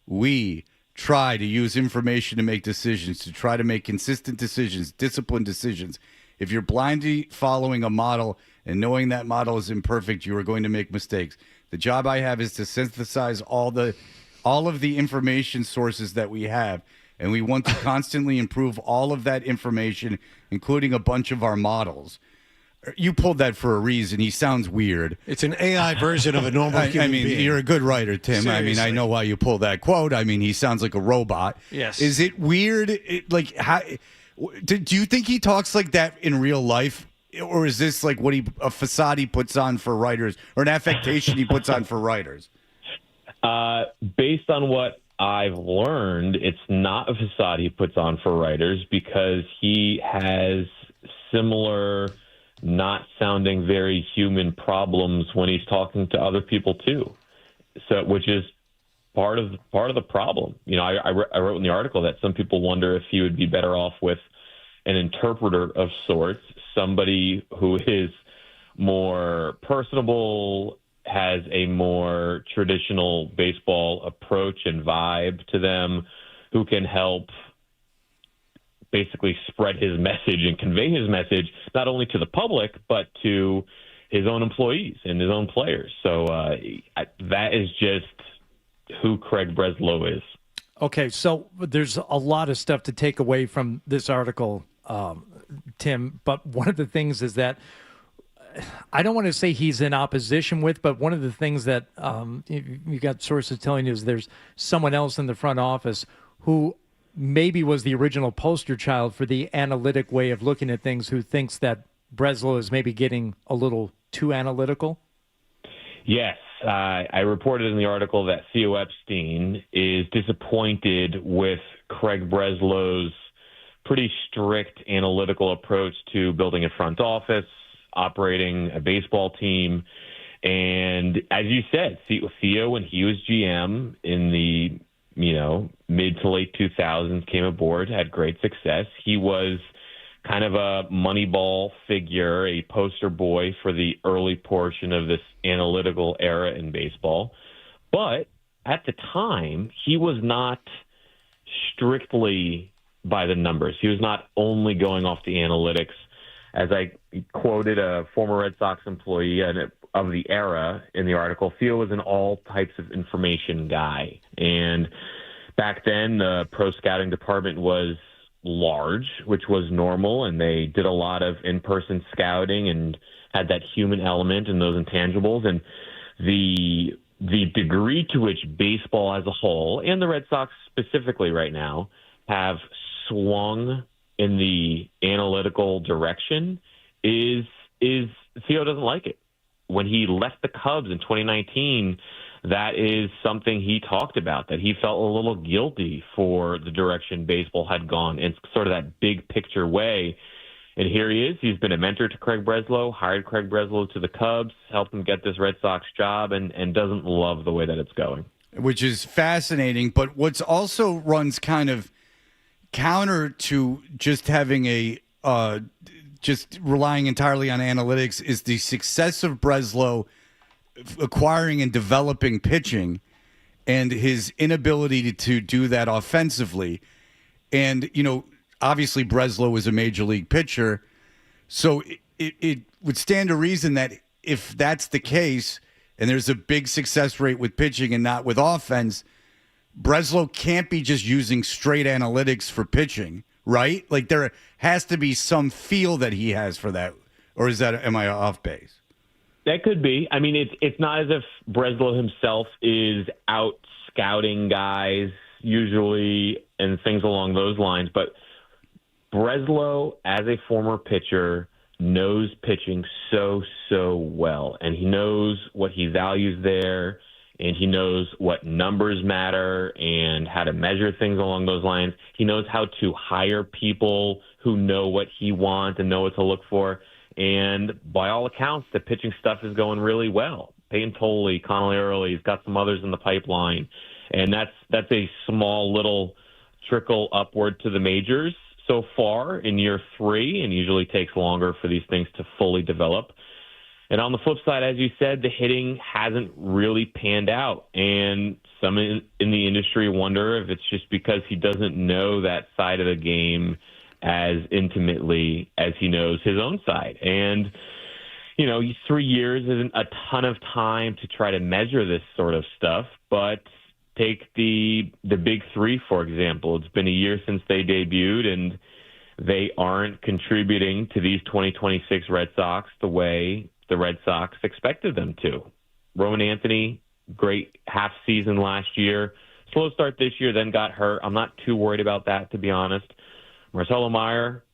We try to use information to make decisions, to try to make consistent decisions, disciplined decisions. If you're blindly following a model and knowing that model is imperfect, you are going to make mistakes. The job I have is to synthesize all of the information sources that we have, and we want to constantly improve all of that information, including a bunch of our models. You pulled that for a reason. He sounds weird. It's an AI version of a normal human being. You're a good writer, Tim. Seriously. I know why you pulled that quote. He sounds like a robot. Yes. Is it weird? Do you think he talks like that in real life? Or is this like a facade he puts on for writers, or an affectation he puts on for writers? Based on what I've learned, it's not a facade he puts on for writers, because he has similar, not sounding very human problems when he's talking to other people too. So, which is part of the problem. I wrote in the article that some people wonder if he would be better off with an interpreter of sorts, somebody who is more personable, has a more traditional baseball approach and vibe to them, who can help basically spread his message and convey his message not only to the public but to his own employees and his own players. So that is just who Craig Breslow is. Okay, so there's a lot of stuff to take away from this article, Tim, but one of the things is that I don't want to say he's in opposition with, but one of the things that you got sources telling you is there's someone else in the front office who maybe was the original poster child for the analytic way of looking at things, who thinks that Breslow is maybe getting a little too analytical. Yes. I reported in the article that Theo Epstein is disappointed with Craig Breslow's pretty strict analytical approach to building a front office, operating a baseball team. And as you said, Theo, when he was GM in the mid to late 2000s, came aboard, had great success. He was kind of a Moneyball figure, a poster boy for the early portion of this analytical era in baseball. But at the time, he was not strictly by the numbers. He was not only going off the analytics. As I quoted a former Red Sox employee of the era in the article, Theo was an all types of information guy. And back then, the pro scouting department was large, which was normal, and they did a lot of in-person scouting and had that human element and those intangibles. And the degree to which baseball as a whole, and the Red Sox specifically right now, have swung in the analytical direction is Theo doesn't like it. When he left the Cubs in 2019, that is something he talked about, that he felt a little guilty for the direction baseball had gone in sort of that big picture way. And here he is. He's been a mentor to Craig Breslow, hired Craig Breslow to the Cubs, helped him get this Red Sox job, and doesn't love the way that it's going. Which is fascinating. But what's also runs kind of counter to just having just relying entirely on analytics is the success of Breslow acquiring and developing pitching and his inability to do that offensively. And, obviously Breslow is a major league pitcher. So it would stand to reason that if that's the case and there's a big success rate with pitching and not with offense, Breslow can't be just using straight analytics for pitching, right? Like there has to be some feel that he has for that. Or am I off base? That could be. I mean, it's not as if Breslow himself is out scouting guys usually and things along those lines. But Breslow, as a former pitcher, knows pitching so well. And he knows what he values there, and he knows what numbers matter and how to measure things along those lines. He knows how to hire people who know what he wants and know what to look for. And by all accounts, the pitching stuff is going really well. Peyton Tolley, Connolly Early, he's got some others in the pipeline. And that's a small little trickle upward to the majors so far in year 3, and usually takes longer for these things to fully develop. And on the flip side, as you said, the hitting hasn't really panned out. And some in the industry wonder if it's just because he doesn't know that side of the game as intimately as he knows his own side. And, 3 years isn't a ton of time to try to measure this sort of stuff, but take the big 3, for example. It's been a year since they debuted, and they aren't contributing to these 2026 Red Sox the way the Red Sox expected them to. Rowan Anthony, great half season last year. Slow start this year, then got hurt. I'm not too worried about that, to be honest. Marcelo Meyer,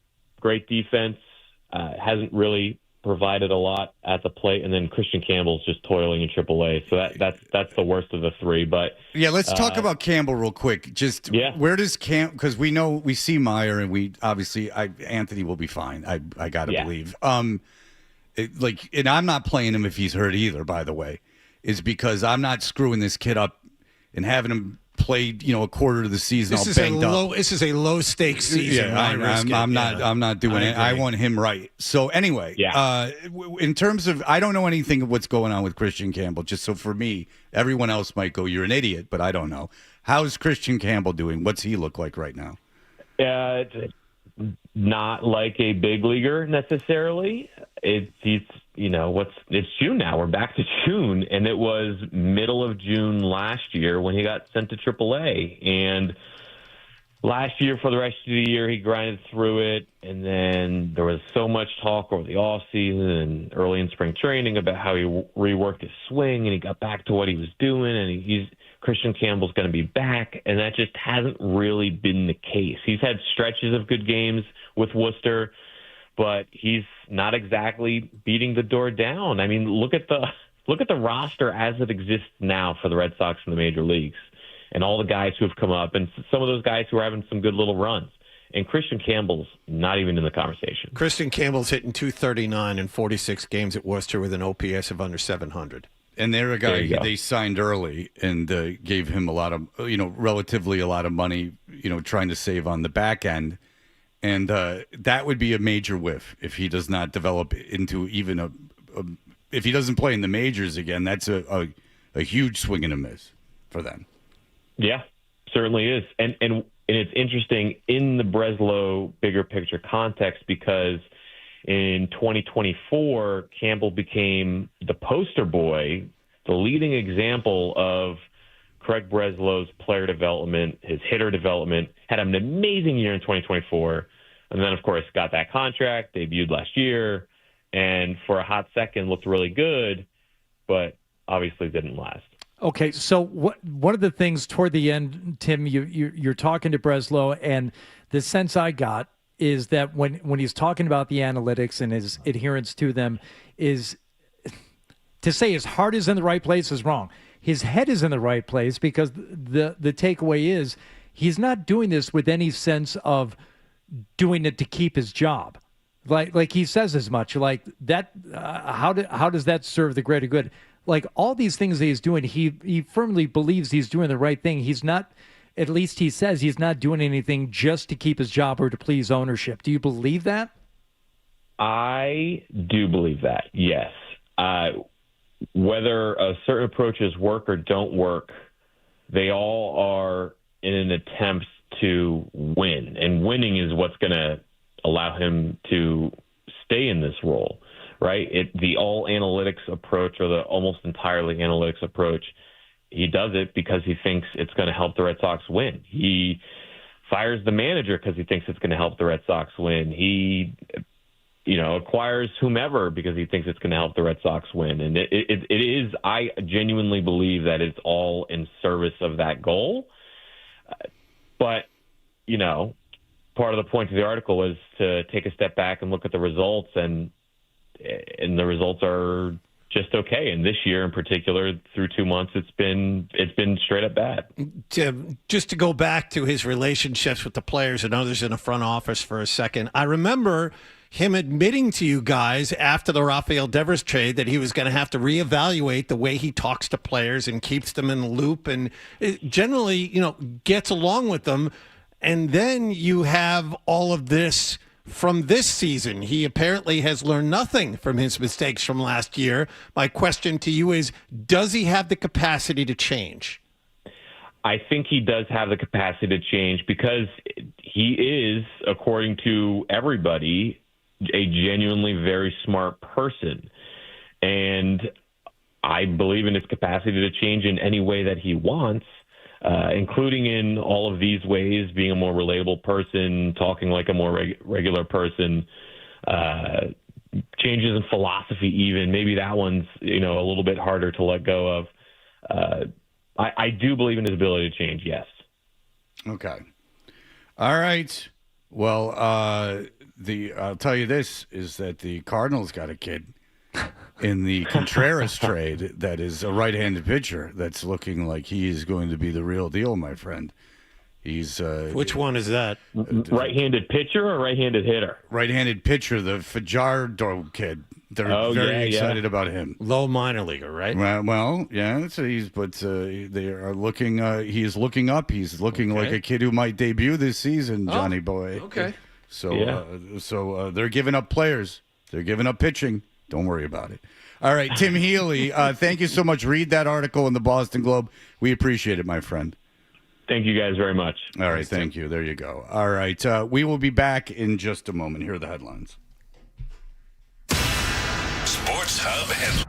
great defense, hasn't really provided a lot at the plate, and then Christian Campbell's just toiling in AAA. So that's the worst of the 3. But yeah, let's talk about Campbell real quick. Just where does because we see Meyer, and we obviously Anthony will be fine. I gotta believe. And I'm not playing him if he's hurt either. By the way, is because I'm not screwing this kid up and having him played, a quarter of the season all banged up. This is a low stakes season. Yeah, I'm not doing it. I want him right. So anyway, in terms of, I don't know anything of what's going on with Christian Campbell. Just so for me, everyone else might go, "You're an idiot," but I don't know. How's Christian Campbell doing? What's he look like right now? It's not like a big leaguer necessarily. It's June now. We're back to June, and it was middle of June last year when he got sent to AAA. And last year, for the rest of the year, he grinded through it. And then there was so much talk over the offseason and early in spring training about how he reworked his swing and he got back to what he was doing. And Christian Campbell's going to be back, and that just hasn't really been the case. He's had stretches of good games with Worcester, but he's not exactly beating the door down. I mean, look at the roster as it exists now for the Red Sox in the major leagues, and all the guys who have come up, and some of those guys who are having some good little runs. And Christian Campbell's not even in the conversation. Christian Campbell's hitting .239 in 46 games at Worcester with an OPS of under 700. And they're a guy they signed early and gave him a lot of, relatively a lot of money, trying to save on the back end. And that would be a major whiff if he does not develop into even if he doesn't play in the majors again. That's a huge swing and a miss for them. Yeah, certainly is. And it's interesting in the Breslow bigger picture context because in 2024, Campbell became the poster boy, the leading example of Craig Breslow's player development, his hitter development, had an amazing year in 2024. And then, of course, got that contract, debuted last year, and for a hot second looked really good, but obviously didn't last. Okay, so one of the things toward the end, Tim, you're talking to Breslow, and the sense I got is that when he's talking about the analytics and his adherence to them, is to say his heart is in the right place is wrong. His head is in the right place, because the takeaway is he's not doing this with any sense of doing it to keep his job. Like he says as much, like that. How does that serve the greater good? Like all these things that he's doing, he firmly believes he's doing the right thing. He's not, at least he says he's not doing anything just to keep his job or to please ownership. Do you believe that? I do believe that, yes. Whether certain approaches work or don't work, they all are in an attempt to win. And winning is what's going to allow him to stay in this role. Right? The all analytics approach, or the almost entirely analytics approach, he does it because he thinks it's going to help the Red Sox win. He fires the manager because he thinks it's going to help the Red Sox win. He, acquires whomever because he thinks it's going to help the Red Sox win. And it is, I genuinely believe that it's all in service of that goal. But, part of the point of the article was to take a step back and look at the results, and the results are just okay. And this year in particular, through 2 months, it's been straight up bad. Tim, just to go back to his relationships with the players and others in the front office for a second, I remember him admitting to you guys after the Rafael Devers trade that he was going to have to reevaluate the way he talks to players and keeps them in the loop and generally, gets along with them. And then you have all of this from this season. He apparently has learned nothing from his mistakes from last year. My question to you is, does he have the capacity to change? I think he does have the capacity to change because he is, according to everybody, a genuinely very smart person. And I believe in his capacity to change in any way that he wants, including in all of these ways, being a more relatable person, talking like a more regular person, changes in philosophy even. Maybe that one's, a little bit harder to let go of. I do believe in his ability to change, yes. Okay. All right. Well, I'll tell you this, is that the Cardinals got a kid in the Contreras trade that is a right-handed pitcher that's looking like he is going to be the real deal, my friend. He's which one is that? Right-handed pitcher or right-handed hitter? Right-handed pitcher, the Fajardo kid. They're very excited about him. Low minor leaguer, right? Well, yeah. So they are looking. He is looking up. He's looking like a kid who might debut this season, Johnny boy. Okay. So they're giving up players. They're giving up pitching. Don't worry about it. All right, Tim Healy, thank you so much. Read that article in the Boston Globe. We appreciate it, my friend. Thank you guys very much. All right, thank you. There you go. All right, we will be back in just a moment. Here are the headlines. Sports Hub headlines.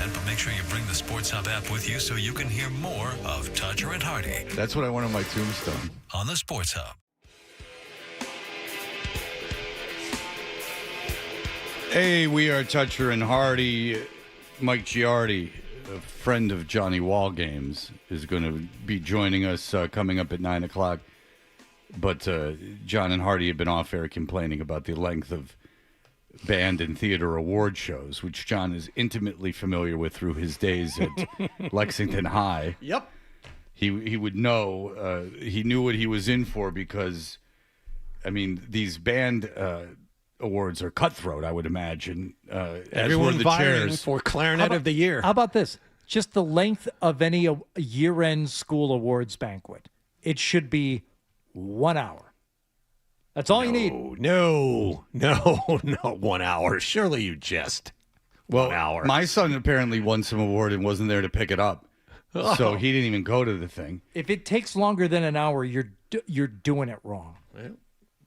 that, but make sure you bring the Sports Hub app with you so you can hear more of Toucher and Hardy That's what I want on my tombstone. on the Sports Hub. Hey, we are Toucher and Hardy. Mike Giardi, a friend of Johnny Wall Games, is going to be joining us coming up at 9 o'clock. But John and Hardy have been off air complaining about the length of band and theater award shows, which John is intimately familiar with through his days at Lexington High. Yep. He would know. He knew what he was in for because, I mean, these band awards are cutthroat, I would imagine. Everyone vying for Clarinet of the Year. How about this? Just the length of any year-end school awards banquet. It should be 1 hour. That's all you need. No, 1 hour. Surely you jest. 1 hour. My son apparently won some award and wasn't there to pick it up. Oh. So he didn't even go to the thing. If it takes longer than an hour, you're doing it wrong.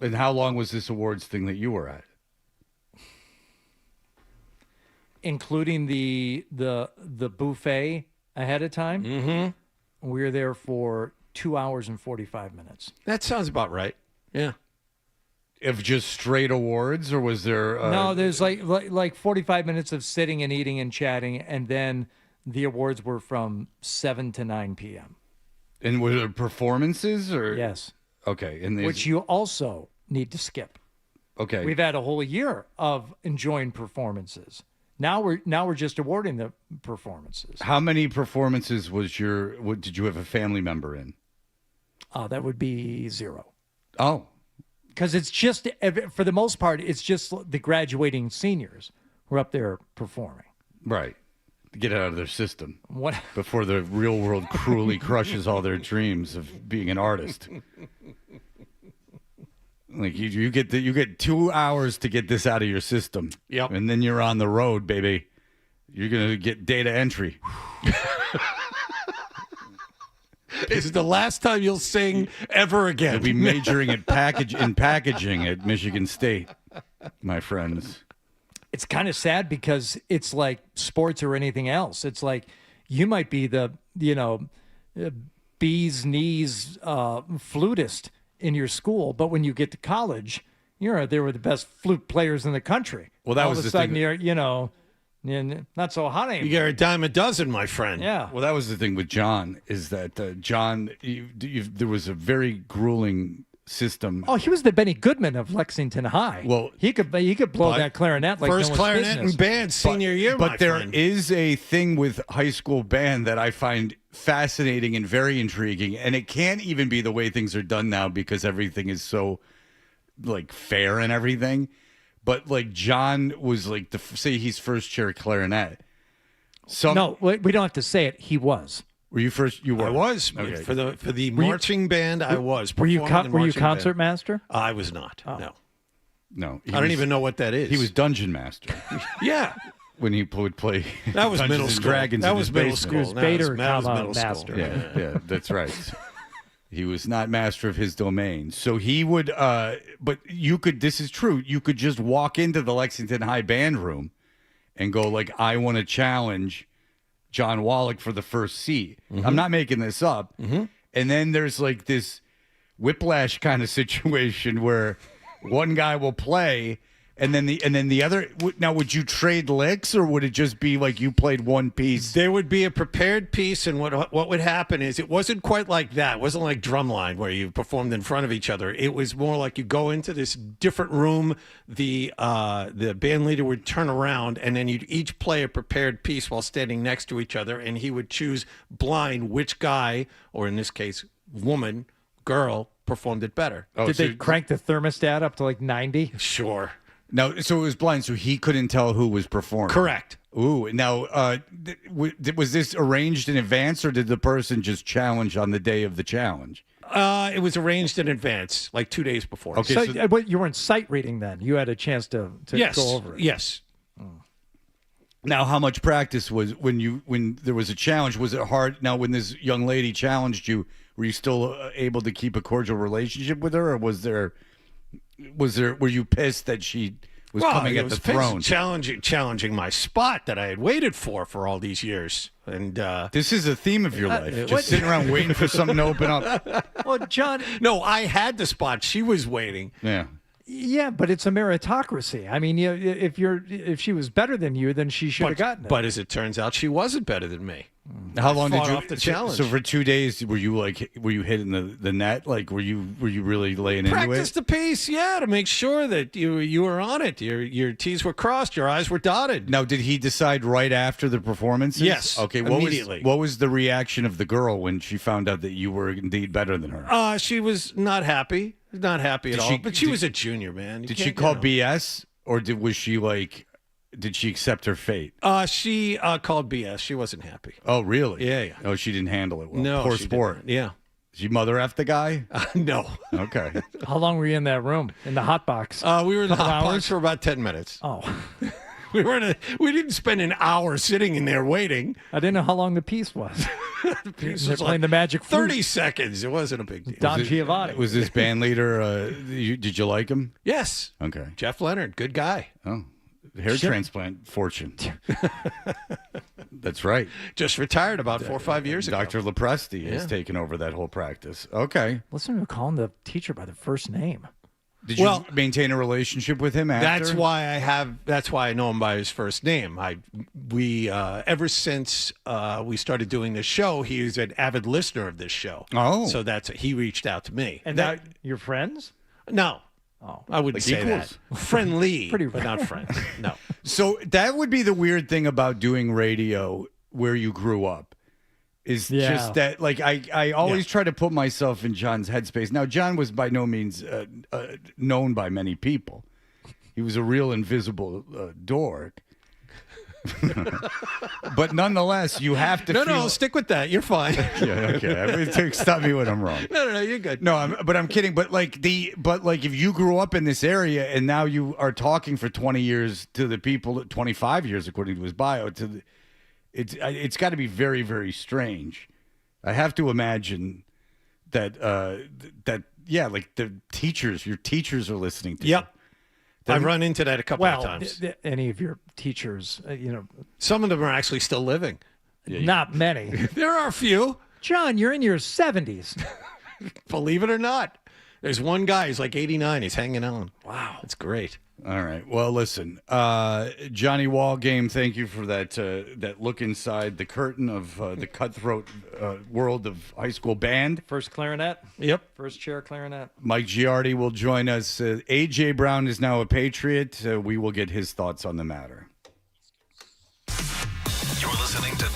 And how long was this awards thing that you were at? Including the buffet ahead of time. Mm-hmm. We were there for 2 hours and 45 minutes. That sounds about right. Yeah. Of just straight awards, or was there? No, there's like 45 minutes of sitting and eating and chatting, and then the awards were from 7 to 9 p.m. And were there performances or? Yes. Okay, and Which you also need to skip. Okay. We've had a whole year of enjoying performances. Now we're just awarding the performances. How many performances did you have a family member in? That would be 0. Oh. Because it's just, for the most part, it's just the graduating seniors who are up there performing. Right. To get it out of their system. What? Before the real world cruelly crushes all their dreams of being an artist. Like you get 2 hours to get this out of your system. Yep. And then you're on the road, baby. You're gonna get data entry. This is the last time you'll sing ever again. You'll be majoring in packaging at Michigan State, my friends. It's kind of sad because it's like sports or anything else. It's like you might be the, bee's knees flutist in your school, but when you get to college, they were the best flute players in the country. Well, that all was of a the sudden thing. you're, not so hot anymore. You get a dime a dozen, my friend. Yeah. Well, that was the thing with John is that John, there was a very grueling system. Oh, he was the Benny Goodman of Lexington High. Well, he could blow that clarinet like first no one's clarinet business. in band senior year. But my there friend. is a thing with high school band that I find fascinating and very intriguing, and it can't even be the way things are done now because everything is so like fair and everything. But like John was like say he's first chair clarinet. No, we don't have to say it. He was. Were you first? You were. I was Okay. for the marching band. I was. Were you performing in were you marching concert band. master? I was not. Oh. No. I don't even know what that is. He was dungeon master. Yeah. When he would play That was Dungeons middle and school. Dragons That in was his middle basement. school. He was That Bader, that was comma, middle school. master. Yeah, that's right. He was not master of his domain. So he would, but you could, this is true, you could just walk into the Lexington High band room and go like, I want to challenge John Wallach for the first seat. I'm not making this up. And then there's like this whiplash kind of situation where one guy will play and then the other. Now, would you trade licks or would it just be like you played one piece? There would be a prepared piece, and what would happen is it wasn't quite like that. It wasn't like Drumline where you performed in front of each other. It was more like you go into this different room. The band leader would turn around, and then you'd each play a prepared piece while standing next to each other, and he would choose blind which guy, or in this case, woman, girl, performed it better. Did they crank the thermostat up to like 90? Sure. No, so it was blind, so he couldn't tell who was performing. Correct. Ooh, now, was this arranged in advance, or did the person just challenge on the day of the challenge? It was arranged in advance, like 2 days before. Okay, So, but you weren't sight reading then. You had a chance to yes, go over it. yes. Now, how much practice was when there was a challenge? Was it hard? Now, when this young lady challenged you, were you still able to keep a cordial relationship with her, or were you pissed that she was Well, coming it at was the throne. challenging my spot that I had waited for all these years. And this is a theme of your life. Just sitting around waiting for something to open up. Well, John. No, I had the spot. She was waiting. Yeah. Yeah, but it's a meritocracy. I mean, if she was better than you, then she should have gotten it. But as it turns out, she wasn't better than me. How long did fought you off the challenge? So for 2 days, were you hitting the net? Like were you really laying into it? Practice the piece, yeah, to make sure that you were on it. Your T's were crossed, your I's were dotted. Now, did he decide right after the performances? Yes. Okay. Immediately. What was the reaction of the girl when she found out that you were indeed better than her? She was not happy. Not happy at all. But she was a junior, man. Did she call BS, or was she like? Did she accept her fate? She called BS. She wasn't happy. Oh, really? Yeah. Oh, she didn't handle it well. No, Poor she sport. didn't. Yeah. Did you mother F the guy? No. Okay. How long were you in that room in the hot box? We were in the Couple hot hours? box for about 10 minutes. Oh. We didn't spend an hour sitting in there waiting. I didn't know how long the piece was. The piece They're was playing like the magic flute. 30 seconds. It wasn't a big deal. Don Giovanni. Was this band leader? Did you like him? Yes. Okay. Jeff Leonard, good guy. Oh, hair transplant fortune. That's right. Just retired about 4 or 5 years ago. Dr. Lepresti has Yeah. taken over that whole practice. Okay. Listen to calling the teacher by the first name. Did you maintain a relationship with him after? That's why I know him by his first name. We ever since we started doing this show, he was an avid listener of this show. Oh. So he reached out to me. And now you're friends? No. Oh. I wouldn't Like say equals? that. Friendly, Pretty but not friends. No. So that would be the weird thing about doing radio where you grew up. Is just that, like, I always try to put myself in John's headspace. Now, John was by no means known by many people. He was a real invisible dork. But nonetheless, you have to No, stick with that. You're fine. Yeah, okay. Stop me when I'm wrong. No, you're good. No, I'm kidding. But if you grew up in this area and now you are talking for 20 years to the people, 25 years according to his bio, it's got to be very, very strange. I have to imagine that like your teachers are listening to you. Yep. I've run into that a couple of times. Any of your teachers, Some of them are actually still living. not many. There are a few. John, you're in your 70s. Believe it or not. There's one guy, he's like 89. He's hanging on. Wow. That's great. All right. Well, listen, Johnny Wallgame, thank you for that look inside the curtain of the cutthroat world of high school band. First clarinet. Yep. First chair clarinet. Mike Giardi will join us. A.J. Brown is now a Patriot. We will get his thoughts on the matter. You're listening to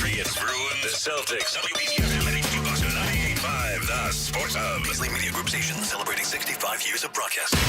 Patriots ruin the Celtics. WBCFM and HD Boston 98.5, the Sports Hub. Beasley Media Group station celebrating 65 years of broadcasting.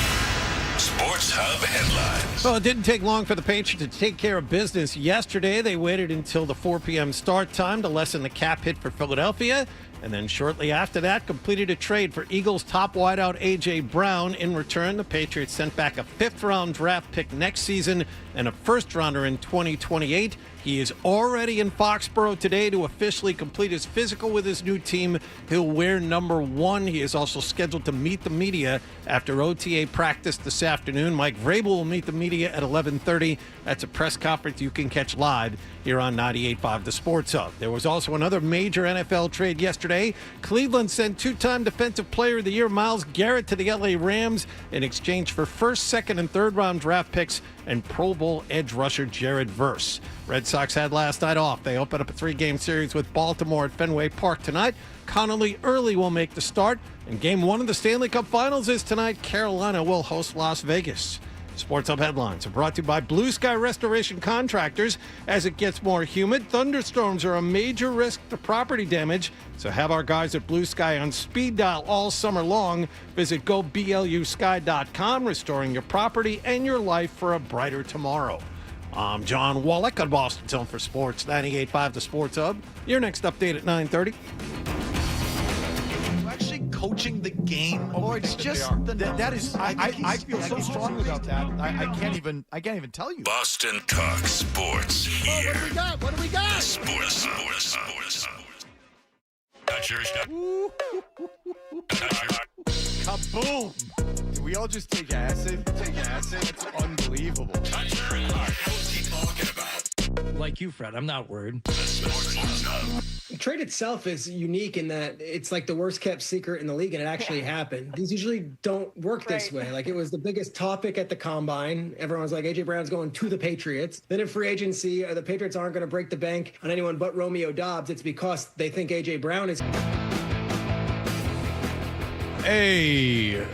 Sports Hub headlines. Well, it didn't take long for the Patriots to take care of business yesterday. They waited until the 4 p.m. start time to lessen the cap hit for Philadelphia. And then shortly after that, completed a trade for Eagles top wideout A.J. Brown. In return, the Patriots sent back a fifth-round draft pick next season and a first-rounder in 2028. He is already in Foxborough today to officially complete his physical with his new team. He'll wear number 1. He is also scheduled to meet the media after OTA practice this afternoon. Mike Vrabel will meet the media at 11:30. That's a press conference you can catch live here on 98.5 The Sports Hub. There was also another major NFL trade yesterday. Cleveland sent two-time Defensive Player of the Year Myles Garrett to the LA Rams in exchange for first, second, and third-round draft picks and Pro Bowl edge rusher Jared Verse. Red Sox had last night off. They open up a 3-game series with Baltimore at Fenway Park tonight. Connolly Early will make the start. And Game 1 of the Stanley Cup Finals is tonight. Carolina will host Las Vegas. Sports Hub headlines are brought to you by Blue Sky Restoration Contractors. As it gets more humid, thunderstorms are a major risk to property damage. So have our guys at Blue Sky on speed dial all summer long. Visit goblusky.com, restoring your property and your life for a brighter tomorrow. I'm John Wallach on Boston's Home for Sports, 98.5 The Sports Hub. Your next update at 9:30. Actually coaching the game. Oh, it's just that is. I feel so strongly about that. I can't even tell you. Boston Talk Sports here. What do we got? Sports. Kaboom! Did we all just take acid? It's unbelievable. Like you, Fred. I'm not worried. The trade itself is unique in that it's like the worst kept secret in the league, and it actually happened. These usually don't work this way. Like, it was the biggest topic at the combine. Everyone was like, A.J. Brown's going to the Patriots. Then in free agency, the Patriots aren't going to break the bank on anyone but Romeo Doubs. It's because they think A.J. Brown is... Hey,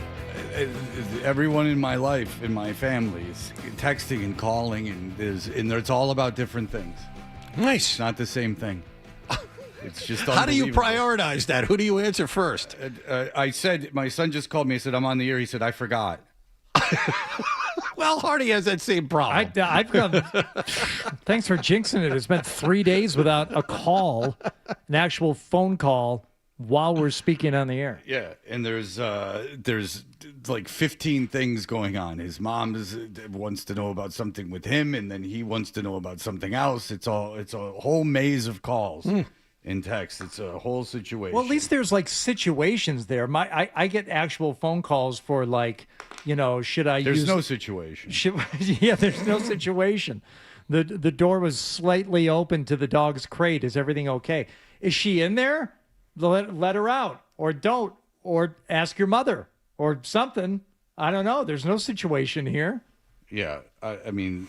everyone in my life, in my family, is texting and calling, and it's all about different things. Nice. It's not the same thing. It's just How do you prioritize that? Who do you answer first? I said, my son just called me. I said, I'm on the air. He said, I forgot. Well, Hardy has that same problem. I've got. Thanks for jinxing it. It's been 3 days without a call, an actual phone call, while we're speaking on the air. Yeah, and there's like 15 things going on. His mom wants to know about something with him, and then he wants to know about something else. It's a whole maze of calls in text. It's a whole situation. Well, at least there's like situations there. I get actual phone calls for like, should I There's use... no situation. Yeah, there's no situation. The door was slightly open to the dog's crate. Is everything okay? Is she in there? Let her out, or don't, or ask your mother, or something. I don't know. There's no situation here. Yeah, I mean,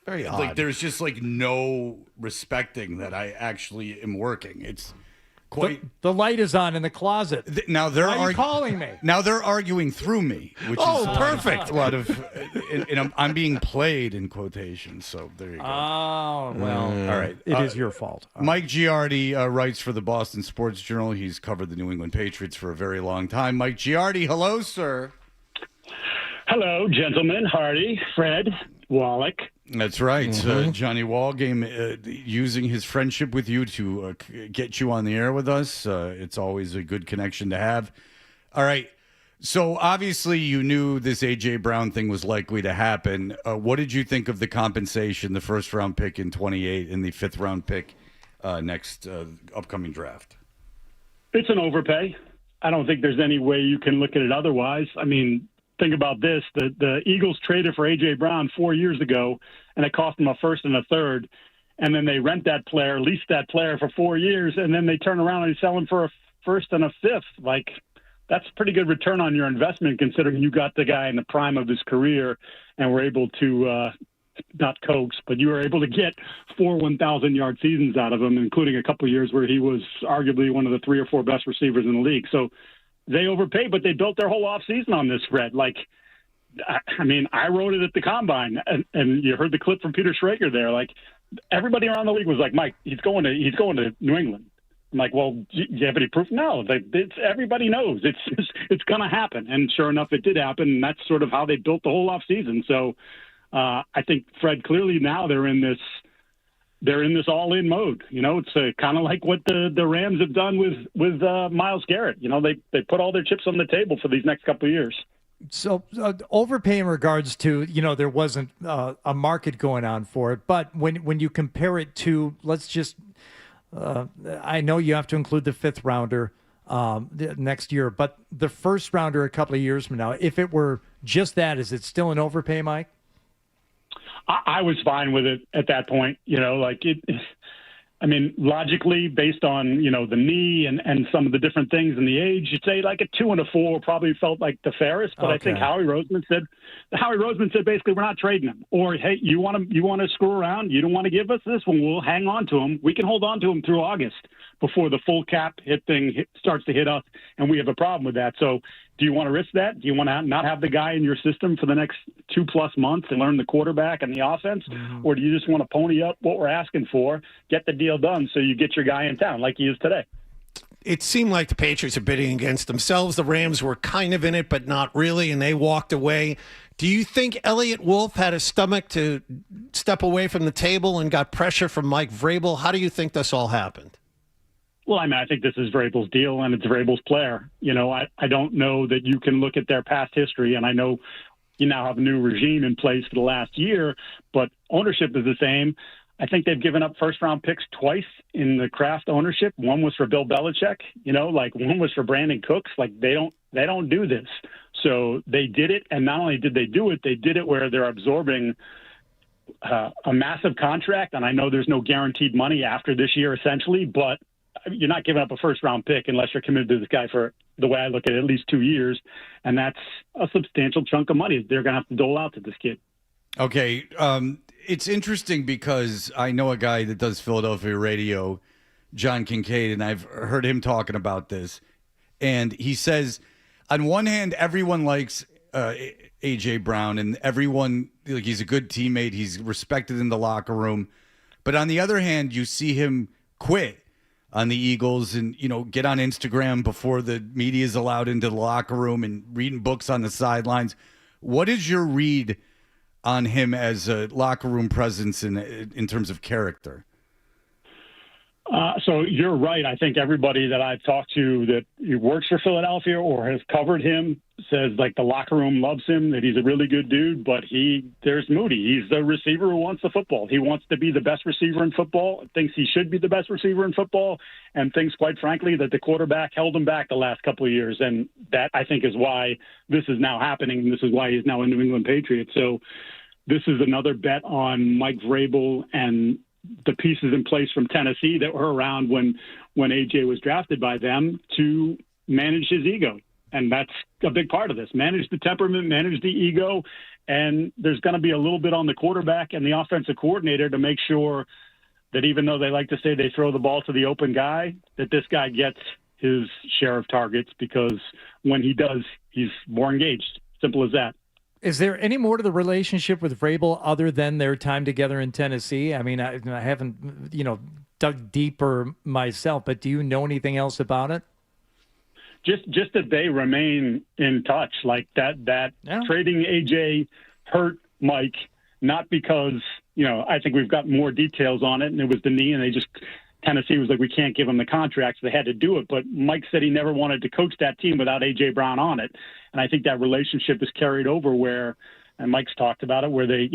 very odd. Like, there's just like no respecting that I actually am working. It's quite. The light is on in the closet. Now they're Why are you calling me? Now they're arguing through me, which is perfect. A lot of, and I'm being played in quotations. So there you go. Oh well, all right. It is your fault. Mike Giardi writes for the Boston Sports Journal. He's covered the New England Patriots for a very long time. Mike Giardi, hello, sir. Hello, gentlemen. Hardy, Fred, Wallach. That's right. Johnny Wallgame using his friendship with you to get you on the air with us. It's always a good connection to have. All right. So obviously you knew this A.J. Brown thing was likely to happen. What did you think of the compensation, the first-round pick in 28 and the fifth-round pick next upcoming draft? It's an overpay. I don't think there's any way you can look at it otherwise. I mean, think about this. The Eagles traded for A.J. Brown 4 years ago, and it cost them a first and a third. And then they rent that player, lease that player for 4 years, and then they turn around and sell him for a first and a fifth. Like, that's a pretty good return on your investment, considering you got the guy in the prime of his career and were able to not coax, but you were able to get 4 1,000-yard seasons out of him, including a couple of years where he was arguably one of the 3 or 4 best receivers in the league. So they overpaid, but they built their whole offseason on this, Fred. Like, I mean, I wrote it at the Combine, and you heard the clip from Peter Schrager there. Like, everybody around the league was like, Mike, he's going to New England. I'm like, well, do you have any proof? No, everybody knows it's going to happen. And sure enough, it did happen. And that's sort of how they built the whole offseason. So I think Fred, clearly now they're in this all-in mode. It's kind of like what the Rams have done with Myles Garrett. They put all their chips on the table for these next couple of years. So overpay in regards to, there wasn't a market going on for it. But when you compare it to, let's just, I know you have to include the fifth rounder next year, but the first rounder a couple of years from now, if it were just that, is it still an overpay, Mike? I was fine with it at that point. Logically, based on, the knee and some of the different things and the age, you'd say like a 2 and a 4 probably felt like the fairest. But I think Howie Roseman said basically, we're not trading him. Or, hey, you want to screw around? You don't want to give us this one? We'll hang on to him. We can hold on to him through August before the full cap starts to hit us, and we have a problem with that. So do you want to risk that? Do you want to not have the guy in your system for the next 2+ months and learn the quarterback and the offense? Mm-hmm. Or do you just want to pony up what we're asking for, get the deal done so you get your guy in town like he is today? It seemed like the Patriots are bidding against themselves. The Rams were kind of in it, but not really, and they walked away. Do you think Elliott Wolf had a stomach to step away from the table and got pressure from Mike Vrabel? How do you think this all happened? Well, I think this is Vrabel's deal, and it's Vrabel's player. I don't know that you can look at their past history, and I know you now have a new regime in place for the last year, but ownership is the same. I think they've given up first-round picks twice in the Kraft ownership. One was for Bill Belichick, one was for Brandon Cooks. They don't do this. So they did it, and not only did they do it, they did it where they're absorbing a massive contract, and I know there's no guaranteed money after this year, essentially, but you're not giving up a first-round pick unless you're committed to this guy for, the way I look at least 2 years, and that's a substantial chunk of money they're going to have to dole out to this kid. Okay, it's interesting because I know a guy that does Philadelphia radio, John Kincaid, and I've heard him talking about this, and he says, on one hand, everyone likes A.J. Brown, and everyone, he's a good teammate, he's respected in the locker room, but on the other hand, you see him quit on the Eagles and, get on Instagram before the media is allowed into the locker room and reading books on the sidelines. What is your read on him as a locker room presence in terms of character? So you're right. I think everybody that I've talked to that works for Philadelphia or has covered him says the locker room loves him, that he's a really good dude, but there's Moody. He's the receiver who wants the football. He wants to be the best receiver in football, thinks he should be the best receiver in football, and thinks, quite frankly, that the quarterback held him back the last couple of years. And that, I think, is why this is now happening, and this is why he's now a New England Patriot. So this is another bet on Mike Vrabel and the pieces in place from Tennessee that were around when AJ was drafted by them to manage his ego. And that's a big part of this. Manage the temperament, manage the ego. And there's going to be a little bit on the quarterback and the offensive coordinator to make sure that even though they like to say they throw the ball to the open guy, that this guy gets his share of targets, because when he does, he's more engaged. Simple as that. Is there any more to the relationship with Vrabel other than their time together in Tennessee? I mean, I haven't, dug deeper myself, but do you know anything else about it? Just that they remain in touch, like that trading AJ hurt Mike, not because, I think we've got more details on it, and it was the knee, and Tennessee was like, we can't give him the contract, so they had to do it. But Mike said he never wanted to coach that team without A.J. Brown on it. And I think that relationship is carried over where, and Mike's talked about it, where they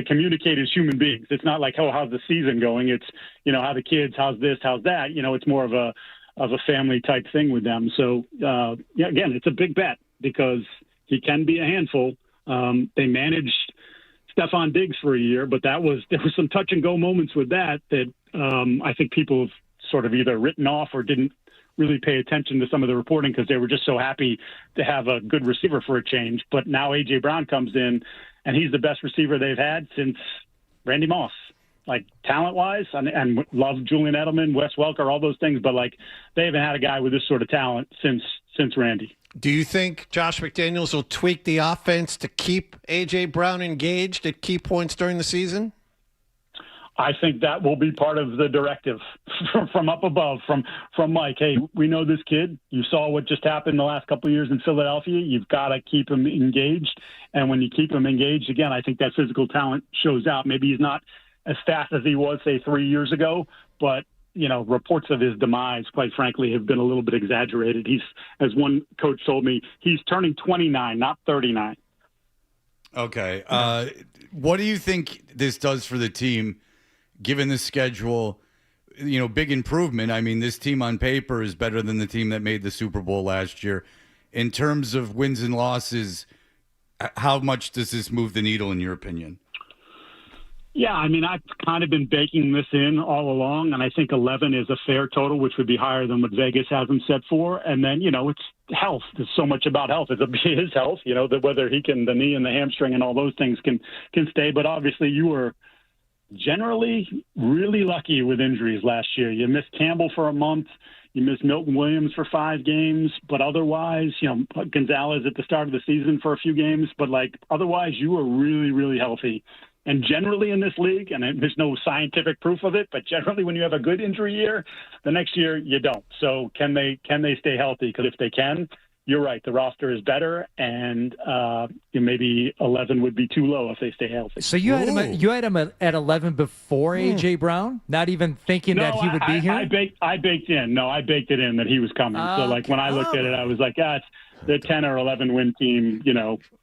communicate as human beings. It's not like, oh, how's the season going? It's, how the kids, how's this, how's that? It's more of a family type thing with them. So, again, it's a big bet because he can be a handful. They managed Stephon Diggs for a year, but there was some touch and go moments with that I think people have sort of either written off or didn't really pay attention to some of the reporting because they were just so happy to have a good receiver for a change. But now A.J. Brown comes in, and he's the best receiver they've had since Randy Moss, talent-wise, and love Julian Edelman, Wes Welker, all those things, but they haven't had a guy with this sort of talent since Randy. Do you think Josh McDaniels will tweak the offense to keep A.J. Brown engaged at key points during the season? I think that will be part of the directive from up above, from Mike. Hey, we know this kid. You saw what just happened the last couple of years in Philadelphia. You've got to keep him engaged. And when you keep him engaged, again, I think that physical talent shows out. Maybe he's not as fast as he was, say, 3 years ago, but reports of his demise, quite frankly, have been a little bit exaggerated. He's, as one coach told me, he's turning 29, not 39. Okay. What do you think this does for the team, given the schedule? Big improvement. I mean, this team on paper is better than the team that made the Super Bowl last year. In terms of wins and losses, how much does this move the needle, in your opinion? Yeah, I mean, I've kind of been baking this in all along, and I think 11 is a fair total, which would be higher than what Vegas has him set for. And then, it's health. There's so much about health. It's his health, that whether he can, the knee and the hamstring and all those things can stay. But obviously, you were generally really lucky with injuries last year. You missed Campbell for a month. You missed Milton Williams for 5 games. But otherwise, Gonzalez at the start of the season for a few games. But, otherwise, you were really, really healthy. And generally in this league, and there's no scientific proof of it, but generally when you have a good injury year, the next year you don't. So can they stay healthy? Because if they can, you're right, the roster is better, and maybe 11 would be too low if they stay healthy. So you had him at 11 before A.J. Brown, not even thinking that he would be here? I baked it in that he was coming. So when I looked at it, I was like, it's the 10 or 11 win team,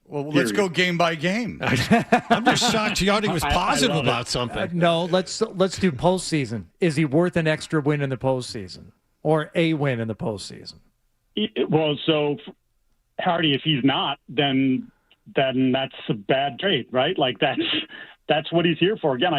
Well, let's go game by game. I'm just shocked Yardy was positive about something. No, let's do postseason. Is he worth an extra win in the postseason or a win in the postseason? Well, so Hardy, if he's not, then that's a bad trade, right? That's what he's here for. Again,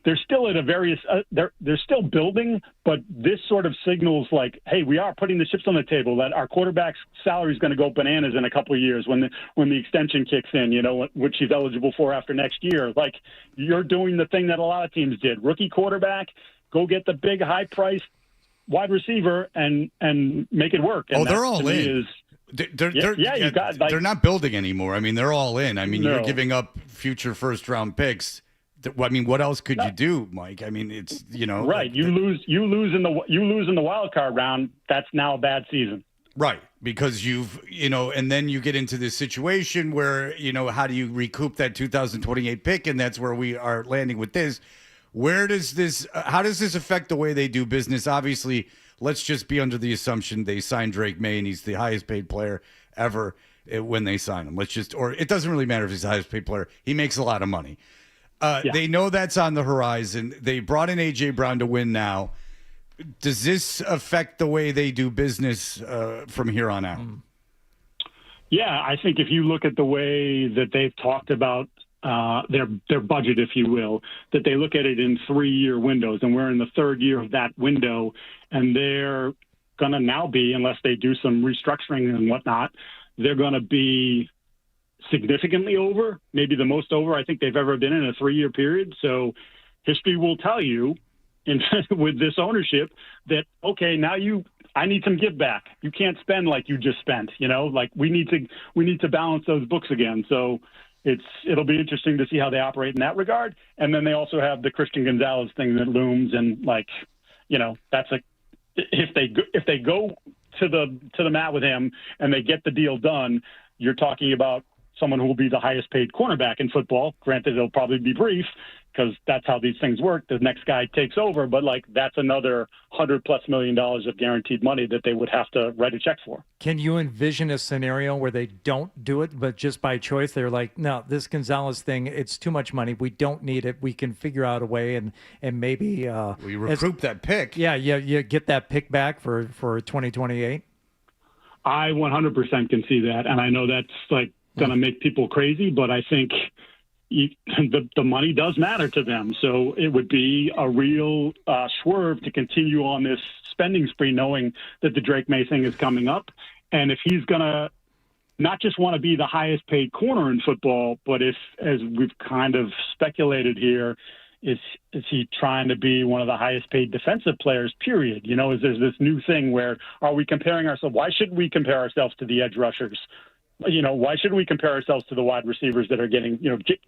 they're still at a they're still building, but this sort of signals hey, we are putting the chips on the table that our quarterback's salary is going to go bananas in a couple of years when the extension kicks in, which he's eligible for after next year. You're doing the thing that a lot of teams did. Rookie quarterback, go get the big high priced wide receiver and make it work. And they're all in. They're not building anymore. I mean, they're all in. I mean, You're giving up future first-round picks. I mean, what else could you do, Mike? I mean, it's right. You lose in the wild card round. That's now a bad season. Right, because you've and then you get into this situation where how do you recoup that 2028 pick, and that's where we are landing with this. Where does this? How does this affect the way they do business? Obviously. Let's just be under the assumption they signed Drake May and he's the highest paid player ever when they sign him. Or it doesn't really matter if he's the highest paid player. He makes a lot of money. They know that's on the horizon. They brought in A.J. Brown to win now. Does this affect the way they do business from here on out? Yeah, I think if you look at the way that they've talked about their budget, if you will, that they look at it in 3-year windows, and we're in the 3rd year of that window, and they're going to now be, unless they do some restructuring and whatnot, they're going to be significantly over, maybe the most over I think they've ever been in a 3-year period. So history will tell you with this ownership that, okay, now I need some give back. You can't spend like you just spent, we need to balance those books again. So it'll be interesting to see how they operate in that regard. And then they also have the Christian Gonzalez thing that looms, and that's if they go to the mat with him and they get the deal done, you're talking about someone who will be the highest paid cornerback in football. Granted, it'll probably be brief because that's how these things work. The next guy takes over, but that's another $100+ million of guaranteed money that they would have to write a check for. Can you envision a scenario where they don't do it, but just by choice, they're like, no, this Gonzalez thing, it's too much money. We don't need it. We can figure out a way and maybe we recruit that pick. Yeah, you get that pick back for 2028. I 100% can see that, and I know that's going to make people crazy, but I think the money does matter to them. So it would be a real swerve to continue on this spending spree, knowing that the Drake May thing is coming up. And if he's going to not just want to be the highest paid corner in football, but if, as we've kind of speculated here, is he trying to be one of the highest paid defensive players, period? Is there's this new thing where are we comparing ourselves? Why shouldn't we compare ourselves to the edge rushers? Why should we compare ourselves to the wide receivers that are getting,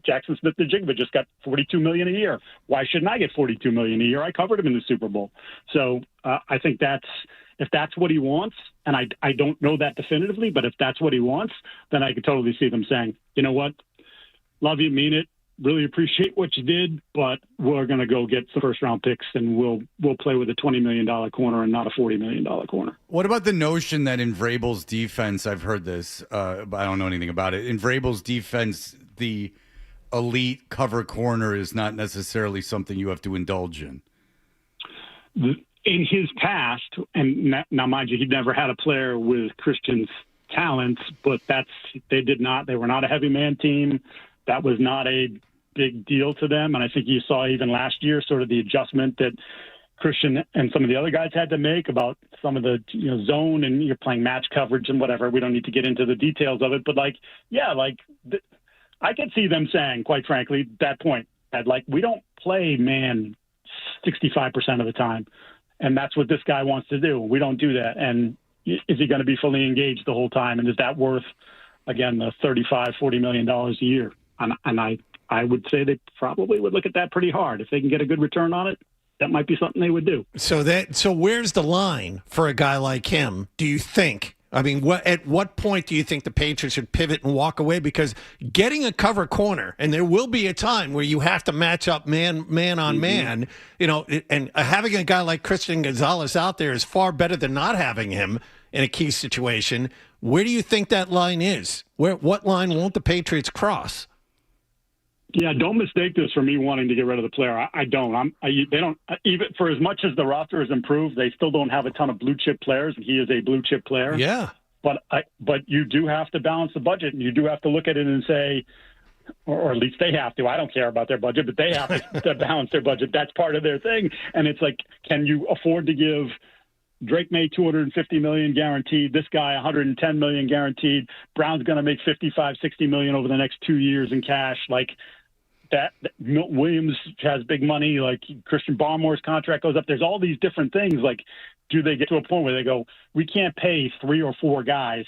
Jackson Smith-Njigba just got $42 million a year. Why shouldn't I get $42 million a year? I covered him in the Super Bowl. So I think if that's what he wants, and I don't know that definitively, but if that's what he wants, then I could totally see them saying, you know what, love you, mean it, really appreciate what you did, but we're going to go get some first-round picks, and we'll play with a $20 million corner and not a $40 million corner. What about the notion that in Vrabel's defense, I've heard this, but I don't know anything about it. In Vrabel's defense, the elite cover corner is not necessarily something you have to indulge in. In his past, and now mind you, he'd never had a player with Christian's talents, but they were not a heavy man team. That was not a big deal to them. And I think you saw even last year sort of the adjustment that Christian and some of the other guys had to make about some of the zone, and you're playing match coverage and whatever. We don't need to get into the details of it, but I could see them saying, quite frankly, that point, that we don't play man 65% of the time. And that's what this guy wants to do. We don't do that. And is he going to be fully engaged the whole time? And is that worth, again, the $35, $40 million a year? And I would say they probably would look at that pretty hard. If they can get a good return on it, that might be something they would do. So where's the line for a guy like him, do you think? I mean, at what point do you think the Patriots should pivot and walk away? Because getting a cover corner, and there will be a time where you have to match up man on man, and having a guy like Christian Gonzalez out there is far better than not having him in a key situation. Where do you think that line is? What line won't the Patriots cross? Yeah, don't mistake this for me wanting to get rid of the player. I don't. They don't. Even for as much as the roster has improved, they still don't have a ton of blue chip players, and he is a blue chip player. Yeah. But you do have to balance the budget, and you do have to look at it and say, or at least they have to. I don't care about their budget, but they have to balance their budget. That's part of their thing. And it's like, can you afford to give Drake May $250 million guaranteed, this guy $110 million guaranteed, Brown's going to make $55, $60 million over the next 2 years in cash? That Milton Williams has big money, Christian Barmore's contract goes up. There's all these different things. Do they get to a point where they go, we can't pay 3 or 4 guys,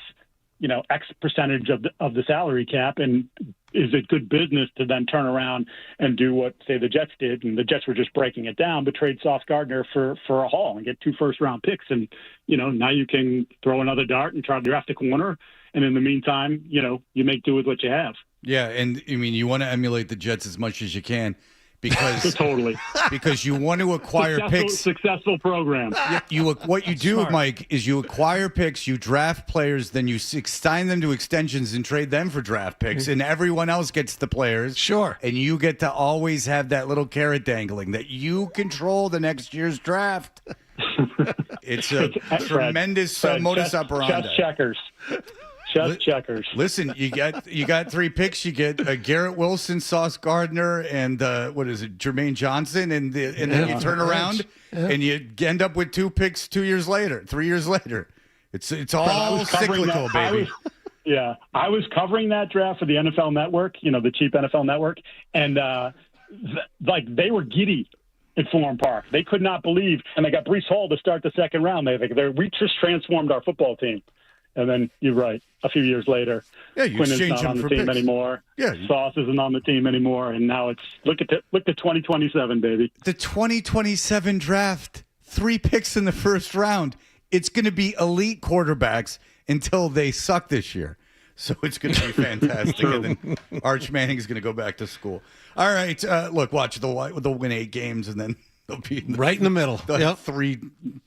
X percentage of the salary cap, and is it good business to then turn around and do what, say, the Jets did? And the Jets were just breaking it down, but trade Sauce Gardner for a haul and get 2 first-round picks. And, now you can throw another dart and try to draft a corner. And in the meantime, you make do with what you have. Yeah, and you want to emulate the Jets as much as you can because totally because you want to acquire picks. Successful program. What you do, Mike, is you acquire picks, you draft players, then you sign them to extensions and trade them for draft picks, and everyone else gets the players. Sure. And you get to always have that little carrot dangling that you control the next year's draft. It's a tremendous modus operandi. Chess checkers. Checkers. Listen, you got 3 picks. You get Garrett Wilson, Sauce Gardner, and Jermaine Johnson, and then you turn around and you end up with 2 picks 2 years later, 3 years later. It's all cyclical, baby. I was covering that draft for the NFL Network, the cheap NFL Network, and they were giddy at Florham Park. They could not believe, and they got Breece Hall to start the second round. We just transformed our football team. And then you're right. A few years later, you Quinn is not on the team anymore. Sauce isn't on the team anymore, and now it's look to 2027, baby. The 2027 draft, 3 picks in the first round. It's going to be elite quarterbacks until they suck this year. So it's going to be fantastic. And then Arch Manning's going to go back to school. All right, look, watch they'll win 8 games, and then they'll be right in the middle. They'll have 3.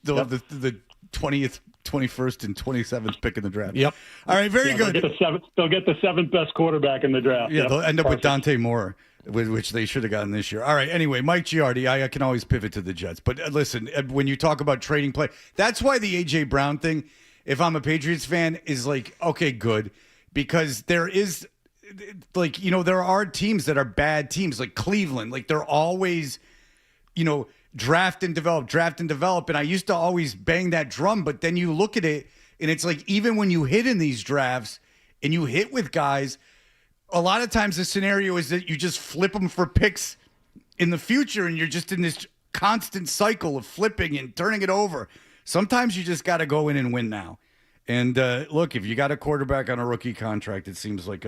They'll have the 20th. 21st and 27th pick in the draft. Yep. All right, very good. They'll get the 7th best quarterback in the draft. Yeah, they'll end up with Dante Moore, which they should have gotten this year. All right, anyway, Mike Giardi, I can always pivot to the Jets. But listen, when you talk about trading play, that's why the A.J. Brown thing, if I'm a Patriots fan, is okay, good. Because there is, there are teams that are bad teams, like Cleveland. They're always, draft and develop. And I used to always bang that drum, but then you look at it and it's even when you hit in these drafts and you hit with guys, a lot of times the scenario is that you just flip them for picks in the future and you're just in this constant cycle of flipping and turning it over. Sometimes you just got to go in and win now. And look, if you got a quarterback on a rookie contract, it seems like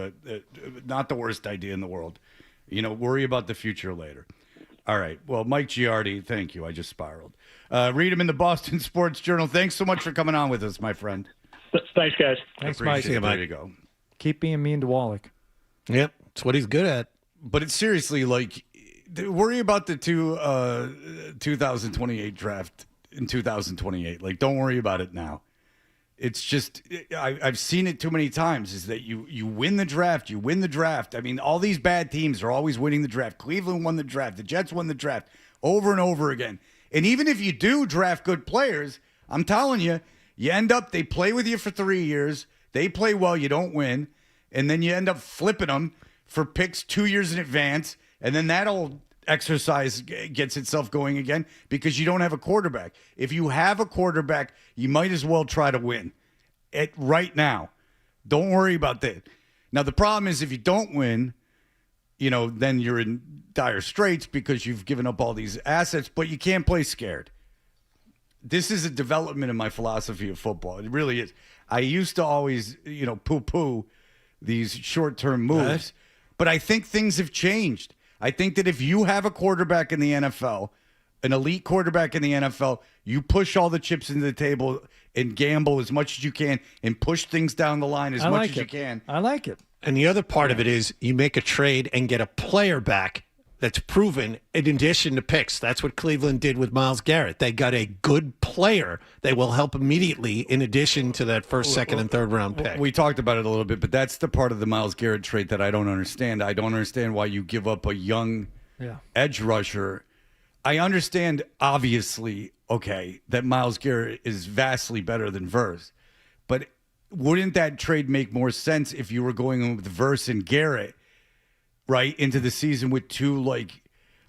not the worst idea in the world. Worry about the future later. All right. Well, Mike Giardi, thank you. I just spiraled. Read him in the Boston Sports Journal. Thanks so much for coming on with us, my friend. Thanks, guys. Thanks, Mike. There you go. Keep being mean to Wallach. Yep, that's what he's good at. But it's seriously like, worry about the 2028 draft in 2028. Like, don't worry about it now. It's just, I've seen it too many times, is that you win the draft, I mean, all these bad teams are always winning the draft. Cleveland won the draft. The Jets won the draft over and over again. And even if you do draft good players, I'm telling you, you end up, they play with you for 3 years. They play well, you don't win. And then you end up flipping them for picks 2 years in advance. And then that old exercise gets itself going again because you don't have a quarterback. If you have a quarterback, you might as well try to win right now. Don't worry about that. Now, the problem is if you don't win, then you're in dire straits because you've given up all these assets, but you can't play scared. This is a development in my philosophy of football. It really is. I used to always, poo-poo these short-term moves, but I think things have changed. I think that if you have a quarterback in the NFL, an elite quarterback in the NFL, you push all the chips into the table and gamble as much as you can and push things down the line as much as you can. I like it. And the other part of it is you make a trade and get a player back that's proven in addition to picks. That's what Cleveland did with Myles Garrett. They got a good player that will help immediately in addition to that first, second, and third round pick. We talked about it a little bit, but that's the part of the Myles Garrett trade that I don't understand. I don't understand why you give up a young edge rusher. I understand, obviously, that Myles Garrett is vastly better than Verse, but wouldn't that trade make more sense if you were going with Verse and Garrett right into the season with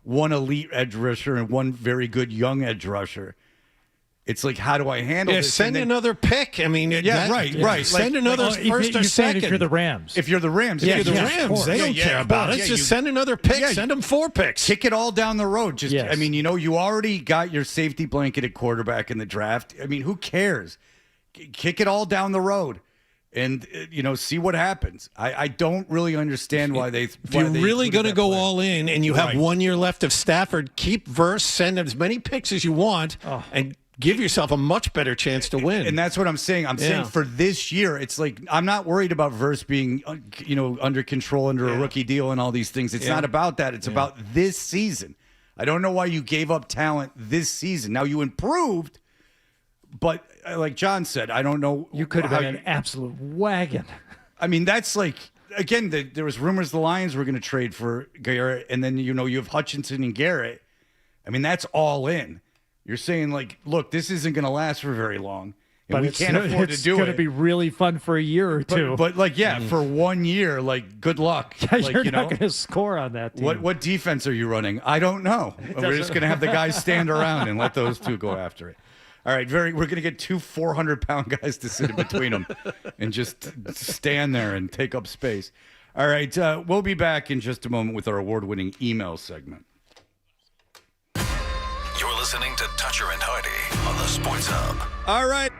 one elite edge rusher and one very good young edge rusher? It's like, how do I handle this? Send another pick. I mean, right. Send another first or second. If you're the Rams. If you're the Rams. They don't care about it. Just send another pick. Send them 4 picks. Kick it all down the road. I mean, you already got your safety blanket at quarterback in the draft. I mean, who cares? Kick it all down the road. And, see what happens. I don't really understand why they... If you're really going to go all in and you have 1 year left of Stafford, keep Verse, send as many picks as you want, and give yourself a much better chance to win. And that's what I'm saying. I'm saying for this year, it's like, I'm not worried about Verse being, under control under a rookie deal and all these things. It's not about that. It's about this season. I don't know why you gave up talent this season. Now, you improved, but like John said, I don't know. You could have been an absolute wagon. I mean, that's like, again, there was rumors the Lions were going to trade for Garrett, and then, you have Hutchinson and Garrett. I mean, that's all in. You're saying, look, this isn't going to last for very long, and but we can't afford to do it. It's going to be really fun for a year or two. But for 1 year, good luck. You're not going to score on that team. What defense are you running? I don't know. We're just going to have the guys stand around and let those two go after it. All right, we're going to get 2 400-pound guys to sit in between them and just stand there and take up space. All right, we'll be back in just a moment with our award-winning email segment. You're listening to Toucher and Hardy on the Sports Hub. All right.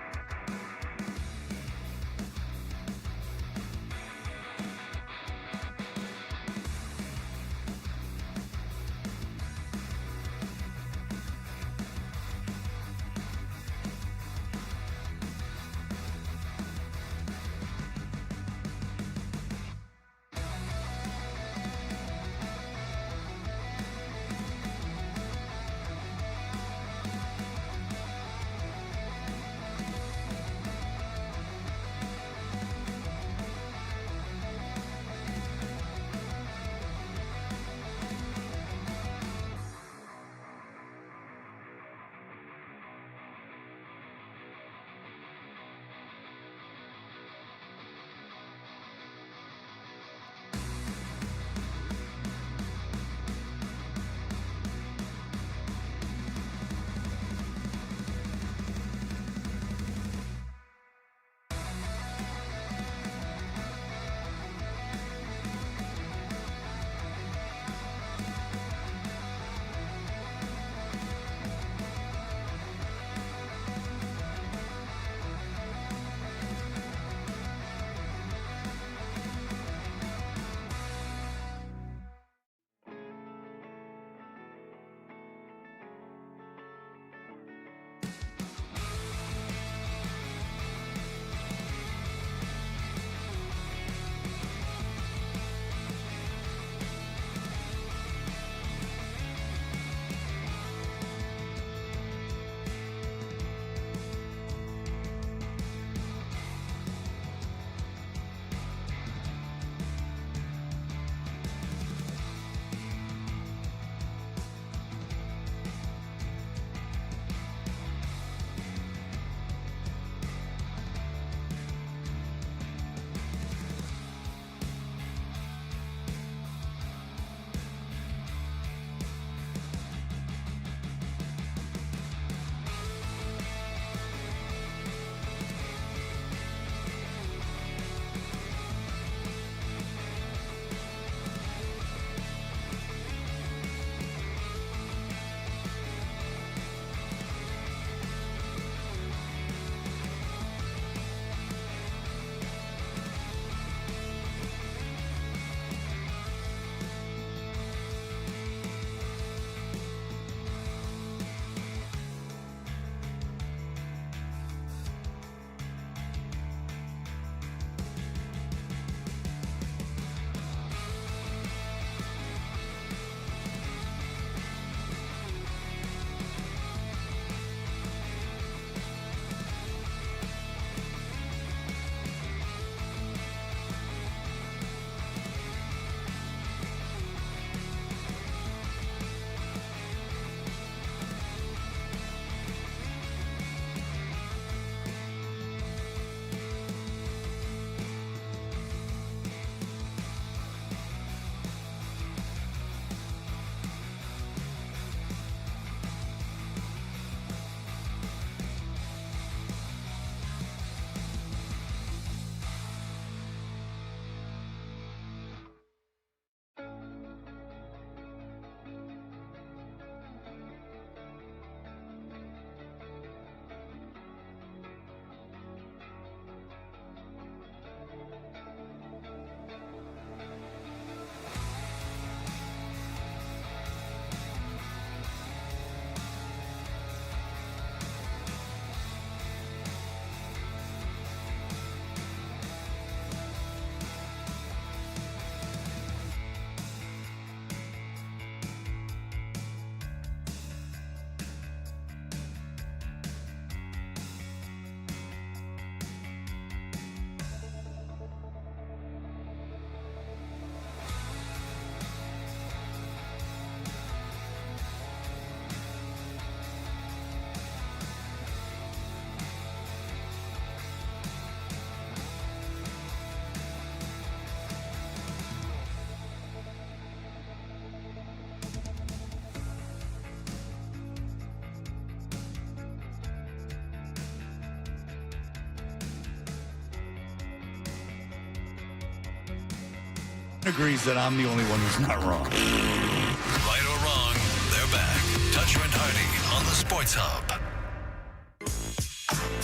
agrees that I'm the only one who's not wrong. Right or wrong, they're back. Toucher and Hardy on the Sports Hub.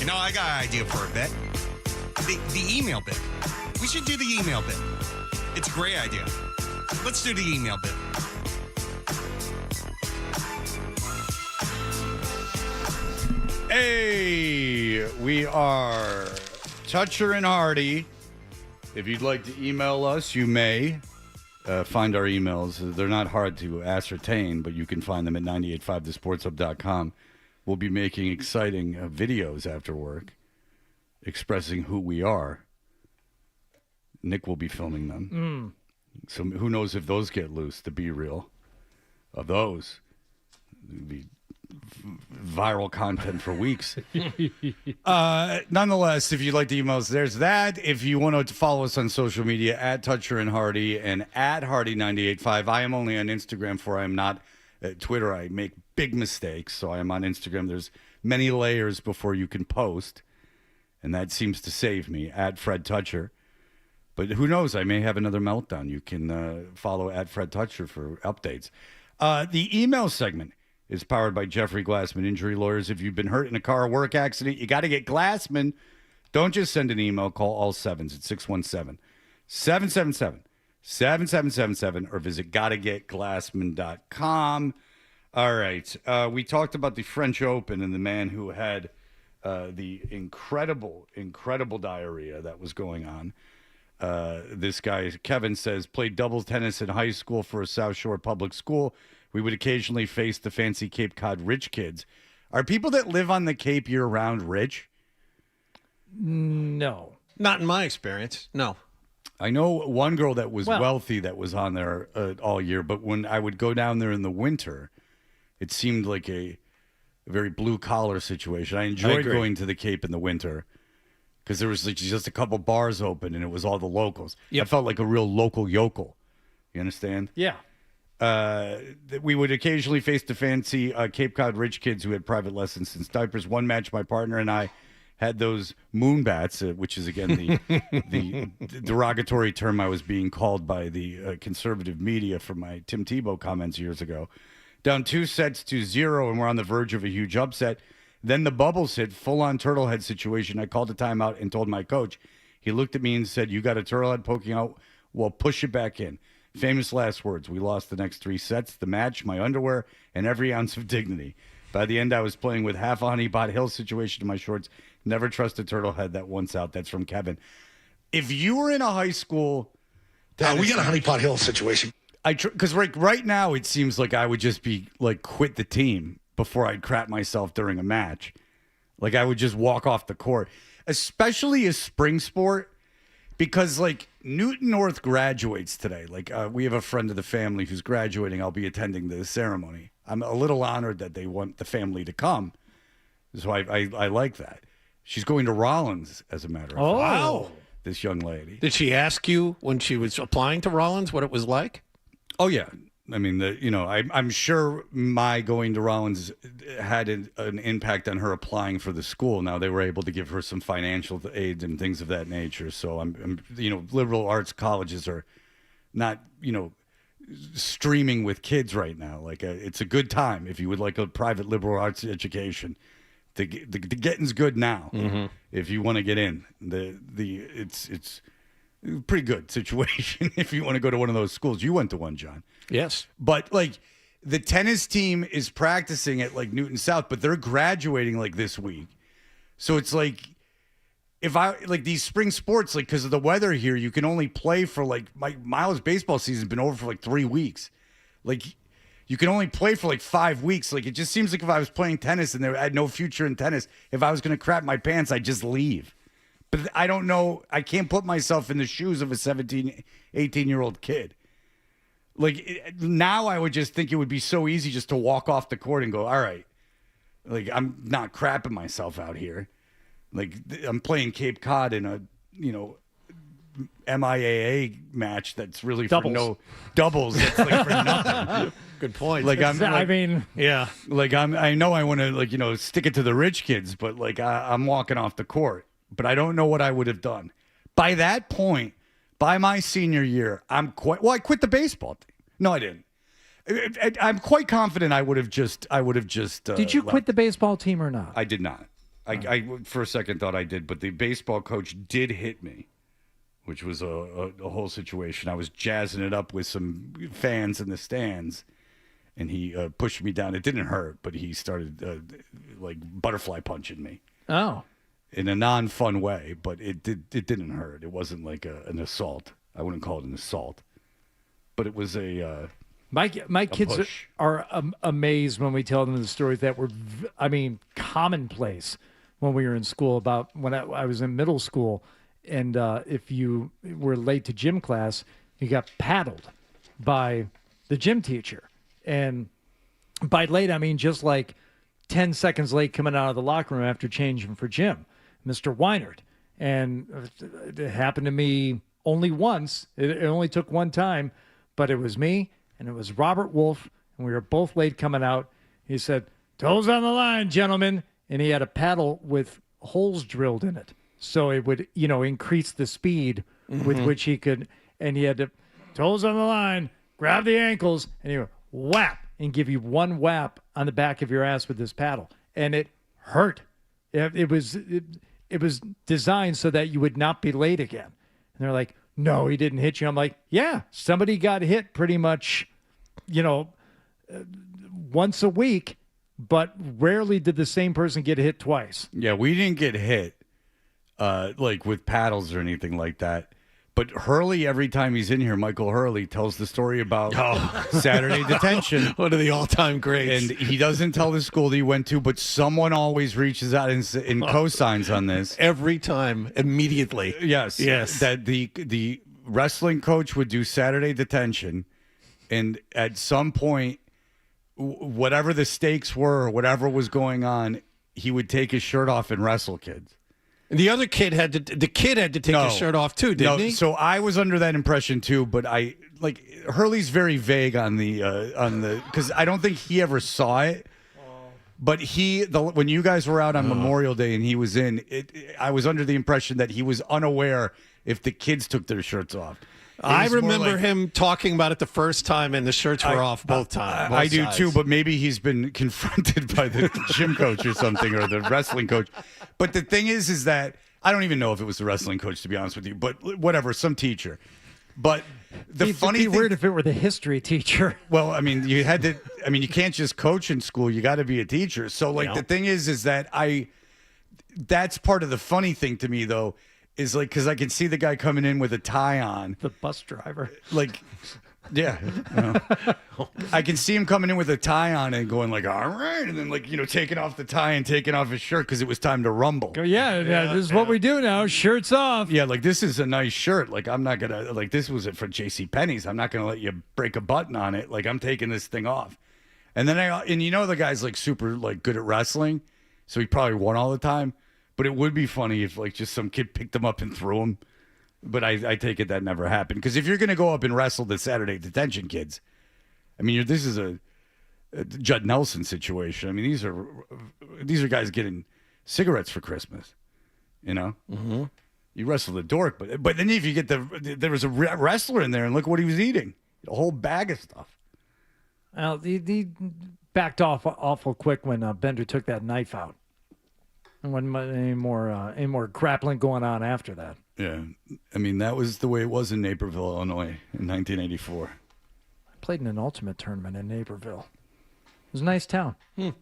You know, I got an idea for a bit. The email bit. We should do the email bit. It's a great idea. Let's do the email bit. Hey, we are Toucher and Hardy. If you'd like to email us, you may find our emails. They're not hard to ascertain, but you can find them at 985thesportshub.com. We'll be making exciting videos after work expressing who we are. Nick will be filming them. So who knows if those get loose, to be real. Of those, it'd be viral content for weeks. Nonetheless, if you'd like to email us, there's that. If you want to follow us on social media, at Toucher and Hardy and at Hardy985. I am only on Instagram, for I am not at Twitter. I make big mistakes, so I am on Instagram. There's many layers before you can post, and that seems to save me, at Fred Toucher. But who knows? I may have another meltdown. You can follow at Fred Toucher for updates. The email segment is powered by Jeffrey Glassman Injury Lawyers. If you've been hurt in a car or work accident, you got to get Glassman. Don't just send an email. Call all sevens at 617-777-7777 or visit gottagetglassman.com. All right. We talked about the French Open and the man who had the incredible diarrhea that was going on. This guy, Kevin, says, played doubles tennis in high school for a South Shore public school. We would occasionally face the fancy Cape Cod rich kids. Are people that live on the Cape year-round rich? No. Not in my experience, no. I know one girl that was wealthy that was on there all year, but when I would go down there in the winter, it seemed like a very blue-collar situation. I enjoyed going to the Cape in the winter because there was like just a couple bars open and it was all the locals. I felt like a real local yokel. You understand? Yeah. We would occasionally face the fancy Cape Cod rich kids who had private lessons since diapers. One match, my partner and I had those moon bats, which is, again, the derogatory term I was being called by the conservative media for my Tim Tebow comments years ago. Down 2-0, and we're on the verge of a huge upset. Then the bubbles hit, full-on turtle head situation. I called a timeout and told my coach. He looked at me and said, "You got a turtle head poking out? Well, push it back in." Famous last words. We lost the next 3 sets, the match, my underwear, and every ounce of dignity. By the end, I was playing with half a Honey Pot Hill situation in my shorts. Never trust a turtle head that once out. That's from Kevin. If you were in a high school... we got a Honey Pot Hill situation. Because right now, it seems like I would just be, like, quit the team before I'd crap myself during a match. Like, I would just walk off the court. Especially a spring sport. Because, like, Newton North graduates today. Like, we have a friend of the family who's graduating. I'll be attending the ceremony. I'm a little honored that they want the family to come. So I like that. She's going to Rollins, as a matter of fact. Wow. This young lady. Did she ask you when she was applying to Rollins what it was like? Oh, yeah. I mean, I'm sure my going to Rollins had an impact on her applying for the school. Now, they were able to give her some financial aid and things of that nature. So, I'm liberal arts colleges are not, streaming with kids right now. Like, it's a good time if you would like a private liberal arts education. The getting's good now if you want to get in. It's a pretty good situation if you want to go to one of those schools. You went to one, John. Yes. But, like, the tennis team is practicing at, like, Newton South, but they're graduating, like, this week. So it's like, these spring sports, like, because of the weather here, you can only play for, like, Miles' baseball season's been over for, like, 3 weeks. Like, you can only play for, like, 5 weeks. Like, it just seems like if I was playing tennis and I had no future in tennis, if I was going to crap my pants, I'd just leave. But I don't know. I can't put myself in the shoes of a 17, 18-year-old kid. Like, now I would just think it would be so easy just to walk off the court and go, all right, like, I'm not crapping myself out here. Like, I'm playing Cape Cod in a, MIAA match that's really for no doubles. That's like for nothing. Good point. Like, yeah. Like, I know I want to, stick it to the rich kids, but, like, I'm walking off the court. But I don't know what I would have done. By that point, By my senior year, I quit the baseball team. No, I didn't. I'm quite confident I would have just. Did you quit the baseball team or not? I did not. I for a second thought I did, but the baseball coach did hit me, which was a whole situation. I was jazzing it up with some fans in the stands, and he pushed me down. It didn't hurt, but he started like butterfly punching me. Oh. In a non-fun way, but it didn't hurt. It wasn't like an assault. I wouldn't call it an assault, but it was a. My kids are amazed when we tell them the stories that were, commonplace when we were in school. About when I was in middle school, and if you were late to gym class, you got paddled by the gym teacher. And by late, I mean just like 10 seconds late coming out of the locker room after changing for gym. Mr. Weinert. And it happened to me only once. It only took one time, but it was me. And it was Robert Wolf, and we were both late coming out. He said, "Toes on the line, gentlemen." And he had a paddle with holes drilled in it. So it would, increase the speed with which he could. And he had to, toes on the line, grab the ankles, and he would whap and give you one whap on the back of your ass with this paddle. And it hurt. It was designed so that you would not be late again. And they're like, "No, he didn't hit you." I'm like, "Yeah, somebody got hit pretty much, once a week, but rarely did the same person get hit twice." Yeah, we didn't get hit like with paddles or anything like that. But Hurley, every time he's in here, Michael Hurley tells the story about Saturday detention. One of the all-time greats. And he doesn't tell the school that he went to, but someone always reaches out and co-signs on this. Every time, immediately. Yes. That the wrestling coach would do Saturday detention, and at some point, whatever the stakes were or whatever was going on, he would take his shirt off and wrestle kids. And the other kid had to take his shirt off too, didn't he? So I was under that impression too, but Hurley's very vague on the because I don't think he ever saw it. But when you guys were out on Memorial Day and he was in it, I was under the impression that he was unaware if the kids took their shirts off. I remember him talking about it the first time, and the shirts were off both times. I do too, but maybe he's been confronted by the gym coach or something, or the wrestling coach. But the thing is that I don't even know if it was the wrestling coach, to be honest with you. But whatever, some teacher. But the funny thing, weird if it were the history teacher. Well, I mean, you can't just coach in school. You got to be a teacher. So, the thing is that that's part of the funny thing to me, though. Is because I can see the guy coming in with a tie on. The bus driver. Yeah. I can see him coming in with a tie on and going all right. And then taking off the tie and taking off his shirt because it was time to rumble. Yeah, this is what we do now. Shirts off. Yeah, this is a nice shirt. I'm not going to, this was it for JCPenney's. I'm not going to let you break a button on it. I'm taking this thing off. And then the guy's super good at wrestling. So he probably won all the time. But it would be funny if just some kid picked him up and threw him. But I take it that never happened. Because if you're going to go up and wrestle the Saturday detention kids, I mean, this is a Judd Nelson situation. I mean, these are guys getting cigarettes for Christmas. Mm-hmm. You wrestle the dork, but then if you get there was a wrestler in there, and look what he was eating, a whole bag of stuff. Well, he backed off awful quick when Bender took that knife out. There wasn't any more grappling going on after that. Yeah. I mean, that was the way it was in Naperville, Illinois in 1984. I played in an ultimate tournament in Naperville. It was a nice town. A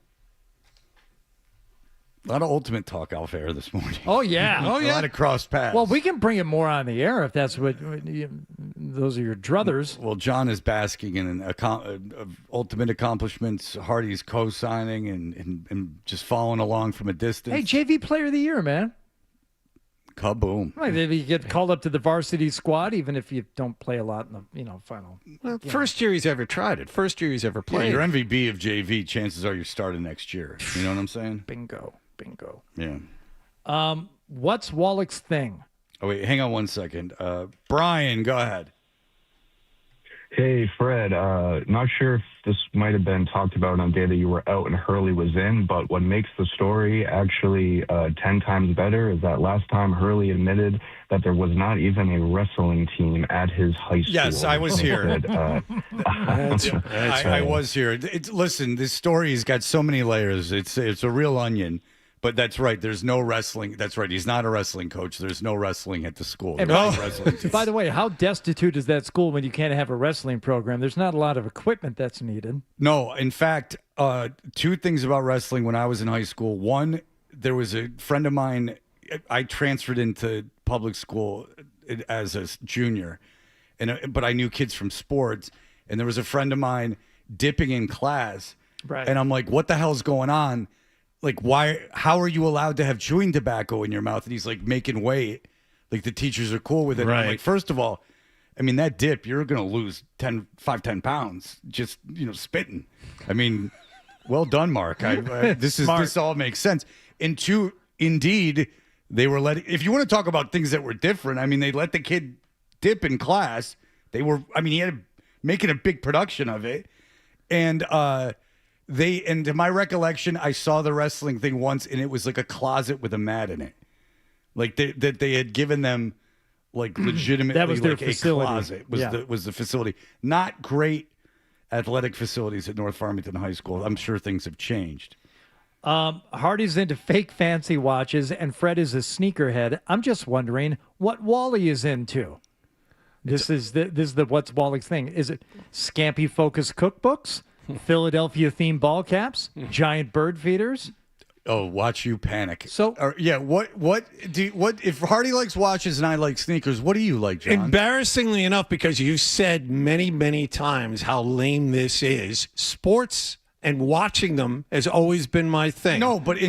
lot of ultimate talk off air this morning. Oh, yeah. A lot of cross paths. Well, we can bring it more on the air if that's what those are your druthers. Well, John is basking in ultimate accomplishments. Hardy's co-signing and just following along from a distance. Hey, JV Player of the Year, man. Kaboom. Right, maybe you get called up to the varsity squad, even if you don't play a lot in the final. Well, first year he's ever tried it. First year he's ever played. Yeah, your MVP of JV, chances are you're starting next year. You know what I'm saying? Bingo. Yeah. What's Wallach's thing? Oh, wait, hang on one second. Brian, go ahead. Hey, Fred. Not sure if this might have been talked about on the day that you were out and Hurley was in, but what makes the story actually 10 times better is that last time Hurley admitted that there was not even a wrestling team at his high school. Yes, I was here. I was here. Listen, this story's got so many layers. It's a real onion. But that's right. There's no wrestling. That's right. He's not a wrestling coach. There's no wrestling at the school. And by the way, how destitute is that school when you can't have a wrestling program? There's not a lot of equipment that's needed. No, in fact, two things about wrestling when I was in high school. One, there was a friend of mine. I transferred into public school as a junior, but I knew kids from sports, and there was a friend of mine dipping in class, right? And I'm like, "What the hell's going on? Like, why? How are you allowed to have chewing tobacco in your mouth?" And he's like, making weight. Like, the teachers are cool with it. Right. I'm like, first of all, I mean, that dip, you're going to lose 10 pounds just, spitting. I mean, well done, Mark. This all makes sense. And two, indeed, they were letting, if you want to talk about things that were different, I mean, they let the kid dip in class. He had making a big production of it. And, and to my recollection, I saw the wrestling thing once, and it was like a closet with a mat in it, like that they had given them, like legitimately, that was their like facility. A closet was the facility. Not great athletic facilities at North Farmington High School. I'm sure things have changed. Hardy's into fake fancy watches, and Fred is a sneakerhead. I'm just wondering what Wally is into. This is the what's Wally's thing? Is it Scampy Focus cookbooks? Philadelphia themed ball caps, giant bird feeders. Oh, watch you panic. So, what if Hardy likes watches and I like sneakers? What do you like, John? Embarrassingly enough, because you said many, many times how lame this is, sports and watching them has always been my thing. No, but in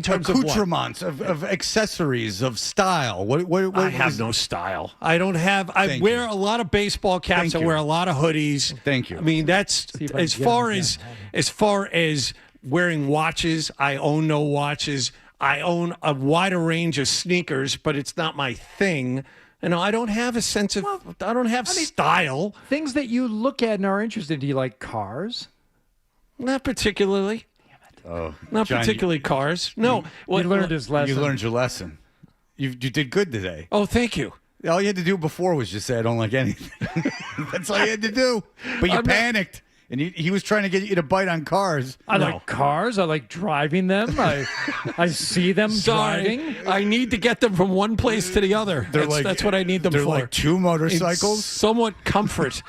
terms of accoutrements, of accessories, of style. What I have no style. I don't have. I wear a lot of baseball caps. I wear a lot of hoodies. Thank you. I mean, that's as far as wearing watches. I own no watches. I own a wider range of sneakers, but it's not my thing. I don't have a sense of. I don't have style. Things that you look at and are interested in. Do you like cars? Not particularly. Damn it. Oh, not John, particularly cars. No. He learned his lesson. You learned your lesson. You did good today. Oh, thank you. All you had to do before was just say, I don't like anything. That's all you had to do. But you panicked. And he was trying to get you to bite on cars. I like cars. I like driving them. I see them driving. I need to get them from one place to the other. That's what I need them for. They're like two motorcycles. It's somewhat comfort.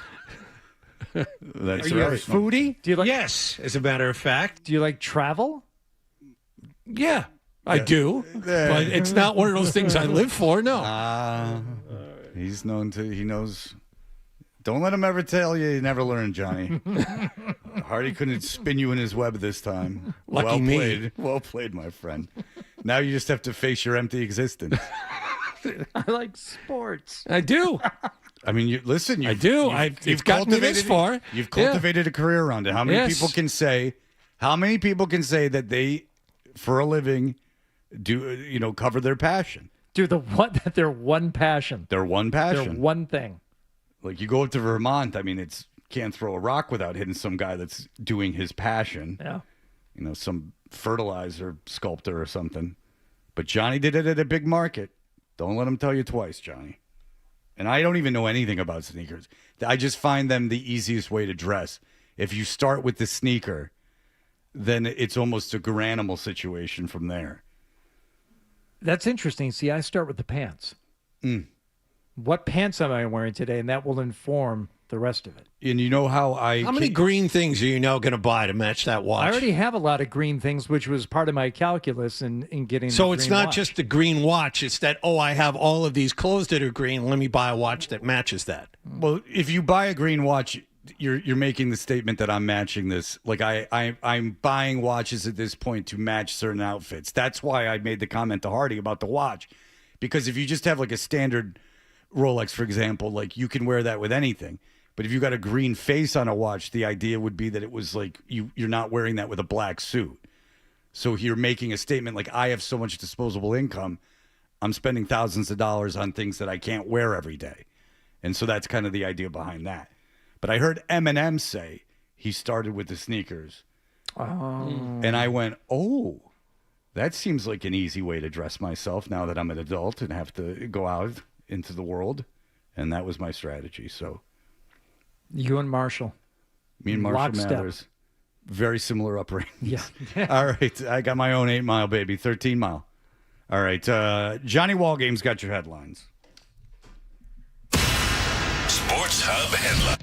That's Are you right. a foodie? Do you like? Yes, as a matter of fact. Do you like travel? Yeah, I do. But it's not one of those things I live for. No. He knows. Don't let him ever tell you never learn, Johnny. Hardy couldn't spin you in his web this time. Lucky me. Well played, my friend. Now you just have to face your empty existence. I like sports. I do. I mean, listen. I do. You've gotten me this far. You've cultivated a career around it. How many people can say? How many people can say that they, for a living, do cover their passion? Do their one passion. Their one passion. Their one thing. Like you go up to Vermont. I mean, can't throw a rock without hitting some guy that's doing his passion. Yeah. Some fertilizer sculptor or something. But Johnny did it at a big market. Don't let him tell you twice, Johnny. And I don't even know anything about sneakers. I just find them the easiest way to dress. If you start with the sneaker, then it's almost a Garanimal situation from there. That's interesting. See, I start with the pants. What pants am I wearing today? And that will inform the rest of it. And you know how many green things are you now going to buy to match that watch? I already have a lot of green things, which was part of my calculus in getting So the it's green not watch. just the green watch. It's that, I have all of these clothes that are green. Let me buy a watch that matches that. Well, if you buy a green watch, you're making the statement that I'm matching this. Like I'm buying watches at this point to match certain outfits. That's why I made the comment to Hardy about the watch. Because if you just have like a standard Rolex, for example, like you can wear that with anything. But if you got a green face on a watch, the idea would be that it was like you're not wearing that with a black suit. So you're making a statement like, I have so much disposable income, I'm spending thousands of dollars on things that I can't wear every day. And so that's kind of the idea behind that. But I heard Eminem say he started with the sneakers. And I went, oh, that seems like an easy way to dress myself now that I'm an adult and have to go out into the world. And that was my strategy. So You and Marshall. me and Marshall Lockstep. Mathers, very similar upbringing. Yeah. All right. I got my own 8 Mile, baby. 13 Mile. All right. Johnny Wallgame's got your headlines. Sports Hub headline.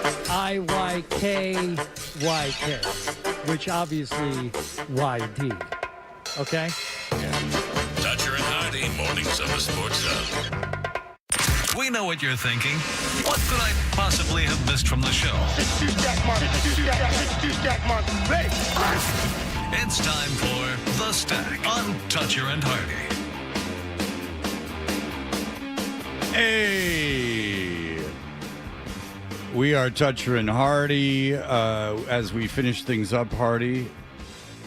IYKYK, which obviously YD. Okay? Toucher and Hardy, mornings on the Sports Hub. We know what you're thinking. What could I possibly have missed from the show? It's time for The Stack on Toucher and Hardy. Hey! We are Toucher and Hardy. As we finish things up, Hardy,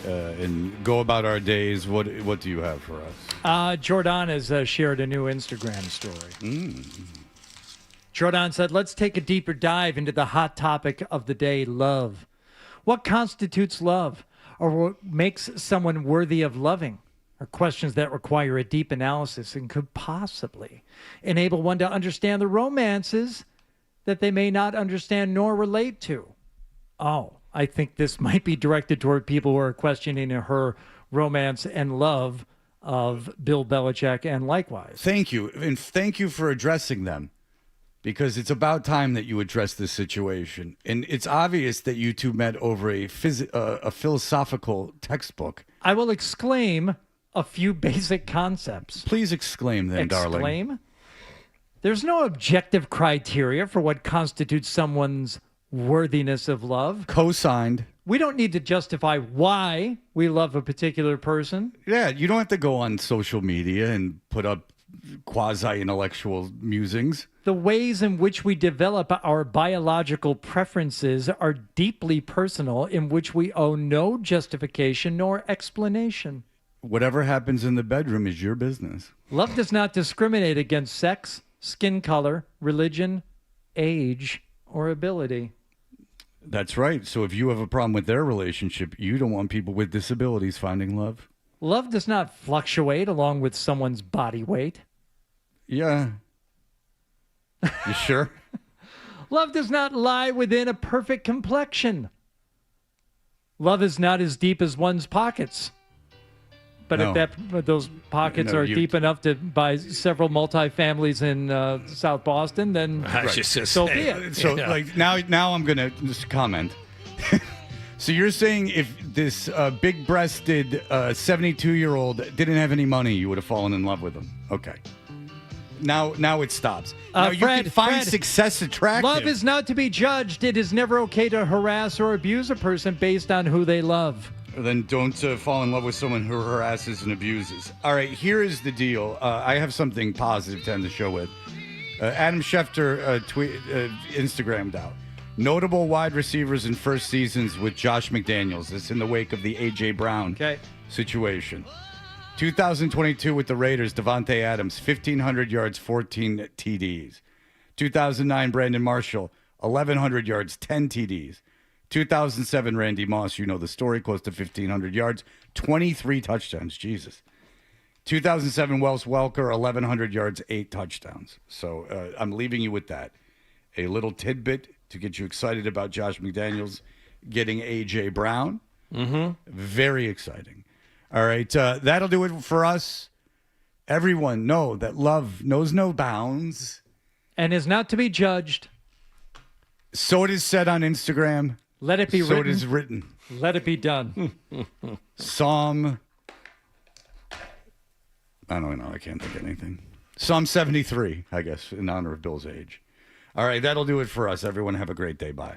and go about our days, what do you have for us? Jordan has shared a new Instagram story. Jordan said, let's take a deeper dive into the hot topic of the day, love. What constitutes love? Or what makes someone worthy of loving? Are questions that require a deep analysis and could possibly enable one to understand the romances that they may not understand nor relate to. Oh, I think this might be directed toward people who are questioning her romance and love of Bill Belichick and likewise. Thank you. And thank you for addressing them, because it's about time that you address this situation. And it's obvious that you two met over a philosophical textbook. I will exclaim a few basic concepts. Please exclaim them, darling. Exclaim? There's no objective criteria for what constitutes someone's worthiness of love. Co-signed. We don't need to justify why we love a particular person. Yeah, you don't have to go on social media and put up quasi-intellectual musings. The ways in which we develop our biological preferences are deeply personal, in which we owe no justification nor explanation. Whatever happens in the bedroom is your business. Love does not discriminate against sex, skin color, religion, age, or ability. That's right. So if you have a problem with their relationship, you don't want people with disabilities finding love. Love does not fluctuate along with someone's body weight. Yeah. You sure? Love does not lie within a perfect complexion. Love is not as deep as one's pockets. But No. if those pockets No, are you- deep enough to buy several multifamilies in South Boston, then so be it. So like now I'm gonna just comment. So you're saying if this big-breasted 72-year-old didn't have any money, you would have fallen in love with him? Okay. Now it stops. Now you can find success attractive. Love is not to be judged. It is never okay to harass or abuse a person based on who they love. Then don't fall in love with someone who harasses and abuses. All right, here is the deal. I have something positive to end the show with. Adam Schefter Instagrammed out. Notable wide receivers in first seasons with Josh McDaniels. This in the wake of the A.J. Brown situation. 2022 with the Raiders, Devontae Adams, 1,500 yards, 14 TDs. 2009, Brandon Marshall, 1,100 yards, 10 TDs. 2007, Randy Moss, you know the story, close to 1,500 yards, 23 touchdowns. Jesus. 2007, Wes Welker, 1,100 yards, 8 touchdowns. So I'm leaving you with that. A little tidbit to get you excited about Josh McDaniels getting A.J. Brown. Mm-hmm. Very exciting. All right, that'll do it for us. Everyone know that love knows no bounds. And is not to be judged. So it is said on Instagram. Let it be so written. it is written. Let it be done. Psalm. I don't know. I can't think of anything. Psalm 73, I guess, in honor of Bill's age. All right, that'll do it for us. Everyone have a great day. Bye.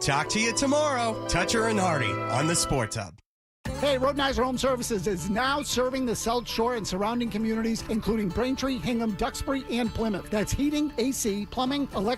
Talk to you tomorrow. Toucher and Hardy on the Sports Hub. Hey, Rodenizer Home Services is now serving the South Shore and surrounding communities, including Braintree, Hingham, Duxbury, and Plymouth. That's heating, AC, plumbing, electric.